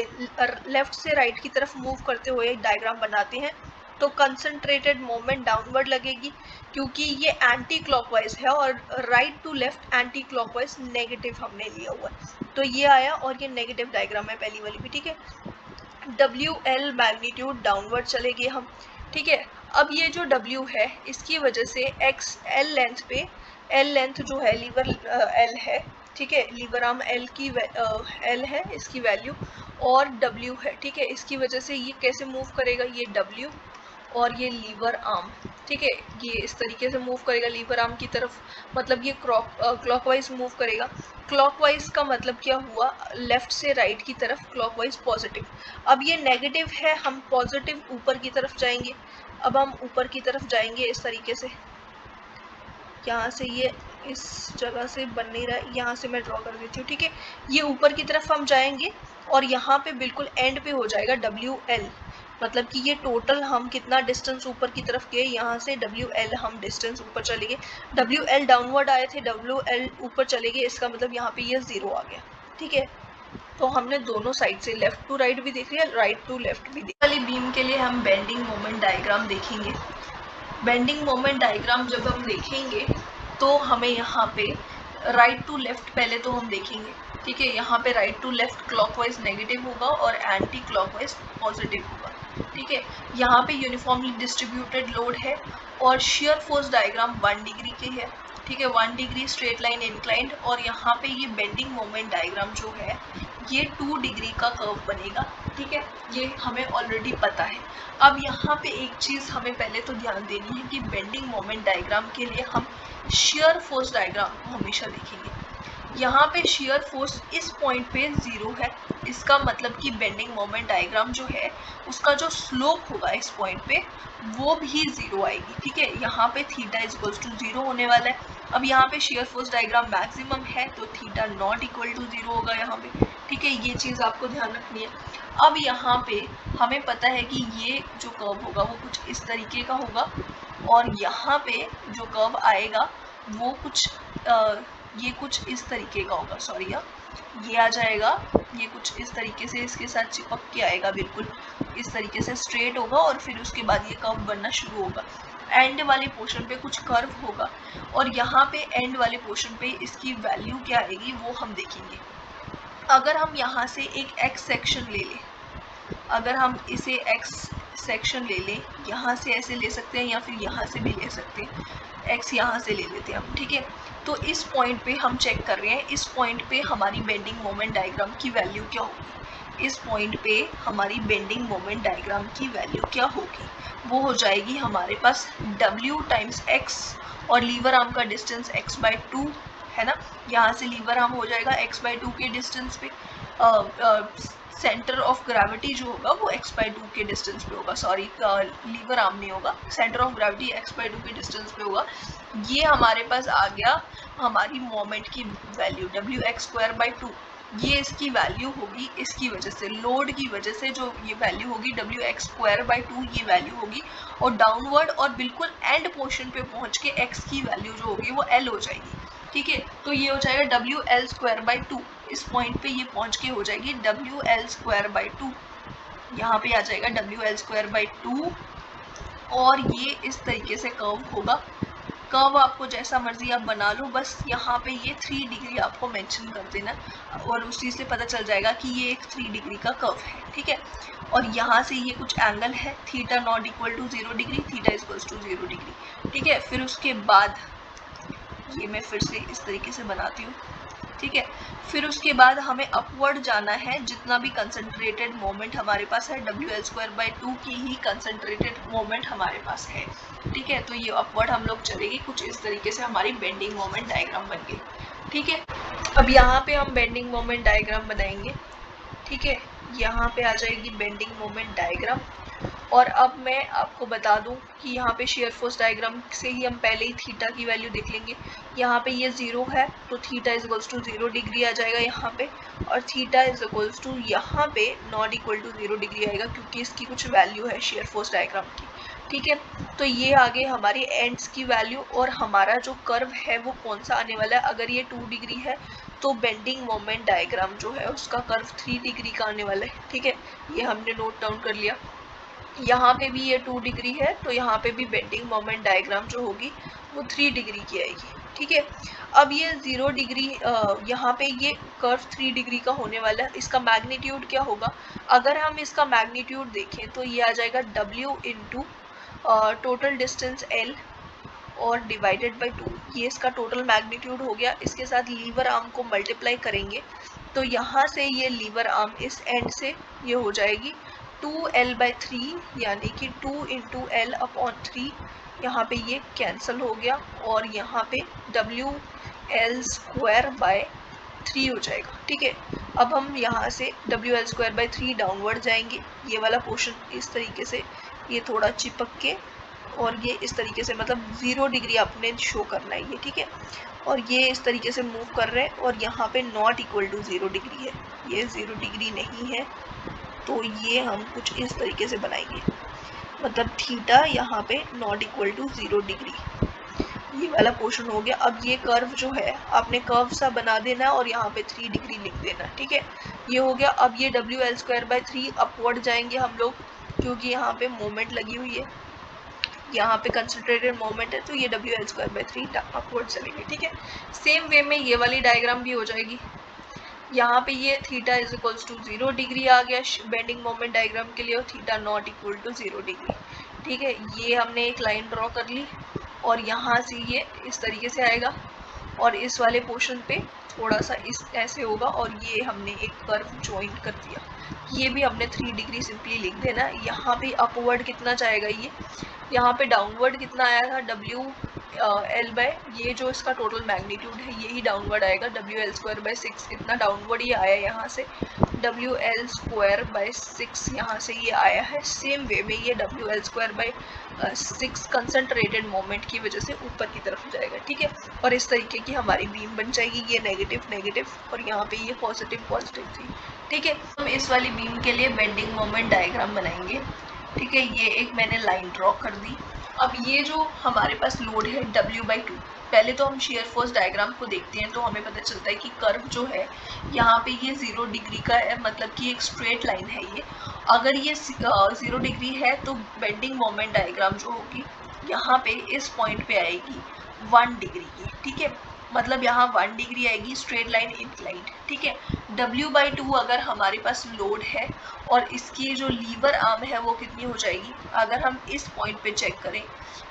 लेफ्ट से राइट की तरफ मूव करते हुए डायग्राम बनाते हैं तो कंसंट्रेटेड मोमेंट डाउनवर्ड लगेगी, क्योंकि ये एंटी क्लॉकवाइज है और right to left anticlockwise negative हमने लिया हुआ है, तो ये आया और ये नेगेटिव डायग्राम है पहली वाली भी। ठीक है, WL मैग्नीट्यूड डाउनवर्ड चलेंगे हम, ठीक है। अब ये जो W है इसकी वजह से एक्स एल लेंथ पे, एल लेंथ जो है लीवर एल है, ठीक है, लीवर आर्म एल की एल है इसकी वैल्यू, और W है, ठीक है। इसकी वजह से ये कैसे मूव करेगा, ये W और ये लीवर आर्म, ठीक है, ये इस तरीके से मूव करेगा लीवर आर्म की तरफ, मतलब ये क्लॉकवाइज मूव करेगा। क्लॉकवाइज का मतलब क्या हुआ, लेफ्ट से राइट की तरफ क्लॉकवाइज पॉजिटिव। अब ये नेगेटिव है, हम पॉजिटिव ऊपर की तरफ जाएंगे। अब हम ऊपर की तरफ जाएंगे इस तरीके से, यहाँ से ये इस जगह से बन नहीं रहा है, यहाँ से मैं ड्रॉ कर देती हूँ, ठीक है। ये ऊपर की तरफ हम जाएंगे और यहाँ पे बिल्कुल एंड पे हो जाएगा WL, मतलब कि ये टोटल हम कितना डिस्टेंस ऊपर की तरफ गए, यहाँ से WL हम डिस्टेंस ऊपर चले गए, WL डाउनवर्ड आए थे, WL ऊपर चले गए, इसका मतलब यहाँ पे ये 0 आ गया, ठीक है। तो हमने दोनों साइड से लेफ्ट टू राइट भी देख लिया, राइट टू लेफ्ट भी देख। वाली बीम के लिए हम बेंडिंग मोमेंट डायग्राम देखेंगे। बेंडिंग मोमेंट डायग्राम जब हम देखेंगे तो हमें यहाँ पे राइट टू लेफ्ट पहले तो हम देखेंगे, ठीक है। यहाँ पे right to left clockwise negative होगा और एंटी क्लॉकवाइज पॉजिटिव होगा, ठीक है। यहाँ पे यूनिफॉर्मली डिस्ट्रीब्यूटेड लोड है और शेयर फोर्स डायग्राम 1 डिग्री के है, ठीक है, 1 डिग्री स्ट्रेट लाइन इंक्लाइंड। और यहाँ पे ये बेंडिंग मोमेंट डायग्राम जो है ये 2 डिग्री का कर्व बनेगा, ठीक है, ये हमें ऑलरेडी पता है। अब यहाँ पे एक चीज़ हमें पहले तो ध्यान देनी है कि बेंडिंग मोमेंट डायग्राम के लिए हम शेयर फोर्स डायग्राम को हमेशा देखेंगे। यहाँ पे शेयर फोर्स इस पॉइंट पे 0 है, इसका मतलब कि बेंडिंग मोमेंट डायग्राम जो है उसका जो स्लोप होगा इस पॉइंट पे वो भी 0 आएगी, ठीक है। यहाँ पे थीटा इज इक्वल्स टू 0 होने वाला है। अब यहाँ पे शेयर फोर्स डायग्राम मैक्सिमम है तो थीटा नॉट इक्वल टू 0 होगा यहाँ पे, ठीक है, ये चीज़ आपको ध्यान रखनी है। अब यहाँ पे हमें पता है कि ये जो कर्व होगा वो कुछ इस तरीके का होगा और यहाँ पे जो कर्व आएगा वो कुछ ये कुछ इस तरीके का होगा, सॉरी ये आ जाएगा, ये कुछ इस तरीके से इसके साथ चिपक के आएगा, बिल्कुल इस तरीके से स्ट्रेट होगा और फिर उसके बाद ये कर्व बनना शुरू होगा। एंड वाले पोर्शन पे कुछ कर्व होगा और यहाँ पे एंड वाले पोर्शन पे इसकी वैल्यू क्या आएगी वो हम देखेंगे। अगर हम यहाँ से एक एक्स सेक्शन ले लें, अगर हम इसे एक्स सेक्शन ले लें, यहाँ से ऐसे ले सकते हैं या फिर यहाँ से भी ले सकते हैं, एक्स यहाँ से ले लेते हैं हम, ठीक है। तो इस पॉइंट पे हम चेक कर रहे हैं, इस पॉइंट पे हमारी बेंडिंग मोमेंट डायग्राम की वैल्यू क्या होगी, इस पॉइंट पे हमारी बेंडिंग मोमेंट डायग्राम की वैल्यू क्या होगी, वो हो जाएगी हमारे पास W टाइम्स x और लीवर आर्म का डिस्टेंस x/2 है ना, यहाँ से लीवर आर्म हो जाएगा x/2 के डिस्टेंस पे, सेंटर ऑफ ग्रेविटी जो होगा वो x/2 के डिस्टेंस पे होगा, सॉरी लीवर आर्म नहीं होगा, सेंटर ऑफ ग्रेविटी x/2 के डिस्टेंस पे होगा। ये हमारे पास आ गया हमारी मोमेंट की वैल्यू Wx²/2, ये इसकी वैल्यू होगी, इसकी वजह से लोड की वजह से जो ये वैल्यू होगी Wx²/2 ये वैल्यू होगी और डाउनवर्ड और बिल्कुल एंड पोर्शन पे पहुंच के x की वैल्यू जो होगी वो L हो जाएगी, ठीक है। तो ये हो जाएगा WL²/2, इस पॉइंट पे ये पहुंच के हो जाएगी WL²/2, यहाँ पे आ जाएगा WL²/2 और ये इस तरीके से कर्व होगा। कर्व आपको जैसा मर्जी आप बना लो, बस यहाँ पे ये 3 डिग्री आपको मेंशन कर देना और उसी से पता चल जाएगा कि ये एक 3 डिग्री का कर्व है, ठीक है। और यहाँ से ये कुछ एंगल है, theta not equal to 0 degree, theta equals to 0 degree, ठीक है। फिर उसके बाद ये मैं फिर से इस तरीके से बनाती हूँ, ठीक है। फिर उसके बाद हमें अपवर्ड जाना है, जितना भी कंसंट्रेटेड मोमेंट हमारे पास है WL²/2 की ही कंसंट्रेटेड मोमेंट हमारे पास है, ठीक है। तो ये अपवर्ड हम लोग चलेंगे, कुछ इस तरीके से हमारी बेंडिंग मोमेंट डायग्राम बन गई, ठीक है। अब यहाँ पे हम बेंडिंग मोमेंट डायग्राम बनाएंगे, ठीक है, यहाँ पे आ जाएगी बेंडिंग मोमेंट डायग्राम। और अब मैं आपको बता दूं कि यहाँ पे शेयर फोर्स डायग्राम से ही हम पहले ही थीटा की वैल्यू देख लेंगे। यहाँ पे ये 0 है तो theta is equals to 0 degree आ जाएगा यहाँ पे, और थीटा इज इक्वल्स टू यहाँ पे नॉट इक्वल टू 0 डिग्री आएगा क्योंकि इसकी कुछ वैल्यू है शेयर फोर्स डायग्राम की, ठीक है। तो ये आगे हमारी एंड्स की वैल्यू और हमारा जो कर्व है वो कौन सा आने वाला है। अगर ये 2 डिग्री है तो बेंडिंग मोमेंट डायग्राम जो है उसका कर्व 3 डिग्री का आने वाला है, ठीक है। ये हमने नोट डाउन कर लिया। यहाँ पे भी ये 2 डिग्री है तो यहाँ पे भी बेंडिंग मोमेंट डायग्राम जो होगी वो 3 डिग्री की आएगी, ठीक है। अब ये 0 डिग्री यहाँ पे ये कर्व 3 डिग्री का होने वाला है। इसका मैग्नीट्यूड क्या होगा, अगर हम इसका मैग्नीट्यूड देखें तो ये आ जाएगा W into total distance L और डिवाइडेड बाई 2, ये इसका टोटल मैग्नीट्यूड हो गया। इसके साथ लीवर आर्म को मल्टीप्लाई करेंगे तो यहाँ से ये लीवर आर्म इस एंड से ये हो जाएगी 2L/3, यानी कि 2 इंटू एल अपॉन 3। यहाँ पे ये कैंसिल हो गया और यहाँ पे WL²/3 हो जाएगा। ठीक है, अब हम यहाँ से WL²/3 डाउनवर्ड जाएंगे। ये वाला पोर्शन इस तरीके से ये थोड़ा चिपक के और ये इस तरीके से, मतलब 0 डिग्री आपने शो करना है ये। ठीक है, और ये इस तरीके से मूव कर रहे हैं और यहाँ पे नॉट इक्वल टू 0 डिग्री है, ये 0 डिग्री नहीं है। तो ये हम कुछ इस तरीके से बनाएंगे, मतलब थीटा यहाँ पे नॉट इक्वल टू 0 डिग्री, ये वाला पोर्शन हो गया। अब ये कर्व जो है आपने कर्व सा बना देना और यहाँ पे 3 डिग्री लिख देना। ठीक है, ये हो गया। अब ये WL²/3 अपवर्ड जाएंगे हम लोग, क्योंकि यहाँ पे मोमेंट लगी हुई है, यहाँ पे कंसंट्रेटेड मोमेंट है, तो ये WL²/3 अपवर्ड चलेंगे। ठीक है, सेम वे में ये वाली डायग्राम भी हो जाएगी। यहाँ पे ये theta is equals to 0 degree आ गया बेंडिंग मोमेंट डायग्राम के लिए, और theta not equal to 0 degree. ठीक है, ये हमने एक लाइन ड्रॉ कर ली और यहाँ से ये इस तरीके से आएगा और इस वाले पोर्शन पे थोड़ा सा इस ऐसे होगा और ये हमने एक कर्व ज्वाइन कर दिया। ये भी हमने 3 डिग्री सिंपली लिख देना। यहाँ पे अपवर्ड कितना जाएगा, ये यहाँ पे डाउनवर्ड कितना आया था WL/ ये जो इसका टोटल मैग्नीट्यूड है यही डाउनवर्ड आएगा, WL²/6 इतना डाउनवर्ड ये आया यहाँ से, WL²/6 यहाँ से ये आया है। सेम वे में ये WL²/6 कंसंट्रेटेड मोमेंट की वजह से ऊपर की तरफ जाएगा। ठीक है, और इस तरीके की हमारी बीम बन जाएगी। ये नेगेटिव नेगेटिव और यहाँ पे ये पॉजिटिव पॉजिटिव थी। ठीक है, हम इस वाली बीम के लिए बेंडिंग मोमेंट डायग्राम बनाएंगे। ठीक है, ये एक मैंने लाइन ड्रॉ कर दी। अब ये जो हमारे पास लोड है W/2, पहले तो हम शेयर फोर्स डायग्राम को देखते हैं तो हमें पता चलता है कि कर्व जो है यहाँ पे ये 0 डिग्री का है, मतलब कि एक स्ट्रेट लाइन है ये। अगर ये 0 डिग्री है तो बेंडिंग मोमेंट डायग्राम जो होगी यहाँ पे इस पॉइंट पे आएगी 1 डिग्री की। ठीक है, मतलब यहाँ 1 डिग्री आएगी, स्ट्रेट लाइन इंक्लाइंड। ठीक है, W/2 अगर हमारे पास लोड है और इसकी जो लीवर आर्म है वो कितनी हो जाएगी, अगर हम इस पॉइंट पे चेक करें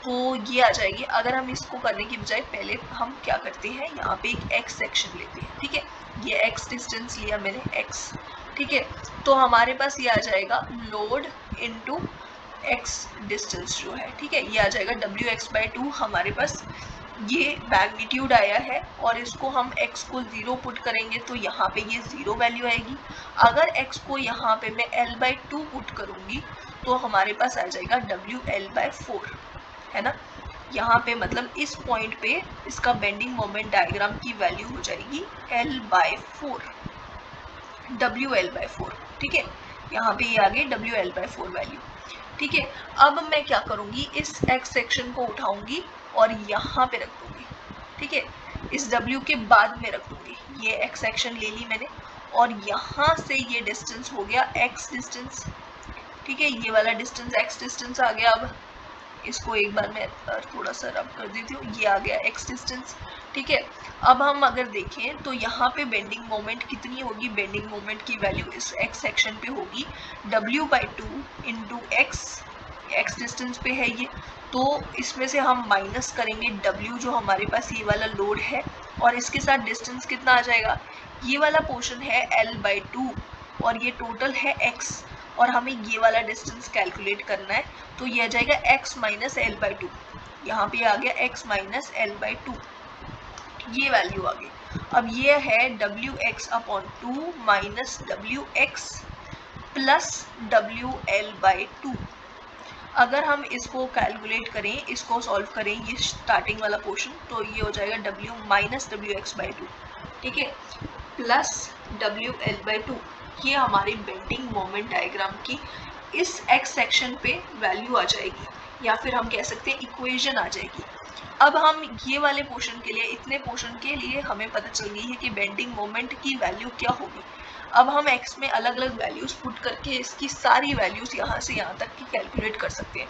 तो ये आ जाएगी। अगर हम इसको करने की बजाय पहले हम क्या करते हैं, यहाँ पे एक एक्स सेक्शन लेते हैं। ठीक है, ये एक्स डिस्टेंस लिया मैंने, एक्स। ठीक है, तो हमारे पास ये आ जाएगा लोड इंटू एक्स डिस्टेंस जो है। ठीक है, ये आ जाएगा WX/2 हमारे पास ये मैग्नीट्यूड आया है और इसको हम x को 0 पुट करेंगे तो यहाँ पे ये 0 वैल्यू आएगी। अगर x को यहाँ पे मैं L/2 पुट करूँगी तो हमारे पास आ जाएगा WL/4, है ना। यहाँ पे मतलब इस पॉइंट पे इसका बेंडिंग मोमेंट डायग्राम की वैल्यू हो जाएगी L/4, WL/4। ठीक है, यहाँ पे ये आ गई WL/4 वैल्यू। ठीक है, अब मैं क्या करूँगी, इस x सेक्शन को उठाऊंगी और यहाँ पे रख दूंगी। ठीक है, इस W के बाद में रख दूंगी। ये x सेक्शन ले ली मैंने और यहाँ से ये डिस्टेंस हो गया x डिस्टेंस। ठीक है, ये वाला डिस्टेंस x डिस्टेंस आ गया। अब इसको एक बार मैं थोड़ा सा रब कर देती हूँ, ये आ गया x डिस्टेंस। ठीक है, अब हम अगर देखें तो यहाँ पे बेंडिंग मोमेंट कितनी होगी, बेंडिंग मोमेंट की वैल्यू इस x सेक्शन पे होगी W/2 इंटू x डिस्टेंस पे है ये, तो इसमें से हम माइनस करेंगे W जो हमारे पास ये वाला लोड है और इसके साथ डिस्टेंस कितना आ जाएगा, ये वाला पोर्शन है L/2 और ये टोटल है x और हमें ये वाला डिस्टेंस कैलकुलेट करना है, तो ये आ जाएगा x माइनस L/2। यहाँ पे आ गया x माइनस L/2, ये वैल्यू आ गई। अब ये है WX/2 minus WX plus WL/2। अगर हम इसको कैलकुलेट करें, इसको सॉल्व करें ये स्टार्टिंग वाला पोर्शन, तो ये हो जाएगा W माइनस WX/2। ठीक है, प्लस WL/2। ये हमारी बेंडिंग मोमेंट डायग्राम की इस x सेक्शन पे वैल्यू आ जाएगी, या फिर हम कह सकते हैं इक्वेशन आ जाएगी। अब हम ये वाले पोर्शन के लिए, इतने पोर्शन के लिए हमें पता चल गई है कि बेंडिंग मोमेंट की वैल्यू क्या होगी। अब हम x में अलग अलग वैल्यूज पुट करके इसकी सारी वैल्यूज यहाँ से यहाँ तक की कैलकुलेट कर सकते हैं।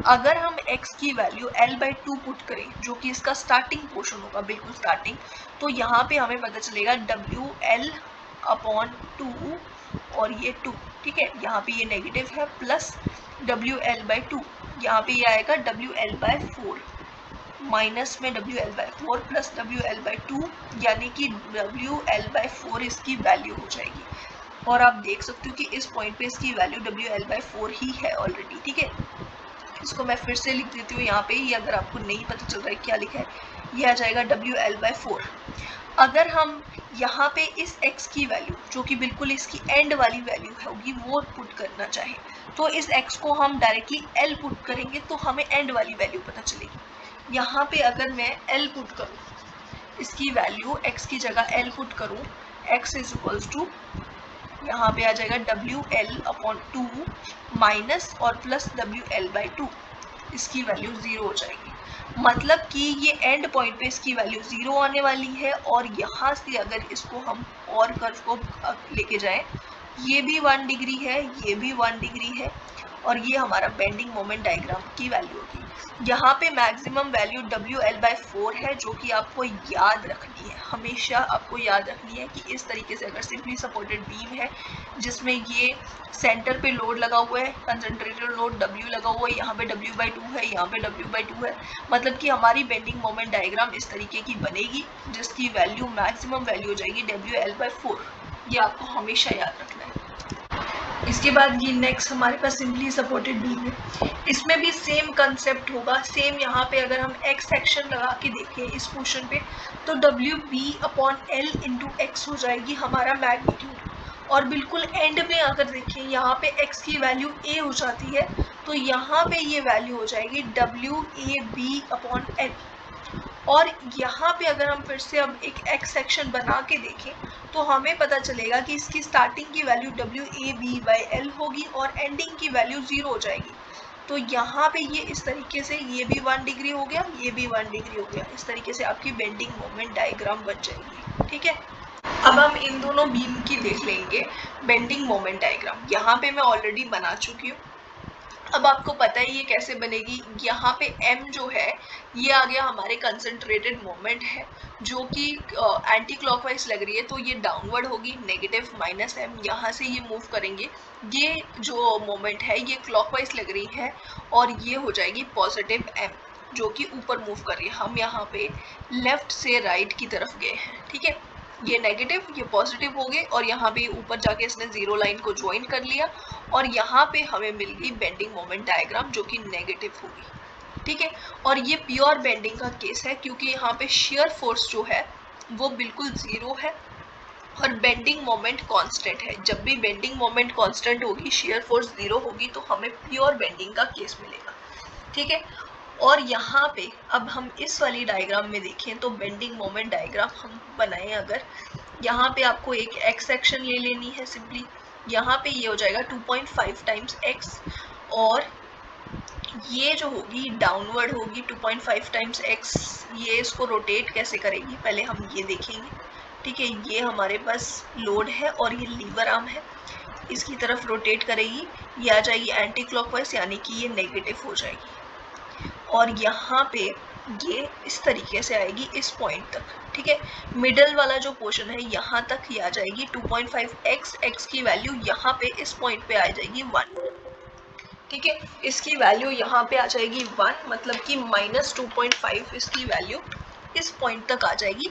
अगर हम x की वैल्यू L/2 पुट करें, जो कि इसका स्टार्टिंग पोर्शन होगा, बिल्कुल स्टार्टिंग, तो यहाँ पे हमें पता चलेगा WL/2 और ये 2। ठीक है, यहाँ पे ये नेगेटिव है, प्लस WL/2 यहाँ पे ये आएगा WL/4 माइनस में WL/4 प्लस WL/2, यानी कि WL/4 इसकी वैल्यू हो जाएगी। और आप देख सकते हो कि इस पॉइंट पे इसकी वैल्यू WL/4 ही है ऑलरेडी, ठीक है। इसको मैं फिर से लिख देती हूँ यहाँ पे, ये अगर आपको नहीं पता चल रहा है क्या लिखा है, ये आ जाएगा WL/4। अगर हम यहाँ पे इस x की वैल्यू जो कि बिल्कुल इसकी एंड वाली वैल्यू होगी वो पुट करना चाहे तो इस x को हम डायरेक्टली L पुट करेंगे तो हमें एंड वाली वैल्यू पता चलेगी। यहाँ पे अगर मैं L पुट करूँ, इसकी वैल्यू x की जगह L पुट करूँ, x इज इक्वल्स टू यहाँ पे आ जाएगा WL/2 माइनस और प्लस WL/2, इसकी वैल्यू 0 हो जाएगी। मतलब कि ये एंड पॉइंट पे इसकी वैल्यू 0 आने वाली है और यहाँ से अगर इसको हम और कर्व को लेके जाएं, ये भी 1 डिग्री है, ये भी 1 डिग्री है और ये हमारा बेंडिंग मोमेंट डायग्राम की वैल्यू होगी। यहाँ पे मैक्सिमम वैल्यू WL/4 है जो कि आपको याद रखनी है, हमेशा आपको याद रखनी है कि इस तरीके से अगर सिंपली सपोर्टेड बीम है जिसमें ये सेंटर पे लोड लगा हुआ है, कंसंट्रेटेड लोड W लगा हुआ है, यहाँ पे W/2 है, यहाँ पे W/2 है, मतलब कि हमारी बेंडिंग मोमेंट डायग्राम इस तरीके की बनेगी जिसकी वैल्यू मैक्सिमम वैल्यू हो जाएगी WL/4। ये आपको हमेशा याद रखना है। इसके बाद ये नेक्स्ट हमारे पास सिंपली सपोर्टेड बीम है, इसमें भी सेम कंसेप्ट होगा, सेम यहाँ पे अगर हम x सेक्शन लगा के देखें इस पोर्शन पे तो WB/L इंटू x हो जाएगी हमारा मैग्नीट्यूड। और बिल्कुल एंड में अगर देखें यहाँ पे x की वैल्यू a हो जाती है तो यहाँ पे ये वैल्यू हो जाएगी WAB/L। और यहाँ पे अगर हम फिर से अब एक x सेक्शन बना के देखें तो हमें पता चलेगा कि इसकी स्टार्टिंग की वैल्यू WAB/L होगी और एंडिंग की वैल्यू 0 हो जाएगी। तो यहाँ पे ये इस तरीके से ये भी 1 डिग्री हो गया, ये भी 1 डिग्री हो गया, इस तरीके से आपकी बेंडिंग मोमेंट डायग्राम बन जाएगी, ठीक है। अब हम इन दोनों बीम की देख लेंगे बेंडिंग मोमेंट डायग्राम। यहाँ पे मैं ऑलरेडी बना चुकी हूँ, अब आपको पता है ये कैसे बनेगी। यहाँ पे m जो है ये आ गया हमारे कंसंट्रेटेड मोमेंट है जो कि एंटी क्लॉकवाइज लग रही है तो ये डाउनवर्ड होगी, नेगेटिव -m। यहाँ से ये मूव करेंगे, ये जो मोमेंट है ये क्लॉकवाइज लग रही है और ये हो जाएगी पॉजिटिव m जो कि ऊपर मूव कर रही है। हम यहाँ पे लेफ्ट से राइट की तरफ गए हैं, ठीक है। ये नेगेटिव ये पॉजिटिव हो गए और यहाँ पे ऊपर जाके इसने जीरो लाइन को ज्वाइन कर लिया और यहाँ पे हमें मिल गई बेंडिंग मोमेंट डायग्राम जो कि नेगेटिव होगी, ठीक है। और ये प्योर बेंडिंग का केस है क्योंकि यहाँ पे शेयर फोर्स जो है वो बिल्कुल 0 है और बेंडिंग मोमेंट कांस्टेंट है। जब भी बेंडिंग मोमेंट कांस्टेंट होगी, शेयर फोर्स 0 होगी तो हमें प्योर बेंडिंग का केस मिलेगा, ठीक है। और यहाँ पे अब हम इस वाली डायग्राम में देखें तो बेंडिंग मोमेंट डायग्राम हम बनाएं अगर, यहाँ पे आपको एक x सेक्शन ले लेनी है सिंपली। यहाँ पे ये हो जाएगा 2.5 टाइम्स x और ये जो होगी डाउनवर्ड होगी 2.5 टाइम्स x। ये इसको रोटेट कैसे करेगी पहले हम ये देखेंगे, ठीक है। ये हमारे पास लोड है और ये लीवर आर्म है, इसकी तरफ रोटेट करेगी, ये आ जाएगी एंटी क्लॉकवाइज यानी कि ये नेगेटिव हो जाएगी और यहाँ पे ये इस तरीके से आएगी इस पॉइंट तक, ठीक है। मिडल वाला जो पोर्शन है यहाँ तक ये आ जाएगी 2.5x, x की वैल्यू यहाँ पे इस पॉइंट पे आ जाएगी 1, ठीक है। इसकी वैल्यू यहाँ पे आ जाएगी 1, मतलब कि -2.5 इसकी वैल्यू इस पॉइंट तक आ जाएगी,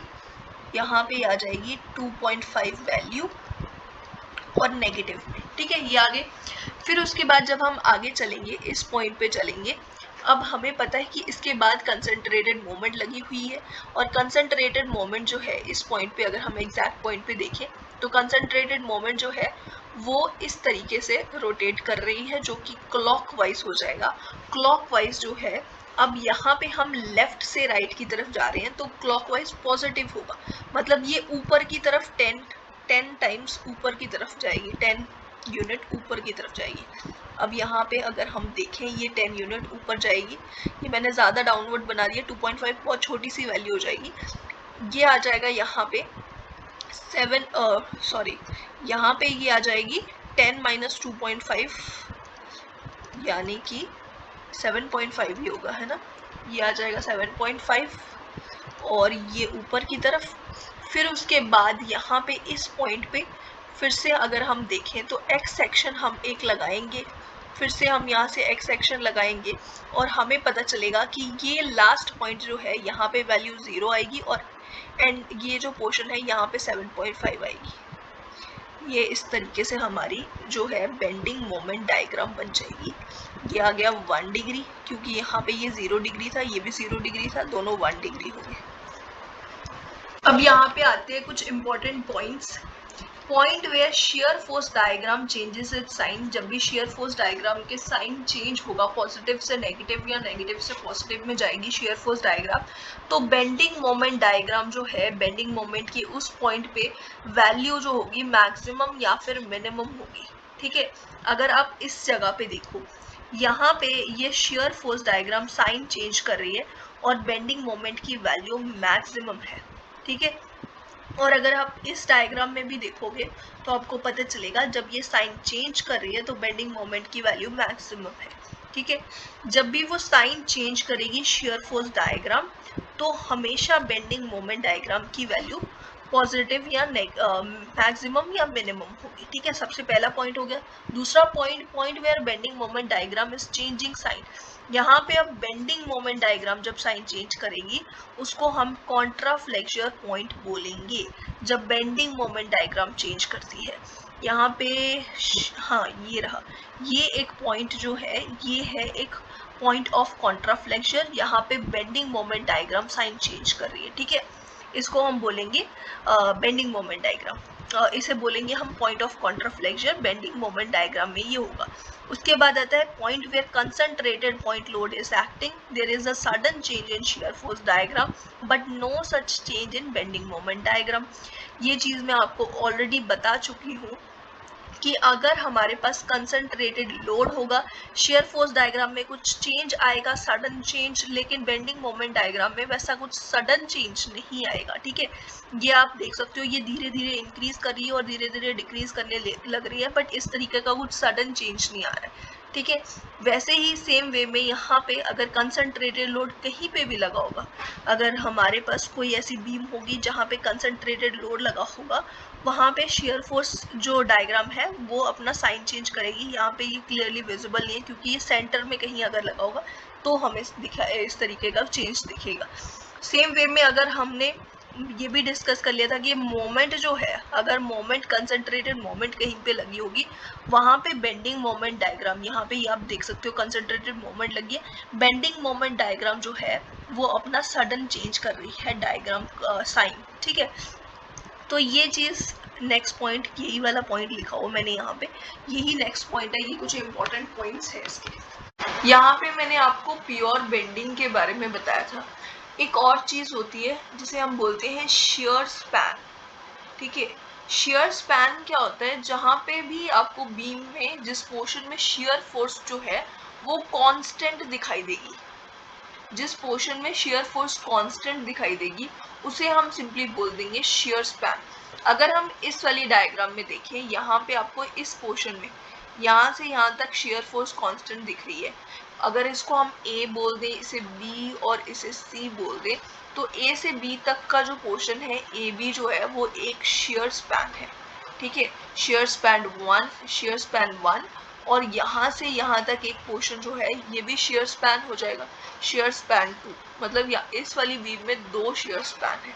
यहाँ पे आ जाएगी 2.5 वैल्यू और नेगेटिव में, ठीक है। ये आगे फिर उसके बाद जब हम आगे चलेंगे इस पॉइंट पे चलेंगे, अब हमें पता है कि इसके बाद कंसंट्रेटेड मोमेंट लगी हुई है और कंसंट्रेटेड मोमेंट जो है इस पॉइंट पे अगर हम एग्जैक्ट पॉइंट पे देखें तो कंसंट्रेटेड मोमेंट जो है वो इस तरीके से रोटेट कर रही है जो कि क्लॉकवाइज हो जाएगा। क्लॉकवाइज जो है अब यहाँ पे हम लेफ्ट से राइट की तरफ जा रहे हैं तो क्लॉकवाइज पॉजिटिव होगा, मतलब ये ऊपर की तरफ 10 टाइम्स ऊपर की तरफ जाएगी, 10 यूनिट ऊपर की तरफ जाएगी। अब यहाँ पे अगर हम देखें ये 10 यूनिट ऊपर जाएगी, ये मैंने ज़्यादा डाउनवर्ड बना दिया, 2.5 बहुत छोटी सी वैल्यू हो जाएगी। ये आ जाएगा यहाँ पे 7 यहाँ पे ये आ जाएगी 10 - 2.5 यानी कि 7.5 ही होगा, है ना। ये आ जाएगा 7.5 और ये ऊपर की तरफ। फिर उसके बाद यहाँ पे इस पॉइंट पे फिर से अगर हम देखें तो x सेक्शन हम एक लगाएंगे फिर से हम यहाँ से एक्स सेक्शन लगाएंगे और हमें पता चलेगा कि ये लास्ट पॉइंट जो है यहाँ पे वैल्यू 0 आएगी और एंड ये जो पोर्शन है यहाँ पे 7.5 आएगी। ये इस तरीके से हमारी जो है बेंडिंग मोमेंट डायग्राम बन जाएगी। ये आ गया 1 डिग्री, क्योंकि यहाँ पे ये 0 डिग्री था, ये भी 0 डिग्री था, दोनों 1 डिग्री हो गए। अब यहाँ पे आते हैं कुछ important points. Point where shear force diagram changes its sign, जब भी शेयर फोर्स डायग्राम के साइन चेंज होगा, पॉजिटिव से नेगेटिव या नेगेटिव से पॉजिटिव में जाएगी शेयर फोर्स डायग्राम, तो बेंडिंग मोमेंट डायग्राम जो है, बेंडिंग मोमेंट की उस पॉइंट पे वैल्यू जो होगी मैक्सिमम या फिर मिनिमम होगी। ठीक है, अगर आप इस जगह पे देखो, यहाँ पे ये shear force diagram sign change कर रही है और बेंडिंग मोमेंट की वैल्यू मैक्सिमम है। ठीक है, और अगर आप इस डायग्राम में भी देखोगे तो आपको पता चलेगा जब ये साइन चेंज कर रही है तो बेंडिंग मोमेंट की वैल्यू मैक्सिमम है। ठीक है, जब भी वो साइन चेंज करेगी शेयर फोर्स डायग्राम, तो हमेशा बेंडिंग मोमेंट डायग्राम की वैल्यू पॉजिटिव या मैक्सिमम या मिनिमम होगी। ठीक है, सबसे पहला पॉइंट हो गया। दूसरा point where bending moment diagram is changing sign, यहाँ पे अब बेंडिंग मोमेंट डायग्राम जब साइन चेंज करेगी उसको हम कॉन्ट्राफ्लेक्सर पॉइंट बोलेंगे, जब बेंडिंग मोमेंट डायग्राम चेंज करती है। यहाँ पे हाँ ये रहा, ये एक पॉइंट जो है ये है एक पॉइंट ऑफ कॉन्ट्राफ्लेक्सर, यहाँ पे bending moment diagram sign change कर रही है। ठीक है, इसको हम बोलेंगे बेंडिंग मोमेंट डायग्राम, इसे बोलेंगे हम point of contraflexure, bending moment diagram में ये होगा। उसके बाद आता है point where concentrated point load is acting, there is a sudden change in shear force diagram but no such change in bending moment diagram. ये चीज मैं आपको ऑलरेडी बता चुकी हूँ कि अगर हमारे पास कंसंट्रेटेड लोड होगा, शेयर फोर्स डायग्राम में कुछ चेंज आएगा, सडन चेंज, लेकिन बेंडिंग मोमेंट डायग्राम में वैसा कुछ सडन चेंज नहीं आएगा। ठीक है, ये आप देख सकते हो, ये धीरे धीरे इंक्रीज कर रही है और धीरे धीरे डिक्रीज करने लग रही है, बट इस तरीके का कुछ सडन चेंज नहीं आ रहा है। ठीक है, वैसे ही सेम वे में यहाँ पे अगर कंसंट्रेटेड लोड कहीं पे भी लगा होगा, अगर हमारे पास कोई ऐसी बीम होगी जहाँ पे कंसंट्रेटेड लोड लगा होगा, वहाँ पे शेयर फोर्स जो डायग्राम है वो अपना साइन चेंज करेगी। यहाँ पे ये क्लियरली विजिबल नहीं है क्योंकि ये सेंटर में कहीं अगर लगा होगा तो हमें इस तरीके का चेंज दिखेगा। सेम वे में अगर हमने ये भी डिस्कस कर लिया था कि मोमेंट जो है, अगर मोमेंट कंसंट्रेटेड मोमेंट कहीं पे लगी होगी, वहाँ पे बेंडिंग मोमेंट डायग्राम, यहाँ पे आप देख सकते हो कंसंट्रेटेड मोमेंट लगी है, बेंडिंग मोमेंट डायग्राम जो है वो अपना सडन चेंज कर रही है डायग्राम साइन। ठीक है, तो ये चीज़ नेक्स्ट पॉइंट, यही वाला पॉइंट लिखा हुआ मैंने यहाँ पे, यही नेक्स्ट पॉइंट है। ये कुछ इंपॉर्टेंट पॉइंट्स है इसके। यहाँ पे मैंने आपको प्योर बेंडिंग के बारे में बताया था। एक और चीज़ होती है जिसे हम बोलते हैं शेयर स्पैन। ठीक है, शेयर स्पैन क्या होता है, जहाँ पे भी आपको बीम में जिस पोर्शन में शेयर फोर्स जो है वो कांस्टेंट दिखाई देगी, जिस पोर्शन में शेयर फोर्स कांस्टेंट दिखाई देगी उसे हम सिंपली बोल देंगे शेयर स्पैन। अगर हम इस वाली डायग्राम में देखें, यहाँ पे आपको इस पोर्शन में यहाँ से यहाँ तक शेयर फोर्स कांस्टेंट दिख रही है। अगर इसको हम ए बोल दें, इसे बी और इसे सी बोल दें, तो ए से बी तक का जो पोर्शन है ए बी जो है वो एक शेयर स्पैन है। ठीक है, शेयर स्पैन 1, शेयर स्पैन 1, और यहाँ से यहाँ तक एक पोर्शन जो है ये भी शेयर स्पैन हो जाएगा, शेयर स्पैन 2। मतलब इस वाली वीव में 2 शेयर स्पैन है।